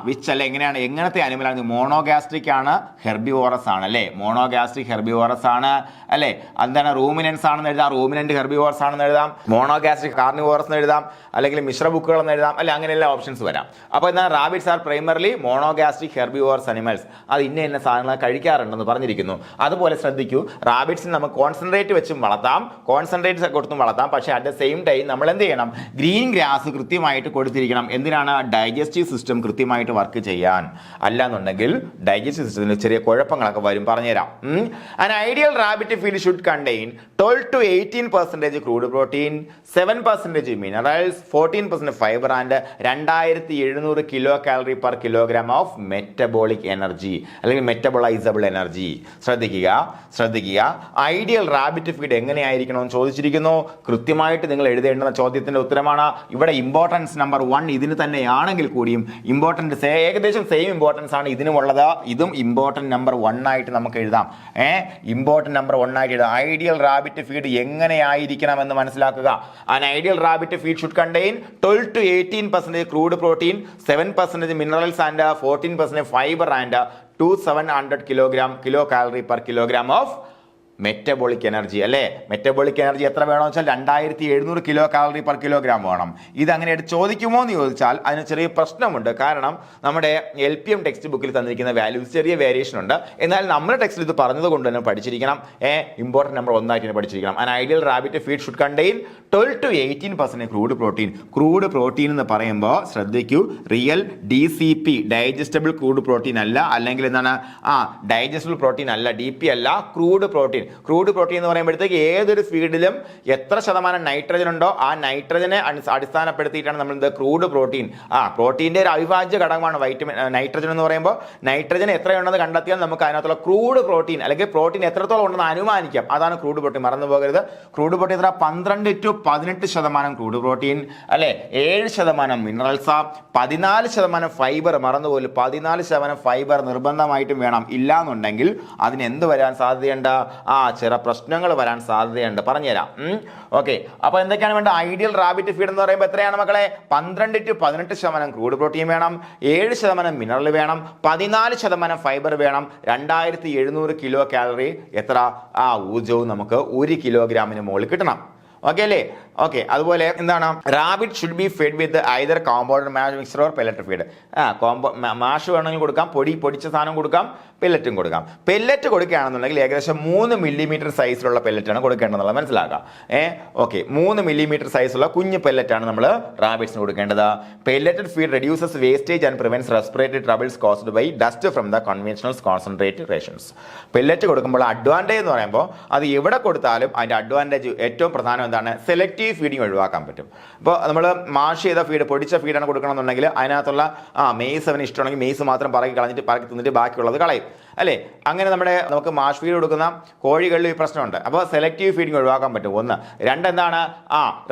വിച്ച് അല്ലെ എങ്ങനത്തെ അനിമലാണ്? മോണോഗാസ്ട്രിക് ആണ്, ഹെർബിവോറസ് ആണ് അല്ലേ. മോണോഗാസ്ട്രിക് ഹെർബിവോറസ് ആണ് അല്ലേ. എന്താണ്? റൂമിനൻസ് ആണെന്ന് എഴുതാം, റൂമിനന്റ് ഹെർബിവോറസ് ആണെന്ന് എഴുതാം, മോണോഗാസ്ട്രിക് കാർണിവോറസ് എന്ന് എഴുതാം, അല്ലെങ്കിൽ മിശ്രബുക്കുകൾ എന്ന് എഴുതാം അല്ലെ. അങ്ങനെ എല്ലാ ഓപ്ഷൻസ് വരാം. അപ്പോൾ എന്നാൽ rabbits are primarily monogastric herbivorous animals. അത് ഇന്ന സാധനങ്ങൾ കഴിക്കാറുണ്ടെന്ന് പറഞ്ഞിരിക്കുന്നു. അതുപോലെ ശ്രദ്ധിക്കൂ, റാബിറ്റ്സിന് നമുക്ക് കോൺസെൻട്രേറ്റ് വെച്ചും വളർത്താം, കോൺസെൻട്രേറ്റ് കൊടുത്തും വളർത്താം. പക്ഷേ അറ്റ് ദ സെയിം ടൈം നമ്മൾ എന്ത് ചെയ്യണം? ഗ്രീൻ ഗ്രാസ് കൃത്യമായിട്ട് കൊടുത്തിരിക്കണം. എന്തിനാണ്? ഡൈജസ്റ്റീവ് സിസ്റ്റം കൃത്യമായിട്ട് വർക്ക് ചെയ്യാൻ. അല്ലാന്നുണ്ടെങ്കിൽ ഡൈജസ്റ്റീവ് സിസ്റ്റത്തിന് ചെറിയ കുഴപ്പങ്ങളൊക്കെ വരും. പറഞ്ഞുതരാം. An ideal rabbit feed should contain 12 to 18% crude protein, 7% minerals, 14% fiber and 2700 kilocalorie per kilogram of metabolic energy അല്ലെങ്കിൽ മെറ്റബോളൈസബിൾ എനർജി. ശ്രദ്ധിക്കുക. ഐഡിയൽ റാബിറ്റ് ഫീഡ് എങ്ങനെയായിരിക്കണമെന്ന് ചോദിച്ചിരിക്കുന്നു. കൃത്യമായിട്ട് നിങ്ങൾ എഴുതേണ്ടുന്ന ചോദ്യത്തിന്റെ ഉത്തരമാണ്. ഇവിടെ ഇമ്പോർട്ടൻസ് നമ്പർ 1 ഇതിന് തന്നെയാണെങ്കിൽ കൂടിയും ഏകദേശം സെയിം ഇമ്പോർട്ടൻസ് ആണ് ഇതിനുമുള്ളത്. ഇതും ഇമ്പോർട്ടൻറ്റ് നമ്പർ 1 ആയിട്ട് നമുക്ക് എഴുതാം. ഇമ്പോർട്ടൻറ്റ് നമ്പർ 1 ആയിട്ട് എഴുതാം. ഐഡിയൽ റാബിറ്റ് ഫീഡ് എങ്ങനെയായിരിക്കണം എന്ന് മനസ്സിലാക്കുക. An ideal rabbit feed should contain 12 to 18% crude protein, 7% minerals and 14% fiber and 2700 kilocalorie per kilogram of metabolic energy അല്ലേ. മെറ്റബോളിക് എനർജി എത്ര വേണമെന്ന് വെച്ചാൽ 2700 കിലോ കാലറി പെർ കിലോഗ്രാം വേണം. ഇതങ്ങനെ ചോദിക്കുമോ എന്ന് ചോദിച്ചാൽ അതിന് ചെറിയ പ്രശ്നമുണ്ട്. കാരണം നമ്മുടെ LPM ടെക്സ്റ്റ് ബുക്കിൽ തന്നിരിക്കുന്ന വാല്യൂസ് ചെറിയ വേരിയേഷൻ ഉണ്ട്. എന്നാൽ നമ്മുടെ ടെക്സ്റ്റിൽ ഇത് പറഞ്ഞത് കൊണ്ട് തന്നെ പഠിച്ചിരിക്കണം. ഇമ്പോർട്ടൻറ്റ് നമ്പർ 1 ആയിട്ട് തന്നെ പഠിച്ചിരിക്കണം. An ideal rabbit feed should contain 12 to 18% crude protein എന്ന് പറയുമ്പോൾ ശ്രദ്ധിക്കൂ, real DCP digestible crude protein അല്ല, അല്ലെങ്കിൽ എന്താണ് ഡൈജസ്റ്റബിൾ പ്രോട്ടീൻ അല്ല, DP അല്ല, ക്രൂഡ് പ്രോട്ടീൻ എന്ന് പറയുമ്പോഴത്തേക്ക് ഏതൊരു ഫീഡിലും എത്ര ശതമാനം നൈട്രജൻ ഉണ്ടോ ആ നൈട്രജനെ അടിസ്ഥാനപ്പെടുത്തിയിട്ടാണ് നമ്മൾ ക്രൂഡ് പ്രോട്ടീൻ. പ്രോട്ടീൻ്റെ ഒരു അവിഭാജ്യ ഘടകമാണ് നൈട്രജൻ എന്ന് പറയുമ്പോൾ. നൈട്രജൻ എത്രയുണ്ടെന്ന് കണ്ടെത്തിയാൽ നമുക്ക് അതിനകത്തുള്ള ക്രൂഡ് പ്രോട്ടീൻ അല്ലെങ്കിൽ പ്രോട്ടീൻ എത്രത്തോളം ഉണ്ടെന്ന് അനുമാനിക്കാം. അതാണ് ക്രൂഡ് പ്രോട്ടീൻ. മറന്നു പോകരുത്. ക്രൂഡ് പ്രോട്ടീൻ എത്ര? 12 to 18% ക്രൂഡ് പ്രോട്ടീൻ അല്ലെ, 7% മിനറൽസ്, 14% ഫൈബർ. മറന്നുപോലും 14% ഫൈബർ നിർബന്ധമായിട്ടും വേണം. ഇല്ലാന്നുണ്ടെങ്കിൽ അതിന് എന്ത് വരാൻ സാധ്യതയുണ്ട്? ചില പ്രശ്നങ്ങൾ വരാൻ സാധ്യതയുണ്ട്. പറഞ്ഞുതരാം. ഓക്കെ, അപ്പൊ എന്തൊക്കെയാണ് വേണ്ട? ഐഡിയൽ റാബിറ്റ് ഫീഡ് എന്ന് പറയുമ്പോൾ എത്രയാണ് മക്കളെ? 12 to 18% ക്രൂഡ് പ്രോട്ടീൻ വേണം, 7% മിനറൽ വേണം, 14% ഫൈബർ വേണം, 2700 കിലോ കാലറി എത്ര ഊർജവും നമുക്ക് 1 കിലോഗ്രാമിന് മുകളിൽ കിട്ടണം. ഓക്കെ അല്ലേ? ഓക്കെ, അതുപോലെ എന്താണ്? Rabbit should B fed with either compounded മാഷ് മിക്സർ ഓർ പെല്ലറ്റ് ഫീഡ്. മാഷ് വേണമെങ്കിൽ കൊടുക്കാം, പൊടിച്ച സാധനം കൊടുക്കാം, പെല്ലറ്റും കൊടുക്കാം. പെല്ലറ്റ് കൊടുക്കുകയാണെന്നുണ്ടെങ്കിൽ ഏകദേശം 3 മില്ലിമീറ്റർ സൈസിലുള്ള പെല്ലറ്റാണ് കൊടുക്കേണ്ടതെന്നുള്ളത് മനസ്സിലാക്കാം. ഓക്കെ, 3 മില്ലിമീറ്റർ സൈസുള്ള കുഞ്ഞ് പെല്ലറ്റാണ് നമ്മൾ റാബിറ്റ്സിന് കൊടുക്കേണ്ടത്. Pelleted feed reduces wastage and prevents respiratory troubles caused by dust from the conventional concentrate rations. Pellet കൊടുക്കുമ്പോൾ അഡ്വാൻറ്റേജ് എന്ന് പറയുമ്പോൾ അത് എവിടെ കൊടുത്താലും അതിൻ്റെ അഡ്വാൻറ്റേജ് ഏറ്റവും പ്രധാനം എന്താണ്? സെലക്റ്റീവ് സെലക്റ്റീവ് ഫീഡിങ് ഒഴിവാക്കാൻ പറ്റും. ഇപ്പോൾ നമ്മൾ മാഷ് ചെയ്ത ഫീഡ്, പൊടിച്ച ഫീഡാണ് കൊടുക്കണമെന്നുണ്ടെങ്കിൽ അതിനകത്തുള്ള മെയ്സ് അവന് ഇഷ്ടമാണെങ്കിൽ മെയ്സ് മാത്രം പറക്കി തിന്നിട്ട് ബാക്കിയുള്ളത് കളയും അല്ലേ. അങ്ങനെ നമുക്ക് മാഷ് ഫീഡ് കൊടുക്കുന്ന കോഴികളിൽ ഈ പ്രശ്നമുണ്ട്. അപ്പോൾ സെലക്റ്റീവ് ഫീഡിങ് ഒഴിവാക്കാൻ പറ്റും. ഒന്ന്. എന്താണ്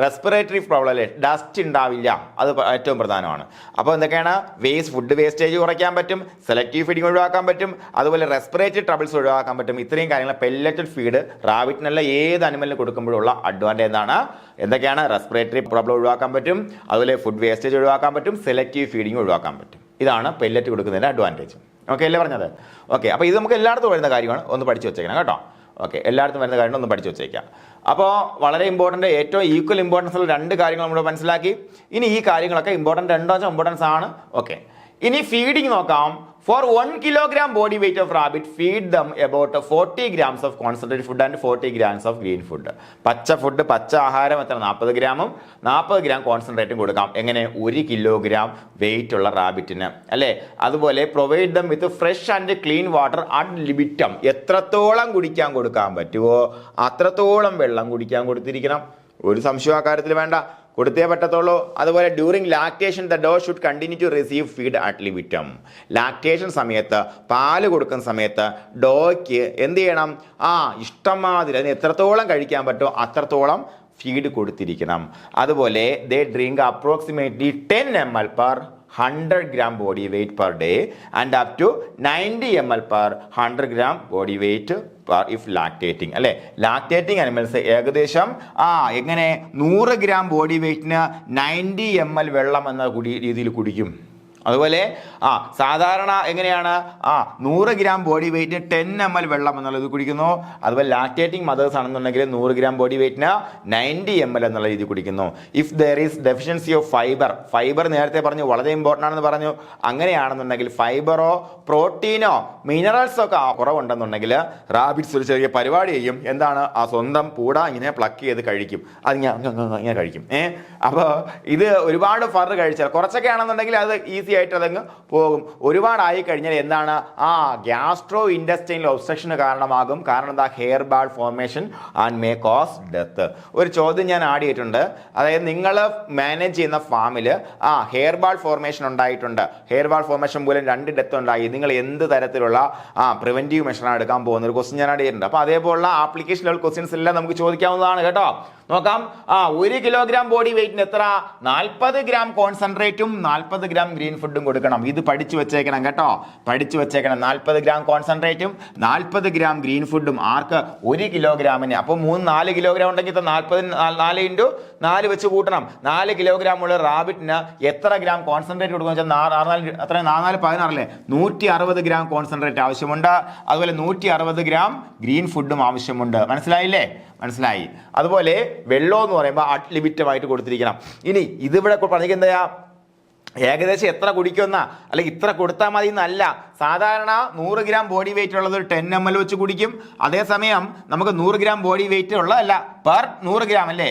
റെസ്പിറേറ്ററി പ്രോബ്ലം അല്ലേ, ഡസ്റ്റ് ഉണ്ടാവില്ല, അത് ഏറ്റവും പ്രധാനമാണ്. അപ്പോൾ എന്തൊക്കെയാണ്, ഫുഡ് വേസ്റ്റേജ് കുറയ്ക്കാൻ പറ്റും, സെലക്റ്റീവ് ഫീഡിങ് ഒഴിവാക്കാൻ പറ്റും, അതുപോലെ റെസ്പിറേറ്ററി ട്രബിൾസ് ഒഴിവാക്കാൻ പറ്റും. ഇത്രയും കാര്യങ്ങൾ പെല്ലറ്റഡ് ഫീഡ് റാബിറ്റിനല്ല ഏത് അനിമലിന് കൊടുക്കുമ്പോഴുള്ള അഡ്വാൻറ്റേജ് എന്തൊക്കെയാണ്, റെസ്പിറേറ്ററി പ്രോബ്ലം ഒഴിവാക്കാൻ പറ്റും, അതുപോലെ ഫുഡ് വേസ്റ്റേജ് ഒഴിവാക്കാൻ പറ്റും, സെലക്റ്റീവ് ഫീഡിങ് ഒഴിവാക്കാൻ പറ്റും. ഇതാണ് പെല്ലറ്റ് കൊടുക്കുന്നതിൻ്റെ അഡ്വാൻറ്റേജ്. ഓക്കെ അല്ലേ പറഞ്ഞത്? ഓക്കെ. അപ്പോൾ ഇത് നമുക്ക് എല്ലായിടത്തും വരുന്ന കാര്യമാണ്, ഒന്ന് പഠിച്ചു വെച്ചേക്കണം കേട്ടോ. ഓക്കെ, എല്ലായിടത്തും വരുന്ന കാര്യം ഒന്ന് പഠിച്ചു വെച്ചേക്കാം. അപ്പോൾ വളരെ ഇമ്പോർട്ടൻ്റ്, ഏറ്റവും ഈക്വൽ ഇമ്പോർട്ടൻസ് ഉള്ള 2 കാര്യങ്ങൾ നമ്മൾ മനസ്സിലാക്കി. ഇനി ഈ കാര്യങ്ങളൊക്കെ ഇമ്പോർട്ടൻസ് ആണ്. ഓക്കെ, ഇനി ഫീഡിങ് നോക്കാം. For 1 kilogram body weight of rabbit, feed them about 40 grams of concentrated food and 40 grams of green food. പച്ച ആഹാരം എത്ര, 40 ഗ്രാമും 40 ഗ്രാം കോൺസെൻട്രേറ്റും കൊടുക്കാം. എങ്ങനെ, 1 കിലോഗ്രാം വെയിറ്റ് ഉള്ള റാബിറ്റിന് അല്ലേ. അതുപോലെ provide them with fresh and clean water ad libitum. എത്രത്തോളം കുടിക്കാൻ കൊടുക്കാൻ പറ്റുമോ അത്രത്തോളം വെള്ളം കുടിക്കാൻ കൊടുത്തിരിക്കണം. ഒരു സംശയം ആ കാര്യത്തിൽ വേണ്ട, കൊടുത്തേ പറ്റത്തുള്ളൂ. അതുപോലെ during lactation the dog should continue to receive feed at libitum. Lactation സമയത്ത്, പാല് കൊടുക്കുന്ന സമയത്ത് ഡോയ്ക്ക് എന്ത് ചെയ്യണം, ഇഷ്ടംമാതിരി അതിന് എത്രത്തോളം കഴിക്കാൻ പറ്റുമോ അത്രത്തോളം ഫീഡ് കൊടുത്തിരിക്കണം. അതുപോലെ ദേ drink approximately 10 ml per 100 gram body weight per day and up to 90 ml per 100 gram body weight if lactating അല്ലെ. ലാക്ടേറ്റിംഗ് അനിമൽസ് ഏകദേശം എങ്ങനെ 100 ഗ്രാം ബോഡി വെയിറ്റിന് 90 ml വെള്ളം എന്ന രീതിയിൽ കുടിക്കും. അതുപോലെ സാധാരണ എങ്ങനെയാണ് 100 ഗ്രാം ബോഡി വെയിറ്റിന് 10 ml വെള്ളം എന്നുള്ളത് കുടിക്കുന്നു. അതുപോലെ ലാക്ടേറ്റിംഗ് മദേഴ്സ് ആണെന്നുണ്ടെങ്കിൽ 100 ഗ്രാം ബോഡി വെയിറ്റിന് 90 ml എന്നുള്ള രീതി കുടിക്കുന്നു. If there is deficiency of fibre നേരത്തെ പറഞ്ഞു വളരെ ഇമ്പോർട്ടൻ്റ് ആണെന്ന് പറഞ്ഞു. അങ്ങനെയാണെന്നുണ്ടെങ്കിൽ ഫൈബറോ പ്രോട്ടീനോ മിനറൽസോ ഒക്കെ കുറവുണ്ടെന്നുണ്ടെങ്കിൽ റാബിറ്റ്സ് ഒരു ചെറിയ പരിപാടി ചെയ്യും. എന്താണ്, സ്വന്തം പൂട ഇങ്ങനെ പ്ലക്ക് ചെയ്ത് കഴിക്കും. അത് ഇങ്ങനെ കഴിക്കും. അപ്പോൾ ഇത് ഒരുപാട് ഫർ കഴിച്ചാൽ, കുറച്ചൊക്കെ ആണെന്നുണ്ടെങ്കിൽ അത് ഈസി ആയിട്ട് അതങ്ങ് പോകും. ഒരുപാടായി കഴിഞ്ഞാൽ എന്താണ്, ഗ്യാസ്ട്രോ ഇൻഡസ്റ്റൈനൽ ഒബ്സ്ട്രക്ഷന് കാരണമാകും. കാരണം എന്താ, hair ball formation and may cos death. ഒരു ചോദ്യം ഞാൻ ആഡ് ചെയ്തിട്ടുണ്ട്. അതായത് നിങ്ങൾ മാനേജ് ചെയ്യുന്ന ഫാമിൽ ഹെയർ ബാൾ ഫോർമേഷൻ ഉണ്ടായിട്ടുണ്ട്, ഹെയർ ബാൾ ഫോർമേഷൻ മൂലം 2 ഡെത്ത് ഉണ്ടായി, നിങ്ങൾ എന്ത് തരത്തിലുള്ള പ്രിവെന്റീവ് മെഷറാണ് എടുക്കാൻ പോകുന്ന ഒരു ക്വസ്റ്റ്യൻ ഞാൻ ആഡ് ചെയ്തിട്ടുണ്ട്. അപ്പോൾ അതേപോലുള്ള ആപ്ലിക്കേഷൻ ലെവൽ ക്വസ്റ്റ്യൻസ് എല്ലാം നമുക്ക് ചോദിക്കാവുന്നതാണ് കേട്ടോ. നോക്കാം. 1 കിലോഗ്രാം ബോഡി വെയിറ്റിന് എത്ര, 40 ഗ്രാം കോൺസെൻട്രേറ്റും 40 ഗ്രാം ഗ്രീൻ ഫുഡും കൊടുക്കണം. ഇത് പഠിച്ചു വെച്ചേക്കണം കേട്ടോ, പഠിച്ചു വെച്ചേക്കണം. 40 ഗ്രാം കോൺസെൻട്രേറ്റും 40 ഗ്രാം ഗ്രീൻ ഫുഡും ആർക്ക്, 1 കിലോഗ്രാമിന്. അപ്പോൾ 4 കിലോഗ്രാം ഉണ്ടെങ്കിൽ 4 × 4 വെച്ച് കൂട്ടണം. 4 കിലോഗ്രാം ഉള്ള റാബിറ്റിന് എത്ര ഗ്രാം കോൺസെൻട്രേറ്റ് കൊടുക്കുക വെച്ചാൽ 4 160 ഗ്രാം കോൺസെൻട്രേറ്റ് ആവശ്യമുണ്ട്. അതുപോലെ 160 ഗ്രാം ഗ്രീൻ ഫുഡും ആവശ്യമുണ്ട്. മനസ്സിലായില്ലേ? മനസ്സിലായി. അതുപോലെ വെള്ളം എന്ന് പറയുമ്പോൾ ലിമിറ്റമായിട്ട് കൊടുത്തിരിക്കണം. ഇനി ഇതിവിടെ പറഞ്ഞിരിക്കുന്നത് ഏകദേശം എത്ര കുടിക്കുന്ന, അല്ലെങ്കിൽ ഇത്ര കൊടുത്താൽ മതി എന്നല്ല. സാധാരണ 100 ഗ്രാം ബോഡി വെയിറ്റ് ഉള്ളത് 10 ml വെച്ച് കുടിക്കും. അതേസമയം നമുക്ക് 100 ഗ്രാം ബോഡി വെയിറ്റ് ഉള്ളതല്ല, പെർ 100 ഗ്രാം അല്ലേ.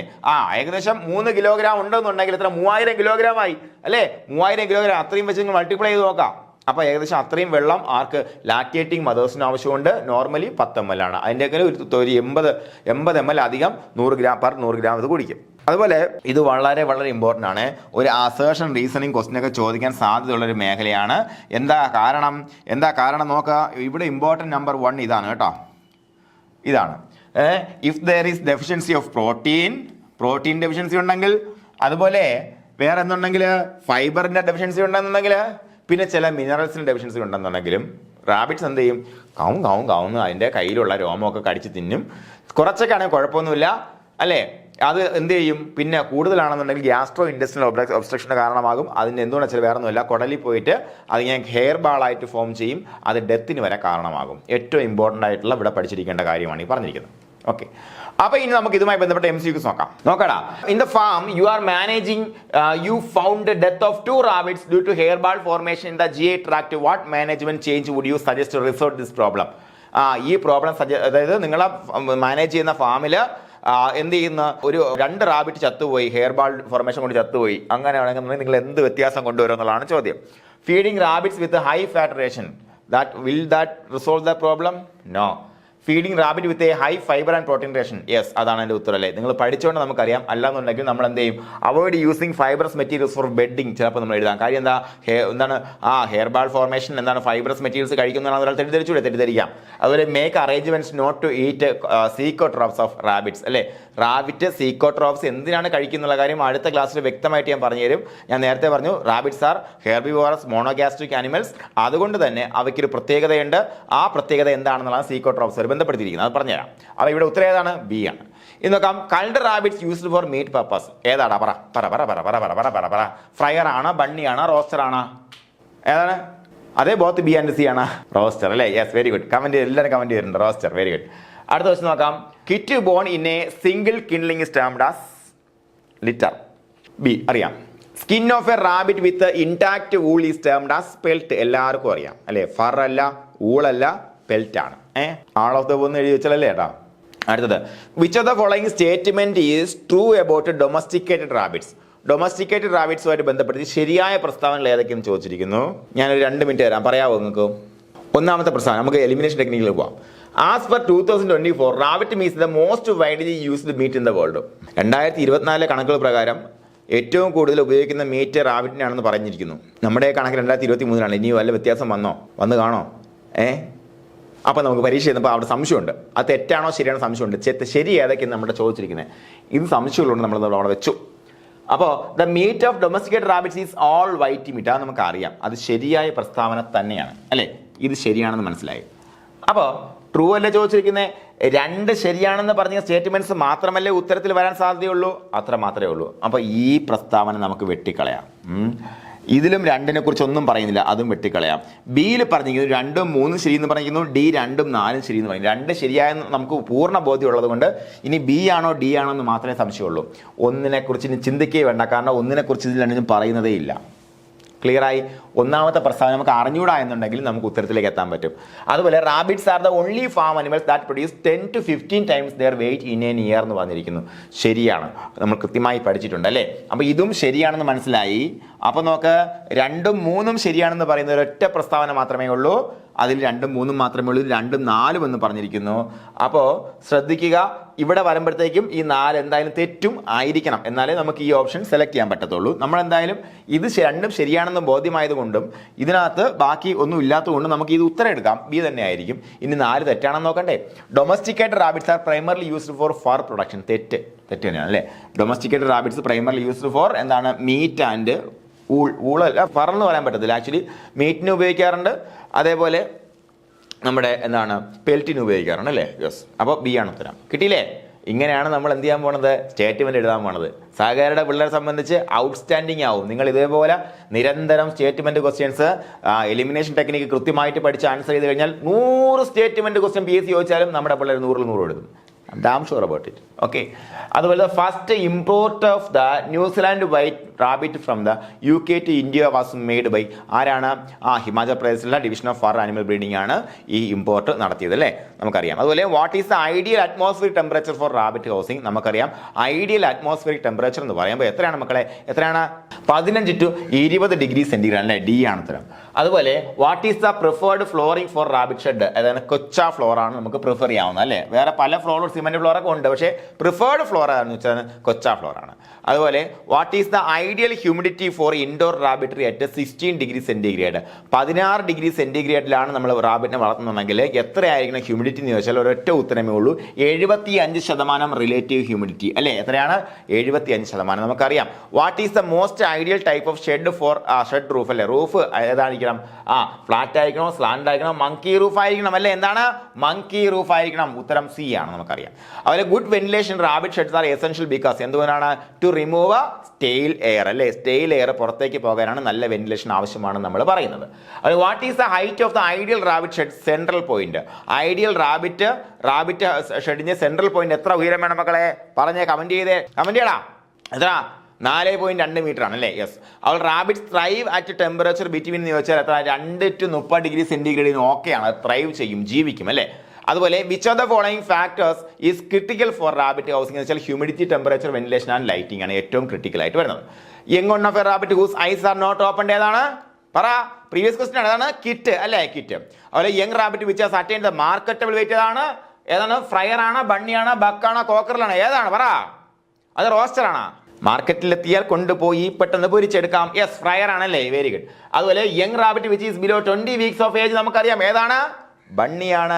ഏകദേശം 3 കിലോഗ്രാം ഉണ്ടെന്നുണ്ടെങ്കിൽ എത്ര, 3000 കിലോഗ്രാം ആയി അല്ലേ. 3000 കിലോഗ്രാം അത്രയും വെച്ച് നിങ്ങൾ മൾട്ടിപ്ലൈ ചെയ്ത് നോക്കാം. അപ്പോൾ ഏകദേശം അത്രയും വെള്ളം ആർക്ക്, ലാക്ടേറ്റിംഗ് മദേഴ്സിന് ആവശ്യമുണ്ട്. നോർമലി 10 ml ആണ്. അതിൻ്റെയൊക്കെ ഒരു 80 ml അധികം 100 ഗ്രാം പെർ 100 ഗ്രാം ഇത് കുടിക്കും. അതുപോലെ ഇത് വളരെ വളരെ ഇമ്പോർട്ടൻ്റ് ആണ്. ഒരു അസേർഷൻ റീസണിങ് ക്വസ്റ്റ്യനൊക്കെ ചോദിക്കാൻ സാധ്യതയുള്ളൊരു മേഖലയാണ്. എന്താ കാരണം നോക്കുക. ഇവിടെ ഇമ്പോർട്ടൻറ്റ് നമ്പർ 1 ഇതാണ് കേട്ടോ. ഇതാണ് if there is deficiency of protein deficiency ഉണ്ടെങ്കിൽ, അതുപോലെ വേറെ എന്തുണ്ടെങ്കിൽ ഫൈബറിൻ്റെ ഡെഫിഷ്യൻസി ഉണ്ടെന്നുണ്ടെങ്കിൽ, പിന്നെ ചില മിനറൽസിൻ്റെ ഡെഫിഷ്യൻസി ഉണ്ടെന്നുണ്ടെങ്കിലും റാബിറ്റ്സ് എന്ത് ചെയ്യും, കാവുന്ന് അതിൻ്റെ കയ്യിലുള്ള രോമമൊക്കെ കടിച്ച് തിന്നും. കുറച്ചൊക്കെ ആണെങ്കിൽ കുഴപ്പമൊന്നുമില്ല അല്ലേ. അത് എന്ത് ചെയ്യും, പിന്നെ കൂടുതലാണെന്നുണ്ടെങ്കിൽ ഗ്യാസ്ട്രോ ഇൻഡസ്ട്രിയൽ ഒബ്സ്ട്രക്ഷന് കാരണമാകും. അതിന് എന്തുകൊണ്ട് വെച്ചാൽ വേറെ ഒന്നുമില്ല, കുടലിൽ പോയിട്ട് അത് ഞാൻ ഹെയർ ബാളായിട്ട് ഫോം ചെയ്യും. അത് ഡെത്തിന് വരെ കാരണമാകും. ഏറ്റവും ഇമ്പോർട്ടൻ്റ് ആയിട്ടുള്ള ഇവിടെ പഠിച്ചിരിക്കേണ്ട കാര്യമാണ് ഈ പറഞ്ഞിരിക്കുന്നത്. ഓക്കെ, അപ്പൊ ഇനി നമുക്ക് ഇതുമായി ബന്ധപ്പെട്ട MCQs നോക്കടാ. In the farm you are managing, you found death of 2 rabbits due to hair ball formation in the GI tract. What management change would you suggest to resolve this problem? ഈ problem അതായത് നിങ്ങളെ manage ചെയ്യുന്ന ഫാമില് എന്ത് ചെയ്യുന്ന ഒരു 2 rabbit ചത്തുപോയി, hair ball formation കൊണ്ട് ചത്തുപോയി. അങ്ങനെയാണെങ്കിൽ നിങ്ങൾ എന്ത് വ്യത്യാസം കൊണ്ടുവരും എന്നുള്ളതാണ് ചോദ്യം. Feeding rabbits with high fat ration, will that resolve the problem? No. Feeding rabbit with a high fibre and protein ration. Yes, അതാണ് എൻ്റെ ഉത്തരം അല്ലേ. നിങ്ങൾ പഠിച്ചുകൊണ്ട് നമുക്കറിയാം. അല്ലാന്നുണ്ടെങ്കിൽ നമ്മൾ എന്ത് ചെയ്യും? Avoid using fibrous materials for bedding ചിലപ്പോൾ നമ്മൾ എഴുതാം. കാര്യം എന്താ? എന്താണ് ഹെയർ ബാൾ ഫോർമേഷൻ എന്താണ് ഫൈബറസ് മെറ്റീരിയൽസ് കഴിക്കുന്നതാണ് ഒരാൾ തെറ്റിദ്ധരിക്കാം. അതുപോലെ make arrangements not to eat caecotropes of rabbits അല്ലേ. റാബിറ്റ് സീക്കോട്രോപ്സ് എന്തിനാണ് കഴിക്കുന്നുള്ള കാര്യം അടുത്ത ക്ലാസ്സിൽ വ്യക്തമായിട്ട് ഞാൻ പറഞ്ഞു തരും. ഞാൻ നേരത്തെ പറഞ്ഞു റാബിറ്റ്സ് ആർ ഹെർബിവോറസ് മോണോഗാസ്ട്രിക് ആനിമൽസ്. അതുകൊണ്ട് തന്നെ അവയ്ക്കൊരു പ്രത്യേകതയുണ്ട്. ആ പ്രത്യേകത എന്താണെന്നുള്ളതാണ് സീക്കോട്രോപ്സ് ബന്ധപ്പെടുത്തിയിരിക്കുന്നത്. അത് പറഞ്ഞുതരാം. അപ്പോൾ ഇവിടെ ഉത്തരം ഏതാണ്? ബി ആണ്. ഇന്ന് നോക്കാം. Culled rabbits used for meat purpose. ഏതാടാ? പറ. ഫ്രയർ ആണോ, ബണ്ണി ആണോ, റോസ്റ്റർ ആണോ? ഏതാണ്? അതേ ബോത്ത് ബി ആൻഡ് സി ആണ്. റോസ്റ്റർ അല്ലേ. Yes, very good. കമന്റ് എല്ലാവരും കമന്റ് ചെയ്തിട്ടുണ്ട്. Roaster, very good. അടുത്ത ക്വസ്റ്റ്യൻ നോക്കാം. Kit born in a single kindling is termed as litter. B അറിയാം. Skin of a rabbit with intact wool is termed as pelt. എല്ലാവർക്കും അറിയാം അല്ലേ. Fir അല്ല, ഊളല്ല, pelt ആണ്. ആൾ ഓഫ് ദ ഒന്ന് എഴുതി വെച്ചാലല്ലേ ഏട്ടാ. അടുത്തത്, which of the following statement is true about domesticated rabbits. Domesticated റാബിറ്റ്സുമായിട്ട് ബന്ധപ്പെടുത്തി ശരിയായ പ്രസ്താവനകൾ ഏതൊക്കെയെന്ന് ചോദിച്ചിരിക്കുന്നു. ഞാനൊരു 2 മിനിറ്റ് തരാം, പറയാമോ നിങ്ങൾക്ക്? ഒന്നാമത്തെ പ്രസ്താവന, നമുക്ക് എലിമിനേഷൻ ടെക്നിക്കിൽ പോവാം. As per 2024 rabbit meat the most widely used meat in the world. 2024 കണക്കുകൾ പ്രകാരം ഏറ്റവും കൂടുതൽ ഉപയോഗിക്കുന്ന മീറ്റ് റാബിറ്റിനാണെന്ന് പറഞ്ഞിരിക്കുന്നു. നമ്മുടെ കണക്ക് 2023 ഇനി വല്ല വ്യത്യാസം വന്ന് കാണോ? അപ്പോൾ നമുക്ക് പരീക്ഷ ചെയ്യുന്നപ്പോൾ അവിടെ സംശയമുണ്ട്. അത് തെറ്റാണോ ശരിയാണോ സംശയമുണ്ട്. ശരി ഏതൊക്കെയാണ് നമ്മുടെ ചോദിച്ചിരിക്കുന്നത്. ഇത് സംശയമുള്ളതുകൊണ്ട് നമ്മൾ അവിടെ വെച്ചു. അപ്പോൾ the meat of domesticated rabbits is all white meat. അത് നമുക്ക് അറിയാം. അത് ശരിയായ പ്രസ്താവന തന്നെയാണ് അല്ലേ. ഇത് ശരിയാണെന്ന് മനസ്സിലായി. അപ്പോൾ ട്രൂ അല്ലേ ചോദിച്ചിരിക്കുന്നത്. 2 ശരിയാണെന്ന് പറഞ്ഞ സ്റ്റേറ്റ്മെന്റ്സ് മാത്രമല്ലേ ഉത്തരത്തിൽ വരാൻ സാധ്യതയുള്ളൂ. അത്ര മാത്രമേ ഉള്ളൂ. അപ്പോൾ ഈ പ്രസ്താവന നമുക്ക് വെട്ടിക്കളയാം. ഇതിലും 2നെ കുറിച്ച് ഒന്നും പറയുന്നില്ല, അതും വെട്ടിക്കളയാം. ബിയിൽ പറഞ്ഞിരിക്കുന്നു 2ഉം 3ഉം ശരിയെന്ന് പറഞ്ഞിരിക്കുന്നു. ഡി 2ഉം 4ഉം ശരിയെന്ന് പറയുന്നു. 2 ശരിയായെന്ന് നമുക്ക് പൂർണ്ണ ബോധ്യം ഉള്ളത് കൊണ്ട് ഇനി ബി ആണോ ഡി ആണോ എന്ന് മാത്രമേ സംശയമുള്ളൂ. ഒന്നിനെ കുറിച്ച് ഇനി ചിന്തിക്കേ വേണ്ട. കാരണം ഒന്നിനെ കുറിച്ച് ഇതിൽ 2നും പറയുന്നതേ ഇല്ല. ക്ലിയറായി. ഒന്നാമത്തെ പ്രസ്താവന നമുക്ക് അറിഞ്ഞൂടാ എന്നുണ്ടെങ്കിൽ നമുക്ക് ഉത്തരത്തിലേക്ക് എത്താൻ പറ്റും. അതുപോലെ rabbits are the only farm animals that produce 10 to 15 times their weight in an year എന്ന് പറഞ്ഞിരിക്കുന്നു. ശരിയാണ്, നമ്മൾ കൃത്യമായി പഠിച്ചിട്ടുണ്ട് അല്ലേ. അപ്പോൾ ഇതും ശരിയാണെന്ന് മനസ്സിലായി. അപ്പോൾ നമുക്ക് 2ഉം 3ഉം ശരിയാണെന്ന് പറയുന്ന ഒരൊറ്റ പ്രസ്താവന മാത്രമേ ഉള്ളൂ. അതിൽ 2ഉം 3ഉം മാത്രമേ ഉള്ളൂ. 2ഉം 4ഉം എന്ന് പറഞ്ഞിരിക്കുന്നു. അപ്പോൾ ശ്രദ്ധിക്കുക, ഇവിടെ വരുമ്പോഴത്തേക്കും ഈ 4 എന്തായാലും തെറ്റും ആയിരിക്കണം. എന്നാലേ നമുക്ക് ഈ ഓപ്ഷൻ സെലക്ട് ചെയ്യാൻ പറ്റത്തുള്ളൂ. നമ്മൾ എന്തായാലും ഇത് 2ഉം ശരിയാണെന്ന് ബോധ്യമായതുകൊണ്ടും ഇതിനകത്ത് ബാക്കി ഒന്നും ഇല്ലാത്തതുകൊണ്ടും നമുക്ക് ഇത് ഉത്തരം എടുക്കാം. ബി തന്നെ ആയിരിക്കും. ഇനി 4 തെറ്റാണെന്ന് നോക്കണ്ടേ. Domesticated rabbits are primarily used for fur production. തെറ്റ് തന്നെയാണ് അല്ലേ. Domesticated rabbits primarily used for എന്താണ്? മീറ്റ് ആൻഡ് ഊളല്ല, ഫർ എന്ന് പറയാൻ പറ്റത്തില്ല. ആക്ച്വലി മീറ്റിന് ഉപയോഗിക്കാറുണ്ട്. അതേപോലെ നമ്മുടെ എന്താണ് പെൽറ്റിന് ഉപയോഗിക്കാറുണ്ട് അല്ലേ. യെസ്. അപ്പോൾ ബി ആണ് ഉത്തരം. കിട്ടിയില്ലേ? ഇങ്ങനെയാണ് നമ്മൾ എന്ത് ചെയ്യാൻ പോണത്? സ്റ്റേറ്റ്മെന്റ് എഴുതാൻ പോണത്. സഹകാരിയുടെ പിള്ളേരെ സംബന്ധിച്ച് ഔട്ട്സ്റ്റാൻഡിങ് ആവും. നിങ്ങൾ ഇതേപോലെ നിരന്തരം സ്റ്റേറ്റ്മെന്റ് ക്വസ്റ്റ്യൻസ് എലിമിനേഷൻ ടെക്നിക്ക് കൃത്യമായിട്ട് പഠിച്ച് ആൻസർ ചെയ്ത് കഴിഞ്ഞാൽ 100 സ്റ്റേറ്റ്മെന്റ് ക്വസ്റ്റ്യൻ PSC ചോദിച്ചാലും നമ്മുടെ പിള്ളേർ 100-ൽ 100 എഴുതും. I'm damn sure about it. Okay. അതുപോലെ first import of the New Zealand white rabbit from the UK to India was made by ആരാണ്? ഹിമാചൽ പ്രദേശിലെ division of fur animal breeding ആണ് ഈ ഇമ്പോർട്ട് നടത്തിയത് അല്ലേ. നമുക്കറിയാം. അതുപോലെ what is the ideal atmospheric temperature for rabbit housing? നമുക്കറിയാം. ഐഡിയൽ അറ്റ്മോസ്ഫിയറിക് ടെമ്പറേച്ചർ എന്ന് പറയുമ്പോൾ എത്രയാണ് മക്കളെ? എത്രയാണ്? 15 to 20 ഡിഗ്രി സെന്റിഗ്രേഡ് അല്ലേ. ഡി ആണ് ഉത്തരം. അതുപോലെ what is the preferred flooring for rabbit shed? അതായത് കൊച്ച ഫ്ലോർ ആണ് നമുക്ക് പ്രിഫർ ചെയ്യാവുന്നത് അല്ലേ. വേറെ പല ഫ്ലോറും സിമെന്റ് ഫ്ലോറൊക്കെ ഉണ്ട്. പക്ഷേ പ്രിഫേർഡ് ഫ്ലോർ ആണെന്ന് വെച്ചാൽ കൊച്ച ഫ്ലോർ ആണ്. അതുപോലെ what is the ideal humidity for indoor rabbitry at 16 degree centigrade? 16 degree സെന്റിഗ്രേഡിലാണ് നമ്മൾ റാബിറ്റിനെ വളർത്തുന്നുണ്ടെങ്കിൽ എത്രയായിരിക്കണം ഹ്യൂമിഡിറ്റി എന്ന് ചോദിച്ചാൽ ഒരൊറ്റ ഉത്തരമേ ഉള്ളൂ. 75% റിലേറ്റീവ് ഹ്യൂമിഡിറ്റി അല്ലേ. എത്രയാണ്? 75%. നമുക്കറിയാം. What is the most ideal type of shed for shed roof അല്ലേ. റൂഫ് ഏതായിരിക്കണം? ഫ്ലാറ്റ് ആയിരിക്കണോ, സ്ലാൻഡ് ആയിരിക്കണോ, മങ്കി റൂഫ് ആയിരിക്കണം അല്ലേ. എന്താണ്? മങ്കി റൂഫ് ആയിരിക്കണം. ഉത്തരം സി ആണ്. നമുക്കറിയാം. അതുപോലെ good ventilation rabbit sheds are essential because എന്തുകൊണ്ടാണ്? ടു റിമൂവ് സ്റ്റെയിൽ എയർ അല്ലേ. സ്റ്റെയിൽ എയർ പുറത്തേക്ക് പോകാനാണ് നല്ല വെന്റിലേഷൻ ആവശ്യമാണ് നമ്മൾ പറയുന്നത്. അത് what is the height of the ideal rabbit shed central point? Ideal rabbit ഷെഡിന്റെ സെൻട്രൽ പോയിന്റ് എത്ര ഉയരം വേണം മക്കളെ? പറഞ്ഞേ, കമന്റ് ചെയ്തേ. കമന്റ് ചെയ്യടാ. എത്ര? 4.2 മീറ്റർ ആണ് അല്ലേ. യെസ്. അവൾ rabbits thrive at temperature between എന്ന് ചോദിച്ചാൽ എത്ര? 2 to 30 ഡിഗ്രി സെന്റിഗ്രേഡിന് ഓക്കെയാണ്. ത്രൈവ് ചെയ്യും, ജീവിക്കും അല്ലേ. അതുപോലെ which of the following factors is critical for rabbit housing എന്ന് വെച്ചാൽ humidity, temperature, ventilation and lighting ആണ് ഏറ്റവും ക്രിട്ടിക്കൽ ആയിട്ട് വരുന്നത്. Young one of a rabbit whose eyes are not open ഏതാണ്? പറ. പ്രീവിയസ് ക്വസ്റ്റൻ ആണ്. അതാണ് കിറ്റ് അല്ലേ. കിറ്റ്. അതുപോലെ young rabbit which has attained the marketable weight ഏതാണ്? ഏതാണ്? ഫ്രയർ ആണോ, ബണ്ണിയാണോ, ബക്കാണോ, കോക്കറിലാണോ, ഏതാണ് പറ? അത് റോസ്റ്റർ ആണോ? മാർക്കറ്റിലെത്തിയാൽ കൊണ്ടുപോയി പെട്ടെന്ന് പൊരിച്ചെടുക്കാം. യെസ്, ഫ്രയർ ആണല്ലേ, വെരി ഗുഡ്. അതുപോലെ young rabbit which is below 20 weeks of age നമുക്കറിയാം, ഏതാണ്? ബണ്ണിയാണ്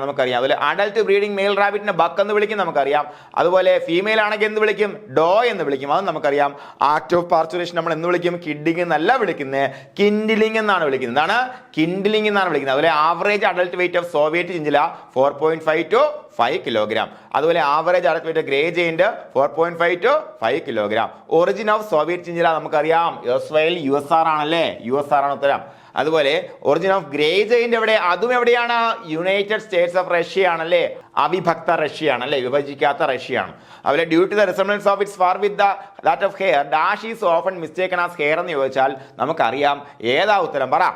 നമുക്കറിയാം. അതുപോലെ അഡൽട്ട് ബ്രീഡിംഗ് മെയിൽ റാബിറ്റിനെ ബക്ക് എന്ന് വിളിക്കും നമുക്കറിയാം. അതുപോലെ ഫീമെയിൽ ആണെങ്കിൽ എന്ത് വിളിക്കും? ഡോ എന്ന് വിളിക്കും, അത് നമുക്കറിയാം. ആക്ട് ഓഫ് പാർച്ചുറേഷൻ നമ്മൾ എന്ന് വിളിക്കും? കിഡിങ് എന്നല്ല വിളിക്കുന്നത്, കിൻഡിലിംഗ് എന്നാണ് വിളിക്കുന്നത്. എന്താണ്? കിൻഡിലിംഗ് എന്നാണ് വിളിക്കുന്നത്. അതുപോലെ average adult weight of Soviet chinchilla 4.5 to 5 kilogram. അതുപോലെ average adult weight grey giant 4.5 to 5 kilogram. Origin of Soviet chinchilla നമുക്കറിയാം, USSR ആണല്ലേ, USSR ആണ് ഉത്തരം. അതുപോലെ ഒറിജിൻ ഓഫ് ഗ്രേ ജെയിന്റ് എവിടെ? അതും എവിടെയാണ്? യുണൈറ്റഡ് സ്റ്റേറ്റ്സ് ഓഫ് റഷ്യ ആണല്ലേ, അവിഭക്ത റഷ്യ ആണല്ലേ, വിഭജിക്കാത്ത റഷ്യയാണ്. അതുപോലെ due to the resemblance of its fur with that of hare dash is often mistaken as hare എന്ന് ചോദിച്ചാൽ നമുക്കറിയാം ഏതാ ഉത്തരം പറ?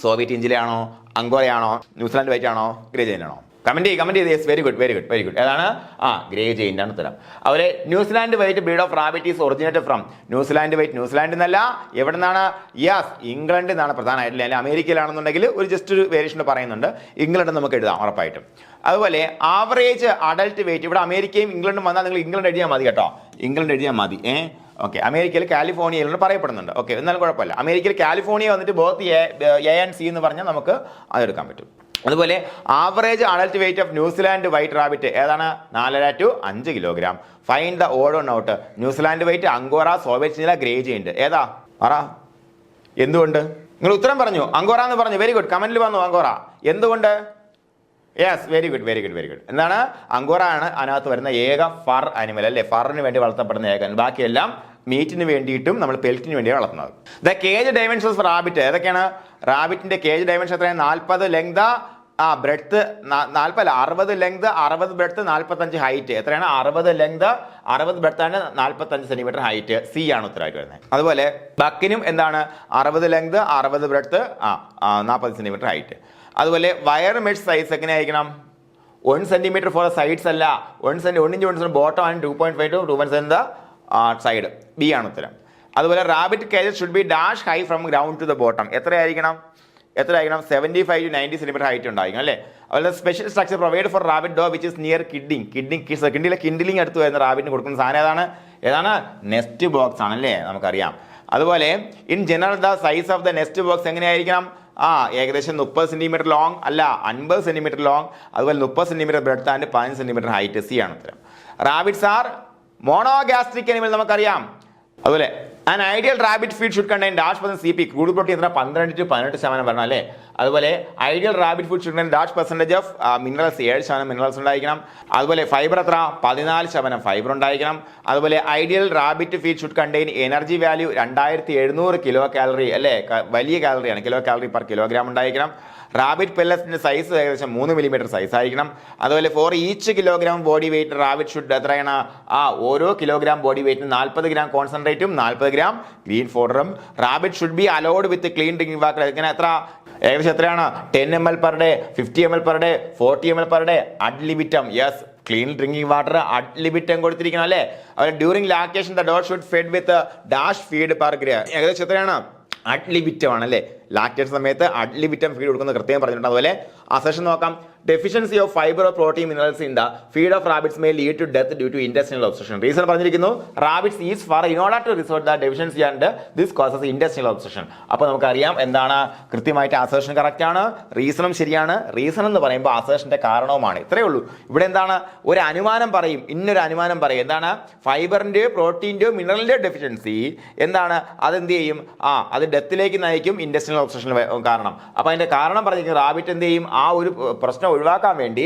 സോവിയറ്റ് ചിഞ്ചിലയാണോ, അങ്കോറയാണോ, ന്യൂസിലാൻഡ് വൈറ്റ് ആണോ, ഗ്രേ ജെയിന്റ് ആണോ? കമന്റ് ചെയ്ത്. Very good. ഏതാണ്? ഗ്രേ ജെയിന്റ് ആണ് ഉത്തരം. അതുപോലെ New Zealand white breed of rabbit is originated from New Zealand white. New Zealand എന്നല്ല, എവിടെ നിന്നാണ്? യെസ്, ഇംഗ്ലണ്ട് എന്നാണ് പ്രധാനമായിട്ടില്ല. അല്ലെങ്കിൽ അമേരിക്കയിലാണെന്നുണ്ടെങ്കിൽ ഒരു ജസ്റ്റ് ഒരു വേരിയേഷൻ പറയുന്നുണ്ട്, ഇംഗ്ലണ്ട് നമുക്ക് എഴുതാം ഉറപ്പായിട്ടും. അതുപോലെ ആവറേജ് അഡൽട്ട് വെയിറ്റ്, ഇവിടെ അമേരിക്കയും ഇംഗ്ലണ്ടും വന്നാൽ നിങ്ങൾ ഇംഗ്ലണ്ട് എഴുതിയാൽ മതി കേട്ടോ, ഇംഗ്ലണ്ട് എഴുതിയാൽ മതി. ഓക്കെ, അമേരിക്കയിൽ കാലിഫോർണിയയിലാണ് പറയപ്പെടുന്നുണ്ട്. ഓക്കെ, എന്നാലും കുഴപ്പമില്ല. അമേരിക്കയിൽ കാലിഫോർണിയ വന്നിട്ട് ബോത്ത് എ ആൻഡ് സി എന്ന് പറഞ്ഞാൽ നമുക്ക് അതെടുക്കാൻ പറ്റും. അതുപോലെ average adult weight of New Zealand white rabbit ഏതാണ്? 4.5 to 5 kilogram. Find the odd on out. New Zealand white, Angora, Soviet chinchilla, grey giant, ഏതാ പറ? എന്തുകൊണ്ട്? നിങ്ങൾ ഉത്തരം പറഞ്ഞു, അങ്കോറ എന്ന് പറഞ്ഞു. വെരി ഗുഡ്, കമന്റിൽ വന്നു അങ്കോറ. എന്തുകൊണ്ട്? Yes, very good. എന്താണ്? അങ്കോറ ആണ് അതിനകത്ത് വരുന്ന ഏക ഫർ അനിമൽ അല്ലേ, ഫറിന് വേണ്ടി വളർത്തപ്പെടുന്ന ഏക. ബാക്കിയെല്ലാം മീറ്റിന് വേണ്ടിയിട്ടും നമ്മൾ പെൽറ്റിന് വേണ്ടിയാണ് വളർത്തുന്നത്. The cage dimensions for rabbit ഏതൊക്കെയാണ്? റാബിറ്റിന്റെ കേജ് ഡൈമെൻഷൻ എത്രയാണ്? 40 length, breadth 60 length, 60 breadth, 45 height. എത്രയാണ്? 60 ലെങ്ത്, 60 ബ്രെഡ്ത്ത് ആണ്, 45 സെന്റിമീറ്റർ ഹൈറ്റ്. സി ആണ് ഉത്തരമായിട്ട് വരുന്നത്. അതുപോലെ ബക്കിനും എന്താണ്? 60 ലെങ്ത്, 60 ബ്രെഡ്ത്ത്, 40 സെന്റിമീറ്റർ ഹൈറ്റ്. അതുപോലെ വയർ മെഷ് സൈസ് എങ്ങനെ ആയിരിക്കണം? 1 സെന്റിമീറ്റർ ഫോർ സൈഡ്സ് അല്ല, 1 ഇഞ്ച് ബോട്ടം ആണ്, 2.5 to 2.7 സൈഡ്. ബി ആണ് ഉത്തരം. അതുപോലെ rabbit cage should be dash high from ground to the bottom. എത്രയായിരിക്കണം? 75 to 90 സെന്റിമീറ്റർ ഹൈറ്റ് ഉണ്ടായിരിക്കും അല്ലേ. അതുപോലെ special structure provide for rabbit doe which is near kindling അടുത്ത് വരുന്ന റാബിറ്റിന് കൊടുക്കുന്ന സാധനം ഏതാണ്? നെസ്റ്റ് ബോക്സ് ആണല്ലേ, നമുക്കറിയാം. അതുപോലെ in general the size of the nest box എങ്ങനെയായിരിക്കണം? ഏകദേശം 30 സെന്റിമീറ്റർ ലോങ് അല്ല, 50 സെന്റിമീറ്റർ ലോങ്. അതുപോലെ 30 centimetre breadth and 15 centimetre height. C ആണ് ഉത്തരം. റാബിറ്റ്സ് ആർ മോണോഗാസ്ട്രിക് അനിമൽ നമുക്കറിയാം. അതുപോലെ an ideal rabbit feed should contain dash CP. Crude protein 12 to 18% വരണം അല്ലേ. അതുപോലെ ideal rabbit food should contain dash percentage of minerals, 7% minerals ഉണ്ടായിരിക്കണം. അതുപോലെ ഫൈബർ എത്ര? 14% ഫൈബർ ഉണ്ടായിരിക്കണം. അതുപോലെ ideal rabbit feed should contain energy value 2700 kilo calorie അല്ലേ, വലിയ കാലറിയാണ്, കിലോ കാലറി പെർ കിലോഗ്രാം ഉണ്ടായിരിക്കണം. റാബിറ്റ് പെല്ലറ്റിന്റെ സൈസ് ഏകദേശം 3 മില്ലിമീറ്റർ സൈസ് ആയിരിക്കണം. അതുപോലെ for each kilogram body weight rabbit should എത്രയാണ്? ഓരോ കിലോഗ്രാം ബോഡി വെയിറ്റിന് 40 ഗ്രാം കോൺസെൻട്രേറ്റും 40 ഗ്രാം ഗ്രീൻ ഫോഡറും. Rabbit should be allowed with clean drinking water. ഇങ്ങനെ എത്ര? ഏകദേശം എത്രയാണ്? 10 ml per day, 50 ml per day, 40 ml per day. Ad libitum. Yes, clean drinking water ad libitum കൊടുത്തിരിക്കണം അല്ലേ. അതുപോലെ during lactation the dog should fed with dash feed per gram. ഏകദേശം എത്രയാണ്? Add ലിമിറ്റം ആണല്ലേ. ലാക്ടേഷൻ സമയത്ത് അഡ് ലിമിറ്റം ഫീഡ് കൊടുക്കുന്നത് കൃത്യം പറഞ്ഞിട്ടുണ്ട്. അതുപോലെ അസെഷൻ നോക്കാം. Deficiency of fibre of protein minerals in the feed of rabbits may lead to death due to intestinal obstruction. Reason പറഞ്ഞിരിക്കുന്നു rabbits is fur in order to resort the deficiency and this causes intestinal obstruction. അപ്പോൾ നമുക്കറിയാം എന്താണ് കൃത്യമായിട്ട് assertion correct ആണ്, റീസണും ശരിയാണ്. Reason എന്ന് പറയുമ്പോൾ അസേഷന്റെ കാരണവുമാണ്. ഇത്രയേ ഉള്ളൂ. ഇവിടെ എന്താണ്? ഒരു അനുമാനം പറയും, ഇന്നൊരു അനുമാനം പറയും. എന്താണ്? ഫൈബറിന്റെയോ പ്രോട്ടീന്റെയോ മിനറലിന്റെയോ ഡെഫിഷ്യൻസി എന്താണ്? അതെന്ത് ചെയ്യും? അത് ഡെത്തിലേക്ക് നയിക്കും, ഇൻറ്റെസ്റ്റിനൽ ഒബ്സ്ട്രക്ഷൻ കാരണം. അപ്പൊ അതിന്റെ കാരണം പറഞ്ഞിരിക്കുന്നത് റാബിറ്റ് എന്ത് ചെയ്യും? ആ ഒരു പ്രശ്നം ഒഴിവാക്കാൻ വേണ്ടി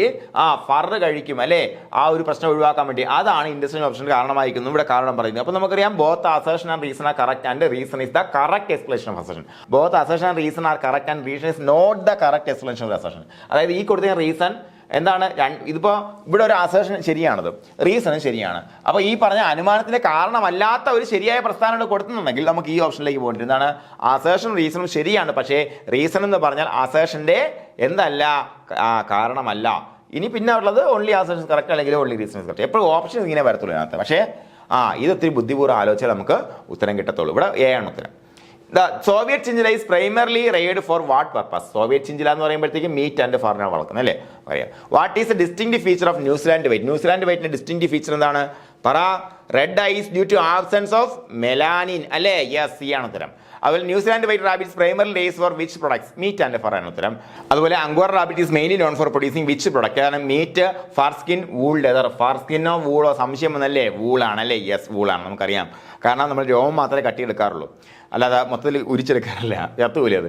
ഫർ കഴിക്കും അല്ലെ, ആ ഒരു പ്രശ്നം ഒഴിവാക്കാൻ വേണ്ടി. അതാണ് ഇൻറ്റെസ്റ്റിനൽ ഓപ്ഷൻ കാരണമായിരിക്കുന്നു ഇവിടെ കാരണം പറയുന്നത്. അപ്പൊ നമുക്കറിയാം both assertion and reason are correct and reason is the correct explanation of assertion. Both assertion and reason are correct and reason is not the correct explanation of assertion. അതായത് ഈ കൊടുത്ത റീസൺ എന്താണ്? ഇതിപ്പോ ഇവിടെ ഒരു അസേഷൻ ശരിയാണത്, റീസണും ശരിയാണ്. അപ്പൊ ഈ പറഞ്ഞ അനുമാനത്തിന്റെ കാരണമല്ലാത്ത ഒരു ശരിയായ പ്രസ്താവന കൊടുക്കുന്നുണ്ടെങ്കിൽ നമുക്ക് ഈ ഓപ്ഷനിലേക്ക് പോകേണ്ടത് എന്താണ്? അസേഷനും റീസണും ശരിയാണ്, പക്ഷേ റീസൺ എന്ന് പറഞ്ഞാൽ അസേഷന്റെ എന്തല്ല, കാരണമല്ല. ഇനി പിന്നെ ഉള്ളത് ഓൺലി അസേഷൻ കറക്റ്റ് അല്ലെങ്കിൽ ഓൺലി റീസൺ കറക്റ്റ്. എപ്പോഴും ഓപ്ഷൻ ഇങ്ങനെ വരത്തുള്ളൂ അതിനകത്ത്. പക്ഷേ ഇത് ഒത്തിരി ബുദ്ധിപൂർവ്വം ആലോചിച്ചാൽ നമുക്ക് ഉത്തരം കിട്ടത്തുള്ളൂ. ഇവിടെ എ ആണ് ഉത്തരം. The Soviet chinchilla is primarily raised for what purpose? Soviet chinchilla എന്ന് പറയുമ്പോഴത്തേക്കും മീറ്റ് ആൻഡ് ഫാറിനാണ് വളർത്തുന്നത് അല്ലേ? പറയാം. What is the distinct feature of New Zealand white? New Zealand വൈറ്റിന്റെ ഡിസ്റ്റിങ്ക്ട് ഫീച്ചർ എന്താണ്? പറ. Red eyes due to absence of melanin അല്ലേ? യെസ്, സി ആണ് ഉത്തരം. അതുപോലെ New Zealand white rabbits primary raised for which products? Meat and fur ആണ് ഉത്തരം. അതുപോലെ Angora rabbit is mainly known four producing which product? കാരണം meat, fur skin, wool, leather. Fur സ്കിന്നോ വൂളോ സംശയം വന്നല്ലേ? വൂളാണല്ലേ? യെസ്, വൂളാണ്, നമുക്കറിയാം. കാരണം നമ്മൾ രോമം മാത്രമേ കട്ടിയെടുക്കാറുള്ളൂ, അല്ലാതെ മൊത്തത്തിൽ ഉരിച്ചെടുക്കാറില്ല, ചത്തുപോലെ അത്.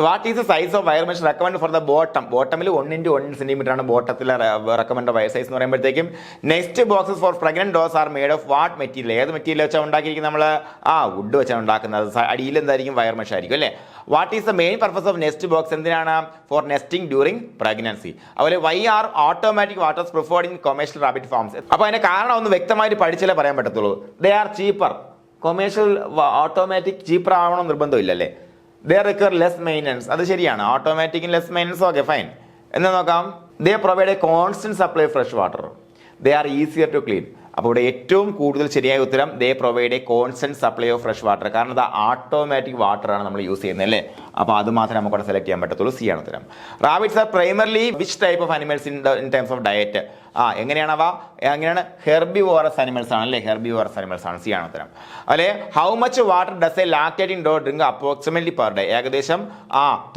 What is the size of wire mesh recommend for the bottom? ബോട്ടമിൽ 1x1 സെന്റിമീറ്റർ ആണ് ബോട്ടത്തിലെ റെക്കമെൻഡ് വയർ സൈസ് എന്ന് പറയുമ്പോഴത്തേക്കും. Next boxes for pregnant does are made of what material? ഏത് മെറ്റീരിയൽ വെച്ചാൽ ഉണ്ടാക്കിയിരിക്കുന്നത് നമ്മൾ? വുഡ് വെച്ചാണ് ഉണ്ടാക്കുന്നത്. അടിയിൽ എന്തായിരിക്കും? വയർ മെഷ് ആയിരിക്കും അല്ലേ? What is the main purpose of nest box? എന്തിനാണ്? For nesting during pregnancy. അതുപോലെ why are automatic waterers preferred in commercial rabbit farms? അപ്പോൾ അതിന്റെ കാരണം ഒന്ന് വ്യക്തമായിട്ട് പഠിച്ചാലേ പറയാൻ പറ്റത്തുള്ളൂ. They are cheaper. Commercial automatic cheaper ആവണം നിർബന്ധമില്ലല്ലേ? They require less maintenance. അത് ശരിയാണ്. ഓട്ടോമാറ്റിക്കും ലെസ് മെയിൻ്റനൻസ്, ഓക്കെ ഫൈൻ. എന്ന് നോക്കാം. They provide a constant supply of fresh water. They are easier to clean. അപ്പോൾ ഇവിടെ ഏറ്റവും കൂടുതൽ ശരിയായ ഉത്തരം ദേ provide a constant supply of fresh water. കാരണം ഇത് ഓട്ടോമാറ്റിക് വാട്ടർ ആണ് നമ്മൾ യൂസ് ചെയ്യുന്നത് അല്ലേ? അപ്പോൾ അത് മാത്രമേ നമുക്ക് സെലക്ട് ചെയ്യാൻ പറ്റത്തുള്ളൂ. സി ആണ് ഉത്തരം. Rabbits are primarily which type of animals in terms of diet? എങ്ങനെയാണവ? എങ്ങനെയാണ്? ഹെർബിവോറസ് അനിമൽസ് ആണ് അല്ലേ? ഹെർബിവോറസ് അനിമൽസ് ആണ്. സി ആണ് ഉത്തരം. അല്ലെ how much water does A lactating dog drink approximately per day? ഏകദേശം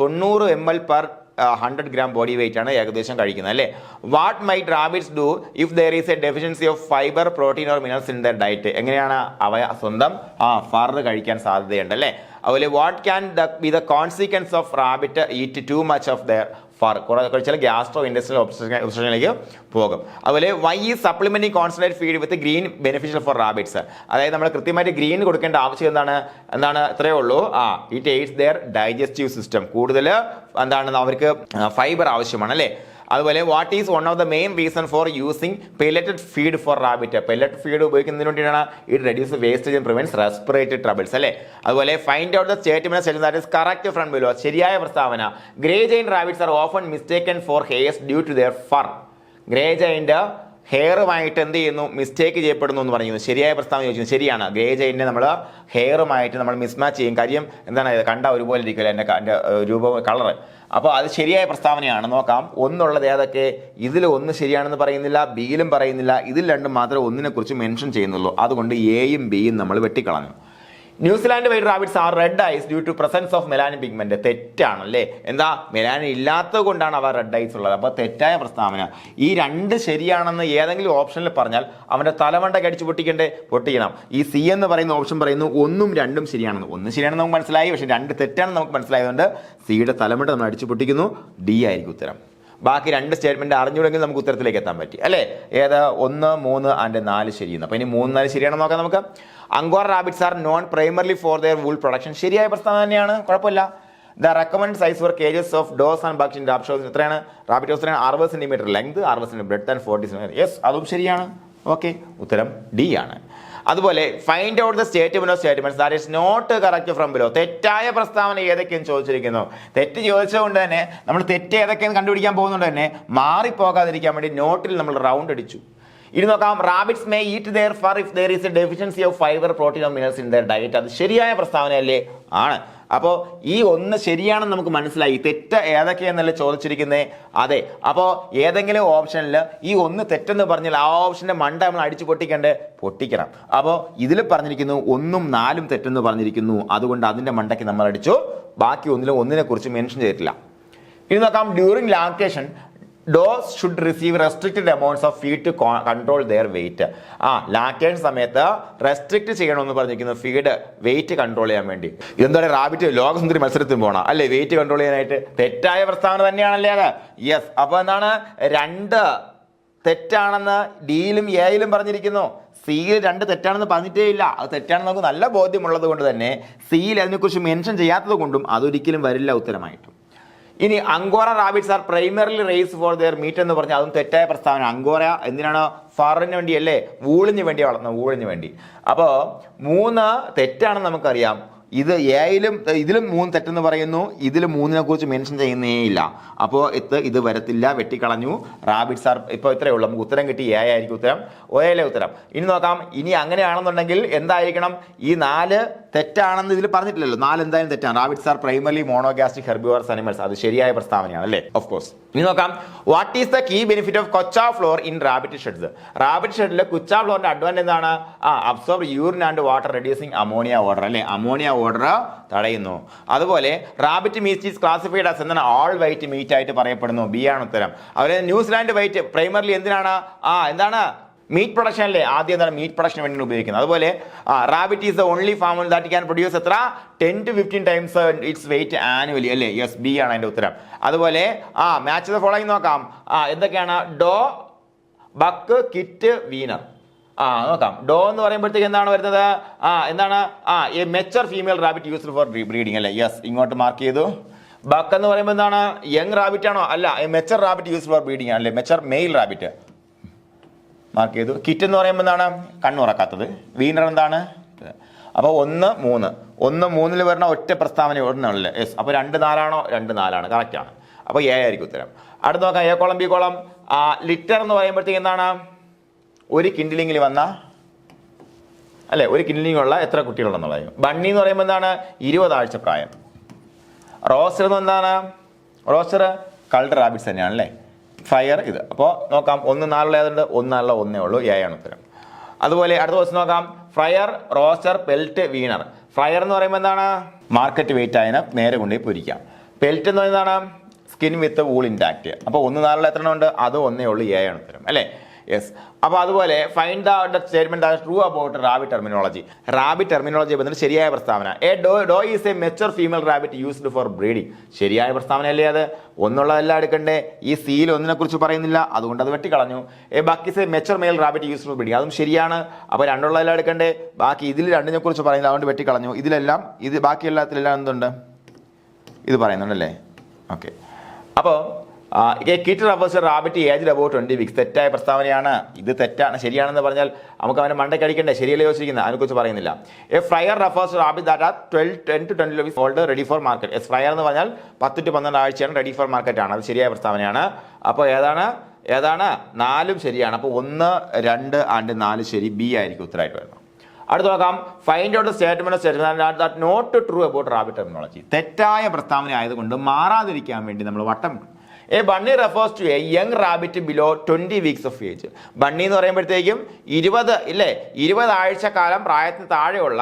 90 ml per 100 gram body wait ആണ് ഏകദേശം കഴിക്കുന്നത് അല്ലേ? What might rabbits do if there is a deficiency of fibre, protein or minerals in there diet? എങ്ങനെയാണ് അവ സ്വന്തം fir കഴിക്കാൻ സാധ്യതയുണ്ട് അല്ലേ? അതുപോലെ what can be the consequence of rabbit eat too much of there fir? കുറെ കഴിച്ചാൽ gastro industrial ഒബ്സ്ട്രക്ഷനിലേക്ക് പോകും. അതുപോലെ വൈ ഈ supplementing concentrate feed with green beneficial for rabbits? അതായത് നമ്മൾ കൃത്യമായിട്ട് ഗ്രീൻ കൊടുക്കേണ്ട ആവശ്യം എന്താണ്? ഇത്രയേ ഉള്ളൂ. It aids their digestive system. കൂടുതൽ എന്താണ് അവർക്ക് ഫൈബർ ആവശ്യമാണ് അല്ലേ? അതുപോലെ what is one of the main reason for using pelleted feed for rabbit? Pellet feed ഉപയോഗിക്കുന്നതിന് വേണ്ടിയാണ്. It reduce wastage and prevents respiratory troubles അല്ലേ? അതുപോലെ find out the statement that is correct from below. ശരിയായ പ്രസ്താവന. Grey giant rabbits are often mistaken for hares due to their fur. Grey ജൈൻ്റെ ഹെയറുമായിട്ട് എന്ത് ചെയ്യുന്നു? മിസ്റ്റേക്ക് ചെയ്യപ്പെടുന്നു എന്ന് പറയുന്നു. ശരിയായ പ്രസ്താവന ചോദിക്കുന്നു. ശരിയാണ്. ഗ്രേ ജൈനെ നമ്മൾ ഹെയറുമായിട്ട് നമ്മൾ മിസ്മാച്ച് ചെയ്യും. കാര്യം എന്താണ്? കണ്ട ഒരുപോലെ ഇരിക്കില്ല എൻ്റെ രൂപം, കളറ്. അപ്പോൾ അത് ശരിയായ പ്രസ്താവനയാണ്. നോക്കാം. ഒന്നുള്ളത് ഏതൊക്കെ? ഇതിൽ ഒന്ന് ശരിയാണെന്ന് പറയുന്നില്ല, ബിയിലും പറയുന്നില്ല. ഇതിൽ രണ്ടും മാത്രമേ ഒന്നിനെ കുറിച്ച് മെൻഷൻ ചെയ്യുന്നുള്ളൂ. അതുകൊണ്ട് എയും ബിയും നമ്മൾ വെട്ടിക്കളഞ്ഞു. New Zealand white rabbits are red eyes due to presence of melanin pigment. തെറ്റാണല്ലേ? എന്താ? മെലാനിൻ ഇല്ലാത്തത് കൊണ്ടാണ് അവ റെഡ് ഐസ് ഉള്ളത്. അപ്പോൾ തെറ്റായ പ്രസ്താവന. ഈ രണ്ട് ശരിയാണെന്ന് ഏതെങ്കിലും ഓപ്ഷനിൽ പറഞ്ഞാൽ അവൻ്റെ തലമണ്ടയ്ക്ക് അടിച്ചു പൊട്ടിക്കണം. ഈ സി എന്ന് പറയുന്ന ഓപ്ഷൻ പറയുന്നു 1ഉം 2ഉം ശരിയാണെന്ന്. 1 ശരിയാണെന്ന് നമുക്ക് മനസ്സിലായി, പക്ഷേ 2 തെറ്റാണെന്ന് നമുക്ക് മനസ്സിലായതുകൊണ്ട് സിയുടെ തലമണ്ട നമ്മൾ അടിച്ചു പൊട്ടിക്കുന്നു. ഡി ആയിരിക്കും ഉത്തരം. ബാക്കി 2 സ്റ്റേറ്റ്മെന്റ് അറിഞ്ഞുകൂടെങ്കിൽ നമുക്ക് ഉത്തരത്തിലേക്ക് എത്താൻ പറ്റി അല്ലേ? ഏത്? 1, 3 ആൻഡ് 4 ശരിയെന്ന്. അപ്പോൾ ഇനി 3, 4 ശരിയാണെന്ന് നോക്കാം നമുക്ക്. Angora rabbits are known primarily for their wool production. ശരിയായ പ്രസ്താവന തന്നെയാണ്, കുഴപ്പമില്ല. The recommend size for cages of does and bucks in rabbit എത്രയാണ്? Rabbit house 60 centimetre length, 60 centimetre breadth and 40 centimetre. Yes, അതും ശരിയാണ്. ഓക്കെ, ഉത്തരം ഡി ആണ്. അതുപോലെ find out the statement of statements that is not correct from below. തെറ്റായ പ്രസ്താവന ഏതൊക്കെയെന്ന് ചോദിച്ചിരിക്കുന്നു. തെറ്റ് ചോദിച്ചതുകൊണ്ട് തന്നെ നമ്മൾ തെറ്റ് ഏതൊക്കെയെന്ന് കണ്ടുപിടിക്കാൻ പോകുന്നുണ്ട് തന്നെ മാറിപ്പോകാതിരിക്കാൻ വേണ്ടി നോട്ടിൽ നമ്മൾ റൗണ്ട് അടിച്ചു. ഇനി നോക്കാം. Rabbits may eat their fur if there is a deficiency of fibre, protein or minerals in their diet. അത് ശരിയായ പ്രസ്താവനയല്ലേ? ആണ്. അപ്പോൾ ഈ ഒന്ന് ശരിയാണെന്ന് നമുക്ക് മനസ്സിലായി. തെറ്റ് ഏതൊക്കെയെന്നല്ലേ ചോദിച്ചിരിക്കുന്നത്? അതെ. അപ്പോൾ ഏതെങ്കിലും ഓപ്ഷനിൽ ഈ ഒന്ന് തെറ്റെന്ന് പറഞ്ഞാൽ ആ ഓപ്ഷന്റെ മണ്ട നമ്മൾ അടിച്ചു പൊട്ടിക്കണം. അപ്പോൾ ഇതിൽ പറഞ്ഞിരിക്കുന്നു 1ഉം 4ഉം തെറ്റെന്ന് പറഞ്ഞിരിക്കുന്നു. അതുകൊണ്ട് അതിന്റെ മണ്ടയ്ക്ക് നമ്മൾ അടിച്ചു. ബാക്കി ഒന്നിനെ കുറിച്ച് മെൻഷൻ ചെയ്തിട്ടില്ല. ഇനി നോക്കാം. During lactation does should receive restricted amounts of feed to control their weight. Lactation സമയത്ത് റെസ്ട്രിക്ട് ചെയ്യണമെന്ന് പറഞ്ഞിരിക്കുന്നു ഫീഡ് വെയിറ്റ് കൺട്രോൾ ചെയ്യാൻ വേണ്ടി. ഇതെന്താ പറയുക? റാബിറ്റ് ലോകസുന്ദരി മത്സരത്തിന് പോകണം അല്ലേ? വെയിറ്റ് കൺട്രോൾ ചെയ്യാനായിട്ട്. തെറ്റായ പ്രസ്താവന തന്നെയാണല്ലേ അത്? യെസ്. അപ്പോൾ എന്താണ്? 2 തെറ്റാണെന്ന് ഡിയിലും എയിലും പറഞ്ഞിരിക്കുന്നു. സിയിൽ 2 തെറ്റാണെന്ന് പറഞ്ഞിട്ടേ ഇല്ല. അത് തെറ്റാണെന്ന് നമുക്ക് നല്ല ബോധ്യമുള്ളത് കൊണ്ട് തന്നെ സിയിൽ അതിനെക്കുറിച്ച് മെൻഷൻ ചെയ്യാത്തത് കൊണ്ടും അതൊരിക്കലും വരില്ല ഉത്തരമായിട്ടും. ഇനി Angora rabbits are primarily raised for their meat എന്ന് പറഞ്ഞാൽ അതും തെറ്റായ പ്രസ്താവന. അങ്കോറ എന്തിനാണ്? ഫറിന് വേണ്ടി അല്ലേ? വൂളിന് വേണ്ടി വളർത്തുന്നത്, വൂളിന് വേണ്ടി. അപ്പോൾ 3 തെറ്റാണെന്ന് നമുക്കറിയാം. ഇതിലും 3 തെറ്റെന്ന് പറയുന്നു. ഇതിൽ 3നെ കുറിച്ച് മെൻഷൻ ചെയ്യുന്നേ ഇല്ല. അപ്പോൾ ഇത് വരത്തില്ല, വെട്ടിക്കളഞ്ഞു. റാബിറ്റ്സ് ആർ ഇപ്പോൾ ഇത്രയേ ഉള്ളൂ. നമുക്ക് ഉത്തരം കിട്ടി. ആയിരിക്കും ഉത്തരം. ഒരേലെ ഉത്തരം. ഇനി നോക്കാം. ഇനി അങ്ങനെയാണെന്നുണ്ടെങ്കിൽ എന്തായിരിക്കണം? ഈ 4 തെറ്റാണെന്ന് ഇതിൽ പറഞ്ഞിട്ടില്ലല്ലോ. 4 എന്തായാലും തെറ്റാണ്. Rabbits are primarily monogastric herbivorous animals. അത് ശരിയായ പ്രസ്താവനയാണ് അല്ലേ, ഓഫ് കോഴ്സ്. ഇനി നോക്കാം, what is the key benefit of kutcha floor in rabbit sheds? Rabbit ഷെഡിൽ കുച്ചാ ഫ്ലോറിന്റെ അഡ്വാൻറ്റേജ് എന്താണ്? Absorb urine and water reducing ammonia odour അല്ലേ, അമോണിയ ഓർഡർ തടയുന്നു. അതുപോലെ rabbit meat is classified as എന്താണ്? ഓൾ വൈറ്റ് മീറ്റ് ആയിട്ട് പറയപ്പെടുന്നു. ബി ആണ് ഉത്തരം. അതുപോലെ ന്യൂസിലാൻഡ് വൈറ്റ് പ്രൈമർലി എന്തിനാണ്? എന്താണ്? മീറ്റ് പ്രൊഡക്ഷൻ അല്ലേ, ആദ്യം എന്താണ്? മീറ്റ് പ്രൊഡക്ഷന് വേണ്ടി ഉപയോഗിക്കുന്നത്. അതുപോലെ റാബിറ്റ് ഈസ് ദ ഓൺലി ഫാമിൽ ദാറ്റ് ക്യാൻ പ്രൊഡ്യൂസ് എത്ര? 10 to 15 times its weight annually അല്ലേ. യെസ്, ബി ആണ് അതിന്റെ ഉത്തരം. അതുപോലെ മാച്ച് ദ ഫോളോയിങ് നോക്കാം. എന്തൊക്കെയാണ്? Doe, buck, kit, weaner. നോക്കാം. ഡോ എന്ന് പറയുമ്പോഴത്തേക്ക് എന്താണ് വരുന്നത്? എന്താണ്? A mature female rabbit used for breeding അല്ലേ. യെസ്, ഇങ്ങോട്ട് മാർക്ക് ചെയ്തു. ബക്ക് എന്ന് പറയുമ്പോൾ എന്താണ്? യങ് റാബിറ്റ് ആണോ? അല്ല, a mature rabbit used for breeding അല്ലേ, മെച്ചർ മെയിൽ റാബിറ്റ് മാർക്ക് ചെയ്തു. കിറ്റ് എന്ന് പറയുമ്പോൾ എന്താണ്? കണ്ണുറക്കാത്തത്. വീനർ എന്താണ്? അപ്പോൾ 1, 3. 1, 3 വരുന്ന ഒറ്റ പ്രസ്താവന ഒരെണ്ണമല്ലേ. യെസ്, അപ്പോൾ 2, 4 ആണോ? 2, 4 ആണ്, കറക്റ്റ് ആണ്. അപ്പോൾ എ ആയിരിക്കും ഉത്തരം. അടുത്ത് നോക്കാം, A column B column. Litre എന്ന് പറയുമ്പോഴത്തേക്ക് എന്താണ്? ഒരു കിൻഡിലിങ്ങിൽ വന്ന അല്ലേ, ഒരു കിൻഡിലിംഗ് ഉള്ള എത്ര കുട്ടികളുണ്ടെന്നുള്ളത്. ബണ്ണി എന്ന് പറയുമ്പോൾ എന്താണ്? 20 ആഴ്ച പ്രായം. റോസ്റ്റർ എന്ന് എന്താണ്? റോസ്റ്റർ കൾഡ് റാബിറ്റ്സ് തന്നെയാണ് അല്ലേ. ഫയർ ഇത്. അപ്പോൾ നോക്കാം, 1, 4 ഏതുണ്ട്? 1, 4 1 ഉള്ളൂ, എ ആണ് ഉത്തരം. അതുപോലെ അടുത്ത ദിവസം നോക്കാം, ഫ്രയർ, റോസ്റ്റർ, പെൽറ്റ്, വീണർ. ഫ്രയർ എന്ന് പറയുമ്പോൾ എന്താണ്? മാർക്കറ്റ് വെയിറ്റ് ആയതിനെ നേരെ കൊണ്ടുപോയി പൊരിക്കാം. പെൽറ്റ് എന്ന് പറയുന്നതാണ്? Skin with wool intact. അപ്പോൾ 1, 4 എത്ര ഉണ്ട്? അത് 1 ഉള്ളൂ, എ ആണ് ഉത്തരം അല്ലേ. യെസ്. അപ്പോൾ അതുപോലെ find the statement true about rabbit terminology. Rabbit terminology ബന്ധത്തിൽ ശരിയായ പ്രസ്താവന. Doe is a mature female rabbit used for breeding. ശരിയായ പ്രസ്താവന അല്ലേ അത്? ഒന്നുള്ളതെല്ലാം എടുക്കണ്ടേ. ഈ സീൽ ഒന്നിനെ കുറിച്ച് പറയുന്നില്ല, അതുകൊണ്ട് അത് വെട്ടിക്കളഞ്ഞു. Buck is a mature male rabbit used for breeding, അതും ശരിയാണ്. അപ്പോൾ രണ്ടുള്ളതെല്ലാം എടുക്കണ്ടേ. ബാക്കി ഇതിൽ രണ്ടിനെ കുറിച്ച് പറയുന്നില്ല, അതുകൊണ്ട് വെട്ടിക്കളഞ്ഞു. ഇതിലെല്ലാം ബാക്കി എല്ലാത്തിലെല്ലാം എന്തുണ്ട്? ഇത് പറയുന്നുണ്ടല്ലേ. ഓക്കെ. അപ്പോൾ kit refers rabbit age about 20 weeks. തെറ്റായ പ്രസ്താവനയാണ്. ഇത് തെറ്റാണ്. ശരിയാണെന്ന് പറഞ്ഞാൽ നമുക്ക് അവനെ മണ്ടയ്ക്ക് അടിക്കണ്ടേ, ശരിയല്ലേ യോജിക്കുന്നത്? അതിനെക്കുറിച്ച് പറയുന്നില്ല. A fryer refers rabbit that are 10 to 20 weeks old ready for market. Fryer എന്ന് പറഞ്ഞാൽ 10 to 12 ആഴ്ചയാണ് റെഡി ഫോർ മാർക്കറ്റ് ആണ്. അത് ശരിയായ പ്രസ്താവനയാണ്. അപ്പോൾ ഏതാണ് 4 ശരിയാണ്. അപ്പോൾ 1, 2 ആൻഡ് 4 ശരി. ബി ആയിരിക്കും ഉത്തരമായിട്ട് വരുന്നത്. അടുത്ത് നോക്കാം, find out statement not true about rabbit terminology. തെറ്റായ പ്രസ്താവന ആയതുകൊണ്ട് മാറാതിരിക്കാൻ വേണ്ടി നമ്മൾ വട്ടം. A bunny refers to a young rabbit below 20 weeks of age. Bunny എന്ന് പറയുമ്പോഴത്തേക്കും 20 ആഴ്ച കാലം പ്രായത്തിന് താഴെയുള്ള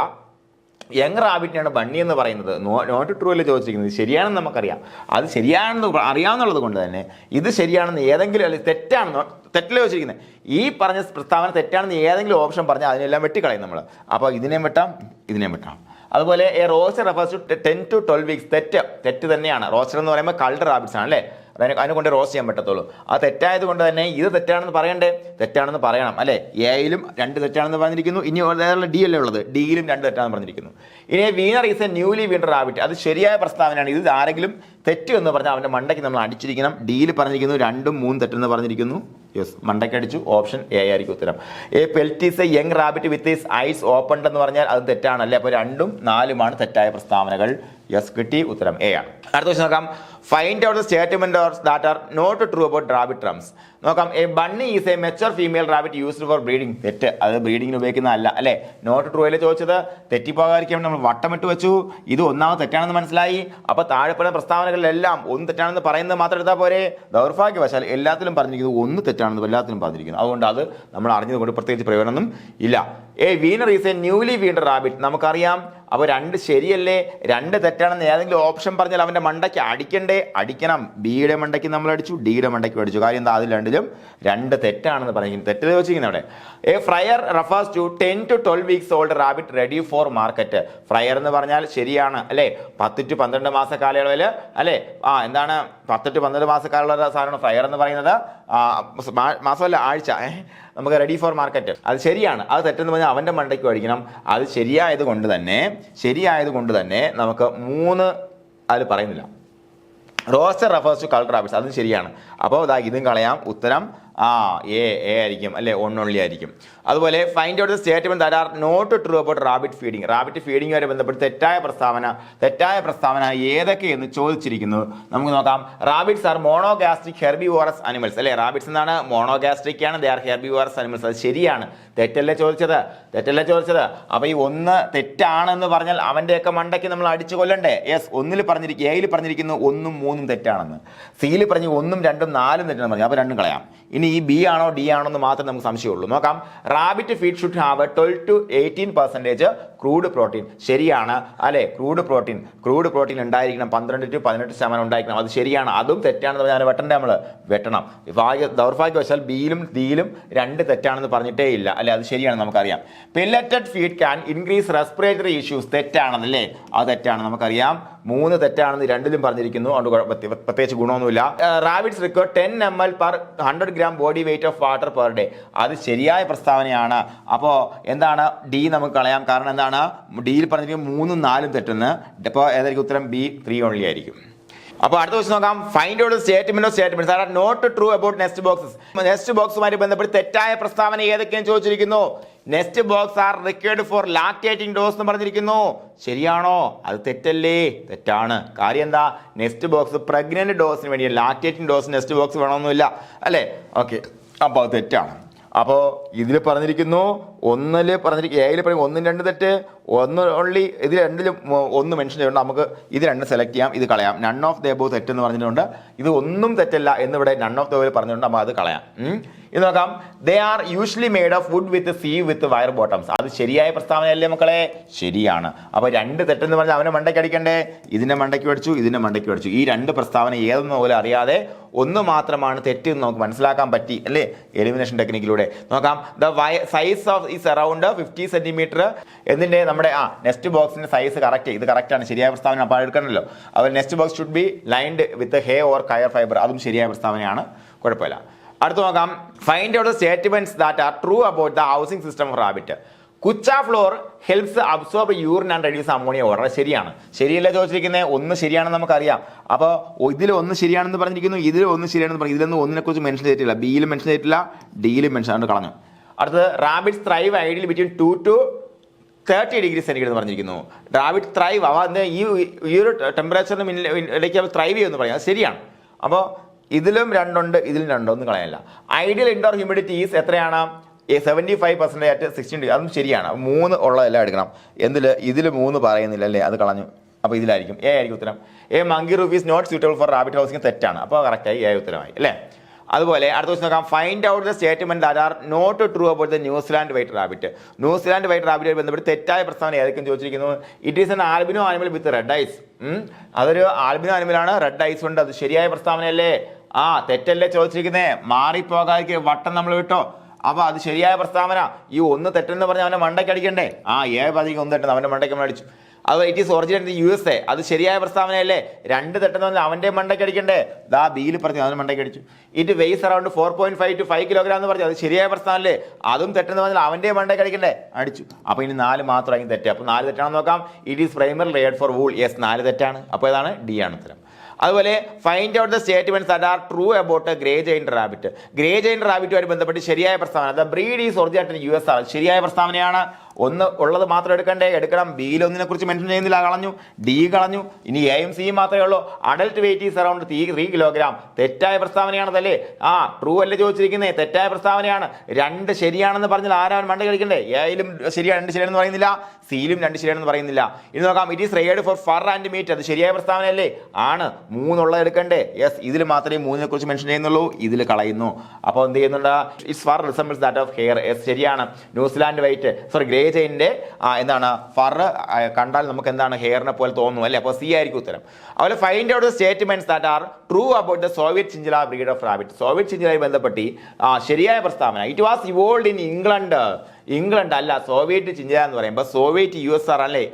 യങ് റാബിറ്റിനാണ് ബണ്ണി എന്ന് പറയുന്നത്. നോട്ട് ട്രൂ അല്ലേ ചോദിച്ചിരിക്കുന്നത്. ശരിയാണെന്ന് നമുക്കറിയാം. അത് ശരിയാണെന്ന് അറിയാവുന്നുള്ളത് കൊണ്ട് തന്നെ ഇത് ശരിയാണെന്ന് ഏതെങ്കിലും അല്ലെങ്കിൽ തെറ്റല്ലേ ചോദിച്ചിരിക്കുന്നത്. ഈ പറഞ്ഞ പ്രസ്താവന തെറ്റാണെന്ന് ഏതെങ്കിലും ഓപ്ഷൻ പറഞ്ഞാൽ അതിനെല്ലാം വെട്ടിക്കളയും നമ്മൾ. അപ്പോൾ ഇതിനെയും വെട്ടാം. അതുപോലെ a roaster refers to 10 to 12 weeks. തെറ്റ് തന്നെയാണ്. റോസ്റ്റർ എന്ന് പറയുമ്പോൾ കൾഡ് റാബിറ്റ്സ് ആണ് അല്ലേ. അതിനെ കൊണ്ട് റോസ്റ്റ് ചെയ്യാൻ പറ്റത്തുള്ളൂ. അത് തെറ്റായത് കൊണ്ട് തന്നെ ഇത് തെറ്റാണെന്ന് പറയണ്ടേ. തെറ്റാണെന്ന് പറയണം അല്ലേ. എയിലും 2 തെറ്റാണെന്ന് പറഞ്ഞിരിക്കുന്നു. ഇനി ഡി അല്ലേ ഉള്ളത്. ഡിയിലും 2 തെറ്റാണെന്ന് പറഞ്ഞിരിക്കുന്നു. ഇനി വീണർ is a newly weaner rabbit. അത് ശരിയായ പ്രസ്താവനയാണ്. ഇത് ആരെങ്കിലും തെറ്റ് എന്ന് പറഞ്ഞാൽ അവൻ്റെ മണ്ടയ്ക്ക് നമ്മൾ അടിച്ചിരിക്കണം. ഡിയിൽ പറഞ്ഞിരിക്കുന്നു 2, 3 തെറ്റെന്ന് പറഞ്ഞിരിക്കുന്നു. യെസ്, മണ്ടയ്ക്ക് അടിച്ചു. ഓപ്ഷൻ എ ആയിരിക്കും ഉത്തരം. A pelt is A young rabbit with his eyes opened എന്ന് പറഞ്ഞാൽ അത് തെറ്റാണല്ലേ. അപ്പോൾ 2ഉം 4ഉമാണ് തെറ്റായ പ്രസ്താവനകൾ. യെസ്, കിട്ടി. ഉത്തരം എ ആണ്. അടുത്ത ക്വസ്റ്റ്യൻ നോക്കാം, find out the statement that are not true about rabbit terms. നോക്കാം, a bunny is a mature female rabbit used for breeding. തെറ്റ്. അത് ബ്രീഡിങ്ങിന് ഉപയോഗിക്കുന്നതല്ല അല്ലേ. നോട്ട് ട്രൂ അല്ലേ ചോദിച്ചത്. തെറ്റിപ്പോകാതിരിക്കാൻ വേണ്ടി നമ്മൾ വട്ടമിട്ട് വെച്ചു. ഇത് ഒന്നാമത് തെറ്റാണെന്ന് മനസ്സിലായി. അപ്പോൾ താഴെ പറയുന്ന പ്രസ്താവനകളിലെല്ലാം 1 തെറ്റാണെന്ന് പറയുന്നത് മാത്രം എടുത്താൽ പോരെ. ദൗർഭാഗ്യവശാൽ എല്ലാത്തിലും പറഞ്ഞിരിക്കുന്നത് 1 തെറ്റാണെന്ന് എല്ലാത്തിലും പറഞ്ഞിരിക്കുന്നു. അതുകൊണ്ട് അത് നമ്മൾ അറിഞ്ഞത് കൊണ്ട് പ്രത്യേകിച്ച് പ്രയോജനമൊന്നും ഇല്ല. A weaner is a newly weaner rabbit. നമുക്കറിയാം. അപ്പോൾ 2 ശരിയല്ലേ. 2 തെറ്റാണെന്ന് ഏതെങ്കിലും ഓപ്ഷൻ പറഞ്ഞാൽ അവൻ്റെ മണ്ടയ്ക്ക് അടിക്കണം. ബിയുടെ മണ്ടയ്ക്ക് നമ്മൾ അടിച്ചു, ഡിയുടെ മണ്ടയ്ക്ക് അടിച്ചു. കാര്യം എന്താ? അതിൽ 2 തെറ്റാണെന്ന് പറഞ്ഞിരിക്കുന്നു. തെറ്റ് ചോദിച്ചിരിക്കുന്നത് അവിടെ. A fryer refers to 10 to 12 weeks old rabbit ready for market. Fryer എന്ന് പറഞ്ഞാൽ ശരിയാണ് അല്ലേ. 10 to 12 മാസ കാലയളവിൽ അല്ലേ. എന്താണ് 10 to 12 മാസ കാലയളവിലെ സാധനമാണ് ഫ്രയർ എന്ന് പറയുന്നത്. മാസമല്ല, ആഴ്ച. നമുക്ക് റെഡി ഫോർ മാർക്കറ്റ്. അത് ശരിയാണ്. അത് തെറ്റെന്ന് പറഞ്ഞാൽ അവൻ്റെ മണ്ടയ്ക്ക് അടിക്കണം. അത് ശരിയായത് കൊണ്ട് തന്നെ നമുക്ക് 3 അതിൽ പറയുന്നില്ല. Roaster refers to colour rabbits. അതും ശരിയാണ്. അപ്പോൾ ഇതും കളയാം. ഉത്തരം എ ആയിരിക്കും അല്ലേ, ഓൺലി ആയിരിക്കും. അതുപോലെ find out the statement that are not true about rabbit feeding. Rabbit ഫീഡിങ്ങുമായി ബന്ധപ്പെട്ട് തെറ്റായ പ്രസ്താവന ഏതൊക്കെയെന്ന് ചോദിച്ചിരിക്കുന്നു. നമുക്ക് നോക്കാം. Rabbits are monogastric herbivorous animals അല്ലേ. റാബിറ്റ്സ് എന്താണ്? മോണോഗാസ്ട്രിക് ആണ്. They are herbivorous animals. അത് ശരിയാണ്. തെറ്റല്ലേ ചോദിച്ചത്. അപ്പൊ ഈ ഒന്ന് തെറ്റാണെന്ന് പറഞ്ഞാൽ അവന്റെയൊക്കെ മണ്ടയ്ക്ക് നമ്മൾ അടിച്ചു കൊല്ലണ്ടേ? യെസ്. എയിൽ പറഞ്ഞിരിക്കുന്നു 1ഉം 3ഉം തെറ്റാണെന്ന്. സിയിൽ പറഞ്ഞ് 1ഉം 2ഉം 4ഉം തെറ്റാണെന്ന് പറഞ്ഞു. അപ്പൊ 2ഉം കളയാം. ഇനി ഈ ബി ആണോ ഡി ആണോ എന്ന് മാത്രമേ നമുക്ക് സംശയമുള്ളൂ. നോക്കാം. Rabbit feed should have 12 to 18% crude protein. ശരിയാണ് അല്ലെ. ക്രൂഡ് പ്രോട്ടീൻ ഉണ്ടായിരിക്കണം. 12 to 18% ഉണ്ടായിരിക്കണം. അത് ശരിയാണ്. അതും തെറ്റാണെന്ന് പറഞ്ഞാൽ വെട്ടണ്ടേ? നമ്മൾ വെട്ടണം. ദൗർഭാഗ്യവശാൽ ബിയിലും ഡിയിലും 2 തെറ്റാണെന്ന് പറഞ്ഞിട്ടേ ഇല്ല അല്ലെ. അത് ശരിയാണ്, നമുക്കറിയാം. Pelleted feed can increase respiratory issues. തെറ്റാണെന്നല്ലേ. അത് തെറ്റാണ്, നമുക്കറിയാം. 3 തെറ്റാണെന്ന് 2ലും പറഞ്ഞിരിക്കുന്നു. അതുകൊണ്ട് പ്രത്യേകിച്ച് ഗുണമൊന്നുമില്ല. Rabbits require 10 ml per 100 gram body weight of water per day. അത് ശരിയായ പ്രസ്താവനയാണ്. അപ്പോൾ എന്താണ്? ഡി നമുക്ക് കളയാം. കാരണം എന്താണ്? ഡിയിൽ പറഞ്ഞിരിക്കും 3ഉം 4ഉം തെറ്റെന്ന്. അപ്പോൾ ഏതായിരിക്കും ഉത്തരം? ബി 3 ഓൺലി ആയിരിക്കും. അപ്പോൾ അടുത്ത ക്വസ്റ്റ്യൻ നോക്കാം. Find out statements are not true about nest boxes. Nest ബോക്സുമായി ബന്ധപ്പെട്ട് തെറ്റായ പ്രസ്താവന ഏതൊക്കെയാണ് ചോദിച്ചിരിക്കുന്നു. Nest box are required for lactating does എന്ന് പറഞ്ഞിരിക്കുന്നു. ശരിയാണോ? അത് തെറ്റല്ലേ? തെറ്റാണ്. കാര്യം എന്താ? നെസ്റ്റ് ബോക്സ് പ്രഗ്നന്റ് ഡോസിന് വേണ്ടി, ലാക്ടേറ്റിംഗ് ഡോസ് നെസ്റ്റ് ബോക്സ് വേണമെന്നില്ല അല്ലേ. ഓക്കെ, അപ്പോൾ അത് തെറ്റാണ്. അപ്പോൾ ഇതിൽ പറഞ്ഞിരിക്കുന്നു എയിൽ പറഞ്ഞ 1ഉം 2 തെറ്റ്, 1 ഓൺലി. ഇതിൽ 2ലും 1 മെൻഷൻ ചെയ്യുന്നുണ്ട്. നമുക്ക് ഇത് 2 സെലക്ട് ചെയ്യാം, ഇത് കളയാം. നൺ ഓഫ് ദ എബോവ് തെറ്റെന്ന് പറഞ്ഞിട്ടുണ്ട്. ഇത് ഒന്നും തെറ്റല്ല എന്നിവിടെ നൺ ഓഫ് ദ എബോവ് പറഞ്ഞിട്ടുണ്ട്. നമ്മൾ അത് കളയാം. ഇത് നോക്കാം. They are usually made of wood with sieve with wire bottoms. അത് ശരിയായ പ്രസ്താവനയല്ലേ മക്കളെ? ശരിയാണ്. അപ്പോൾ 2 തെറ്റെന്ന് പറഞ്ഞാൽ അവനെ മണ്ടയ്ക്ക് അടിക്കണ്ടേ? ഇതിന്റെ മണ്ടയ്ക്ക് അടിച്ചു, ഇതിന്റെ മണ്ടയ്ക്ക് അടിച്ചു. ഈ 2 പ്രസ്താവന ഏതെന്ന് പോലും അറിയാതെ 1 മാത്രമാണ് തെറ്റ് എന്ന് നമുക്ക് മനസ്സിലാക്കാൻ പറ്റി അല്ലേ, എലിമിനേഷൻ ടെക്നിക്കിലൂടെ. നോക്കാം. The size of is around 50 centimetre. എന്നിന്റെ നമ്മുടെ നെസ്റ്റ് ബോക്സിന്റെ സൈസ് കറക്റ്റ്. ഇത് കറക്റ്റ് ആണ്, ശരിയായ പ്രസ്താവന. അപ്പോൾ എടുക്കണമല്ലോ. അതുപോലെ nest box should be lined with hay or coir fibre. അതും ശരിയായ പ്രസ്താവനയാണ്, കുഴപ്പമില്ല. അടുത്ത് നോക്കാം. Find out the statements that are true about the housing system of rabbit. Kutcha floor helps absorb urine and reduce ammonia odour. ശരിയാണ്. ശരിയല്ല ചോദിച്ചിരിക്കുന്നത്? 1 ശരിയാണെന്ന് നമുക്കറിയാം. അപ്പോൾ ഇതിൽ 1 ശരിയാണെന്ന് പറഞ്ഞിരിക്കുന്നു, ഇതിൽ 1 ശരിയാണെന്ന് പറഞ്ഞു. ഇതിലൊന്നും 1നെ കുറിച്ച് മെൻഷൻ ചെയ്തിട്ടില്ല. ബിയിലും മെൻഷൻ ചെയ്തിട്ടില്ല, ഡിയിലും മെൻഷൻ ആയിട്ട് കളഞ്ഞു. അടുത്തത് rabbits thrive ideal between 2 to 30 degree centigrade എന്ന് പറഞ്ഞിരിക്കുന്നു. റാബിറ്റ് ത്രൈവ് ഈ ഒരു ടെമ്പറേച്ചറിന് ഇടയ്ക്ക് ത്രൈവ് ചെയ്യുമെന്ന് പറയാം. അത് ശരിയാണ്. അപ്പോൾ ഇതിലും 2 ഉണ്ട്, ഇതിലും 2 ഒന്നും കളയല്ല. ഐഡിയൽ ഇൻഡോർ ഹ്യൂമിഡിറ്റി ഈസ് എത്രയാണ്? 75% at 16 ഡിഗ്രി. അതും ശരിയാണ്. 3 ഉള്ളതെല്ലാം എടുക്കണം. ഇതിൽ 3 പറയുന്നില്ല അല്ലേ, അത് കളഞ്ഞു. അപ്പോൾ ഇതിലായിരിക്കും എ ആയിരിക്കും ഉത്തരം. Monkey roof is not suitable for rabbit housing. തെറ്റാണ്. അപ്പോൾ കറക്റ്റായി എ ഉത്തരമായി അല്ലേ. അതുപോലെ അടുത്ത ദിവസം നോക്കാം. Find out the statement that are not true about the New Zealand white rabbit. New Zealand white റാബിറ്റുമായി ബന്ധപ്പെട്ട് തെറ്റായ പ്രസ്താവന ഏതൊക്കെയും ചോദിച്ചിരിക്കുന്നു. It is an albino animal with red eyes. അതൊരു ആൽബിനോ ആനിമലാണ്, റെഡ് ഐസ് ഉണ്ട്. അത് ശരിയായ പ്രസ്താവനയല്ലേ? തെറ്റല്ലേ ചോദിച്ചിരിക്കുന്നേ? മാറിപ്പോകാതെ വട്ടം നമ്മൾ വിട്ടോ. അപ്പോൾ അത് ശരിയായ പ്രസ്താവന. ഈ 1 തെറ്റെന്ന് പറഞ്ഞാൽ അവനെ മണ്ടയ്ക്ക് അടിക്കണ്ടേ? പതിക്ക് 1 തെറ്റെന്ന് അവൻ്റെ മണ്ടയ്ക്ക് നമ്മൾ അടിച്ചു. അത് ഇറ്റ് ഈസ് ഒറിജിനൽ USA. അത് ശരിയായ പ്രസ്താവനയല്ലേ? 2 തെറ്റെന്ന് പറഞ്ഞാൽ അവൻ്റെ മണ്ടയ്ക്ക് അടിക്കണ്ടേ? ബിയിൽ പറഞ്ഞു, അവൻ്റെ മണ്ടയ്ക്ക് അടിച്ചു. It weighs around 4.5 to 5 kilogram എന്ന് പറഞ്ഞു. അത് ശരിയായ പ്രസ്താവനല്ലേ? അതും തെറ്റെന്ന് പറഞ്ഞാൽ അവൻ്റെ മണ്ടയ്ക്ക് അടിക്കണ്ടേ? അടിച്ചു. അപ്പോൾ ഇനി 4 മാത്രമായിരിക്കും തെറ്റ്. അപ്പോൾ 4 തെറ്റാണെന്ന് നോക്കാം. It is primary reared for wool. Yes, 4 തെറ്റാണ്. അപ്പോൾ ഏതാണ്? ഡി ആണ് ഉത്തരം. അതുപോലെ find out the statements that are true about grey giant rabbit. Grey giant റാബിറ്റുമായി ബന്ധപ്പെട്ട് ശരിയായ പ്രസ്താവന. The breed is originated in USA. ശരിയായ പ്രസ്താവനയാണ്. 1 ഉള്ളത് മാത്രം എടുക്കണം. ബിയിൽ 1നെ കുറിച്ച് മെൻഷൻ ചെയ്യുന്നില്ല, കളഞ്ഞു. ഡി കളഞ്ഞു. ഇനി എയും സിയും മാത്രമേ ഉള്ളൂ. Adult wait is around 3 kilogram. തെറ്റായ പ്രസ്താവനയാണതല്ലേ? ട്രൂ അല്ലേ ചോദിച്ചിരിക്കുന്നത്? തെറ്റായ പ്രസ്താവനയാണ്. 2 ശരിയാണെന്ന് പറഞ്ഞാൽ ആരാണ് മണ്ട കളിക്കണ്ടേ? എയിലും ശരിയാണ്, 2 ശരിയാണെന്ന് പറയുന്നില്ല. സിയിലും 2 ശരിയാണെന്ന് പറയുന്നില്ല. ഇനി നോക്കാം. It is reared for fur and meat. അത് ശരിയായ പ്രസ്താവനയല്ലേ? ആണ്. 3 ഉള്ളത് എടുക്കണ്ടേ? യെസ്. ഇതിൽ മാത്രമേ 3നെ കുറിച്ച് മെൻഷൻ ചെയ്യുന്നുള്ളൂ, ഇതിൽ കളയുന്നു. അപ്പോൾ എന്ത് ചെയ്യുന്നുണ്ട്? It's fir resembles that of hair. Yes, ശരിയാണ്. ന്യൂസിലാൻഡ് വൈറ്റ് ഗ്രേ ജൈന്റെ എന്താണ് ഫർ കണ്ടാൽ നമുക്ക് എന്താണ് ഹെയറിനെ പോലെ തോന്നുന്നു അല്ലേ? അപ്പോൾ സി ആയിരിക്കും ഉത്തരം. അതുപോലെ find out the statements that are true about the Soviet chinchilla breed of rabbit. Soviet ചിഞ്ചിലയുമായി ബന്ധപ്പെട്ട് ശരിയായ പ്രസ്താവന. It was evolved in England. England അല്ല. സോവിയറ്റ് ചിന്ത എന്ന് പറയുമ്പോൾ സോവിയറ്റ് USSR അല്ലേ,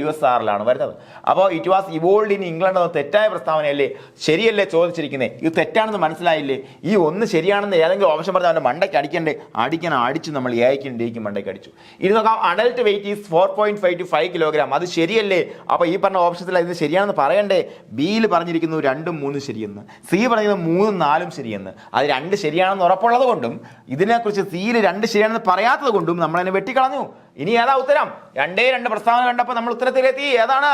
USSRലാണ് വരുന്നത്. അപ്പോൾ it was evolved in England എന്ന തെറ്റായ പ്രസ്താവനയല്ലേ, ശരിയല്ലേ ചോദിച്ചിരിക്കുന്നത്? ഇത് തെറ്റാണെന്ന് മനസ്സിലായില്ലേ? ഈ ഒന്ന് ശരിയാണെന്ന് ഏതെങ്കിലും ഓപ്ഷൻ പറഞ്ഞാൽ അവൻ്റെ മണ്ടയ്ക്ക് അടിച്ചു നമ്മൾ ഡേക്കും മണ്ടയ്ക്ക് അടിച്ചു. ഇത് നോക്കാം, adult wait is 4.5 to 5 kilogram. അത് ശരിയല്ലേ? അപ്പോൾ ഈ പറഞ്ഞ ഓപ്ഷൻസിൽ ഇത് ശരിയാണെന്ന് പറയണ്ടേ? ബിയിൽ പറഞ്ഞിരിക്കുന്നു 2ഉം 3ഉം ശരിയെന്ന്, സി പറഞ്ഞിരിക്കുന്നത് 3ഉം 4ഉം ശരിയെന്ന്. അത് 2 ശരിയാണെന്ന് ഉറപ്പുള്ളത് കൊണ്ടും ഇതിനെക്കുറിച്ച് സിയിൽ 2 ശരിയാണെന്ന് പറയാത്തത് കൊണ്ടും നമ്മൾ അതിനെ വെട്ടിക്കളഞ്ഞു. ഇനി ഏതാ ഉത്തരം? 2 പ്രസ്താവന കണ്ടപ്പോൾ നമ്മൾ ഉത്തരത്തിലെത്തി. ഏതാണ്?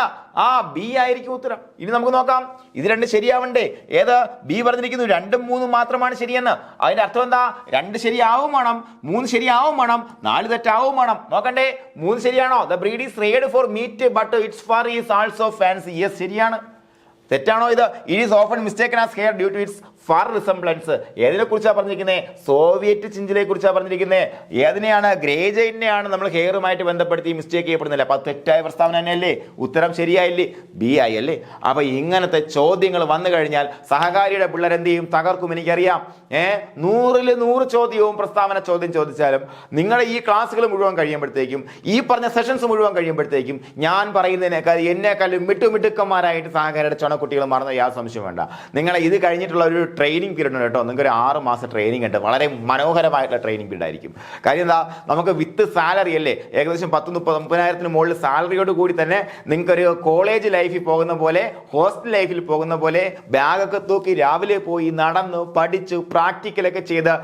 ബി ആയിരിക്കും ഉത്തരം. ഇനി നമുക്ക് നോക്കാം, ഇത് 2 ശരിയാവണ്ടേ? ഏത്? ബി പറഞ്ഞിരിക്കുന്നു 2ഉം 3ഉം മാത്രമാണ് ശരിയെന്ന്. അതിന്റെ അർത്ഥം എന്താ? 2 ശരിയാവും വേണം, 3 ശരിയാവും വേണം, 4 തെറ്റാവും വേണം. നോക്കണ്ടേ, 3 ശരിയാണോ? The breed is reared for meat but its fur is also fancy. Yes, ശരിയാണ്. തെറ്റാണോ ഇത്? It is often mistaken as hare due to its fur resemblance. ഏതിനെ കുറിച്ചാണ് പറഞ്ഞിരിക്കുന്നത്? സോവിയറ്റ് ചിഞ്ചിലെ കുറിച്ചാണ് പറഞ്ഞിരിക്കുന്നത്. ഏതിനെയാണ്? ഗ്രേ ജെയിനെയാണ് നമ്മൾ ഹെയറുമായിട്ട് ബന്ധപ്പെടുത്തി മിസ്റ്റേക്ക് ചെയ്യപ്പെടുന്നില്ല. അപ്പൊ തെറ്റായ പ്രസ്താവന തന്നെയല്ലേ? ഉത്തരം ശരിയായില്ലേ? ബി ആയി അല്ലേ? അപ്പൊ ഇങ്ങനത്തെ ചോദ്യങ്ങൾ വന്നു കഴിഞ്ഞാൽ സഹകാരിയുടെ പിള്ളേരെന്ത് ചെയ്യും? തകർക്കും. എനിക്കറിയാം. 100ൽ 100 ചോദ്യവും പ്രസ്താവന ചോദ്യം ചോദിച്ചാലും നിങ്ങളുടെ ഈ ക്ലാസ്സുകൾ മുഴുവൻ കഴിയുമ്പോഴത്തേക്കും, ഈ പറഞ്ഞ സെഷൻസ് മുഴുവൻ കഴിയുമ്പോഴത്തേക്കും ഞാൻ പറയുന്നതിനേക്കാൾ എന്നെക്കാളും മിട്ടുമിട്ടുക്കന്മാരായിട്ട് സഹകാരിയുടെ ചുണക്കുട്ടികൾ മാറുന്ന യാതൊരു സംശയം വേണ്ട. നിങ്ങളെ ഇത് കഴിഞ്ഞിട്ടുള്ള ഒരു ട്രെയിനിങ് പീരീഡ് ഉണ്ട് കേട്ടോ. നിങ്ങൾക്ക് ഒരു 6 മാസം ട്രെയിനിങ് ഉണ്ട്. വളരെ മനോഹരമായിട്ടുള്ള ട്രെയിനിങ് പീരീഡ് ആയിരിക്കും. കാര്യം എന്താ? നമുക്ക് വിത്ത് സാലറി അല്ലേ, ഏകദേശം 10-30,000 മുകളിൽ സാലറിയോട് കൂടി തന്നെ നിങ്ങൾക്കൊരു കോളേജ് ലൈഫിൽ പോകുന്ന പോലെ, ഹോസ്റ്റൽ ലൈഫിൽ പോകുന്ന പോലെ ബാഗൊക്കെ തൂക്കി രാവിലെ പോയി നടന്നു പഠിച്ചു പ്രാക്ടിക്കലൊക്കെ ചെയ്ത്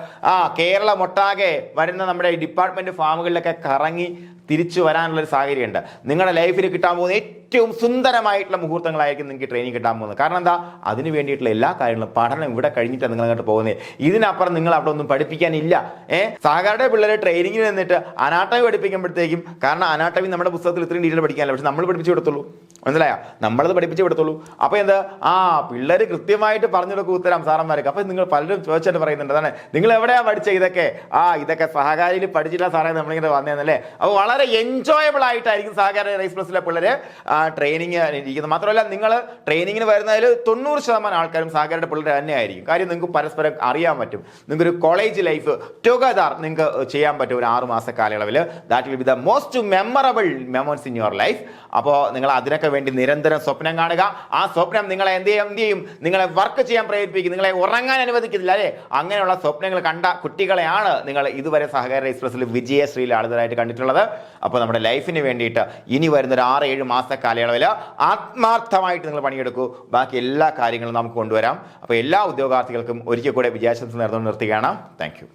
കേരളമൊട്ടാകെ വരുന്ന നമ്മുടെ ഡിപ്പാർട്ട്മെന്റ് ഫാമുകളിലൊക്കെ കറങ്ങി തിരിച്ചു വരാനുള്ളൊരു സാഹചര്യമുണ്ട്. നിങ്ങളുടെ ലൈഫിൽ കിട്ടാൻ പോകുന്ന ഏറ്റവും സുന്ദരമായിട്ടുള്ള മുഹൂർത്തങ്ങളായിരിക്കും നിങ്ങൾക്ക് ട്രെയിനിങ് കിട്ടാൻ പോകുന്നത്. കാരണം എന്താ? അതിന് വേണ്ടിയിട്ടുള്ള എല്ലാ കാര്യങ്ങളും പഠനം ഇവിടെ കഴിഞ്ഞിട്ടാണ് നിങ്ങൾ അങ്ങോട്ട് പോകുന്നത്. ഇതിനപ്പുറം നിങ്ങൾ അവിടെ ഒന്നും പഠിപ്പിക്കാനില്ല. സഹകാരുടെ പിള്ളേരെ ട്രെയിനിങ്ങിൽ നിന്നിട്ട് അനാട്ടമി പഠിപ്പിക്കുമ്പോഴത്തേക്കും, കാരണം അനാട്ടമി നമ്മുടെ പുസ്തകത്തിൽ ഇത്രയും ഡീറ്റെയിൽ പഠിക്കാനില്ല, പക്ഷെ നമ്മൾ പഠിപ്പിച്ചു കൊടുത്തുള്ളൂ. മനസ്സിലായോ? നമ്മളത് പഠിപ്പിച്ചു കൊടുത്തുള്ളൂ. അപ്പൊ എന്താ? പിള്ളേർ കൃത്യമായിട്ട് പറഞ്ഞു കൊടുക്കും ഉത്തരം സാറന്മാർക്ക്. അപ്പൊ നിങ്ങൾ പലരും ചോദിച്ചിട്ട് പറയുന്നുണ്ട്, അതാണ് നിങ്ങൾ എവിടെയാ പഠിച്ചത് ഇതൊക്കെ? ഇതൊക്കെ സഹകാരിയിൽ പഠിച്ചില്ല സാറേ നമ്മളിങ്ങനെ വന്നേന്നല്ലേ. അപ്പോൾ വളരെ എൻജോയബിൾ ആയിട്ടായിരിക്കും സഹകാരി റൈസ് പ്ലസിലെ പിള്ളേര് ട്രെയിനിങ് ഇരിക്കുന്നത്. മാത്രമല്ല, നിങ്ങൾ ട്രെയിനിങ്ങിന് വരുന്നതിൽ 90% ആൾക്കാരും സഹകാരിയുടെ പിള്ളേർ തന്നെ ആയിരിക്കും. കാര്യം നിങ്ങൾക്ക് പരസ്പരം അറിയാൻ പറ്റും. നിങ്ങൾക്കൊരു കോളേജ് ലൈഫ് ടുഗദർ നിങ്ങൾക്ക് ചെയ്യാൻ പറ്റും ഒരു 6 മാസ കാലയളവിൽ. That will be the most memorable memories in your life. അപ്പോൾ നിങ്ങൾ അതിനൊക്കെ വേണ്ടി നിരന്തരം സ്വപ്നം കാണുക. ആ സ്വപ്നം നിങ്ങളെ എന്ത് ചെയ്യും? നിങ്ങളെ വർക്ക് ചെയ്യാൻ പ്രേരിപ്പിക്കും, നിങ്ങളെ ഉറങ്ങാൻ അനുവദിക്കുന്നില്ല അല്ലേ? അങ്ങനെയുള്ള സ്വപ്നങ്ങൾ കണ്ട കുട്ടികളെയാണ് നിങ്ങൾ ഇതുവരെ സഹകാരി എക്സ്പ്രസിൽ വിജയശ്രീയിൽ ആളുകളായിട്ട് കണ്ടിട്ടുള്ളത്. അപ്പോൾ നമ്മുടെ ലൈഫിന് വേണ്ടിയിട്ട് ഇനി വരുന്നൊരു 6-7 മാസ കാലയളവിൽ ആത്മാർത്ഥമായിട്ട് നിങ്ങൾ പണിയെടുക്കൂ. ബാക്കി എല്ലാ കാര്യങ്ങളും നമുക്ക് കൊണ്ടുവരാം. അപ്പോൾ എല്ലാ ഉദ്യോഗാർത്ഥികൾക്കും ഒരിക്കൽ കൂടെ വിജയാശംസ നേർന്നുകൊണ്ട് നിർത്തുകയാണ്. Thank you.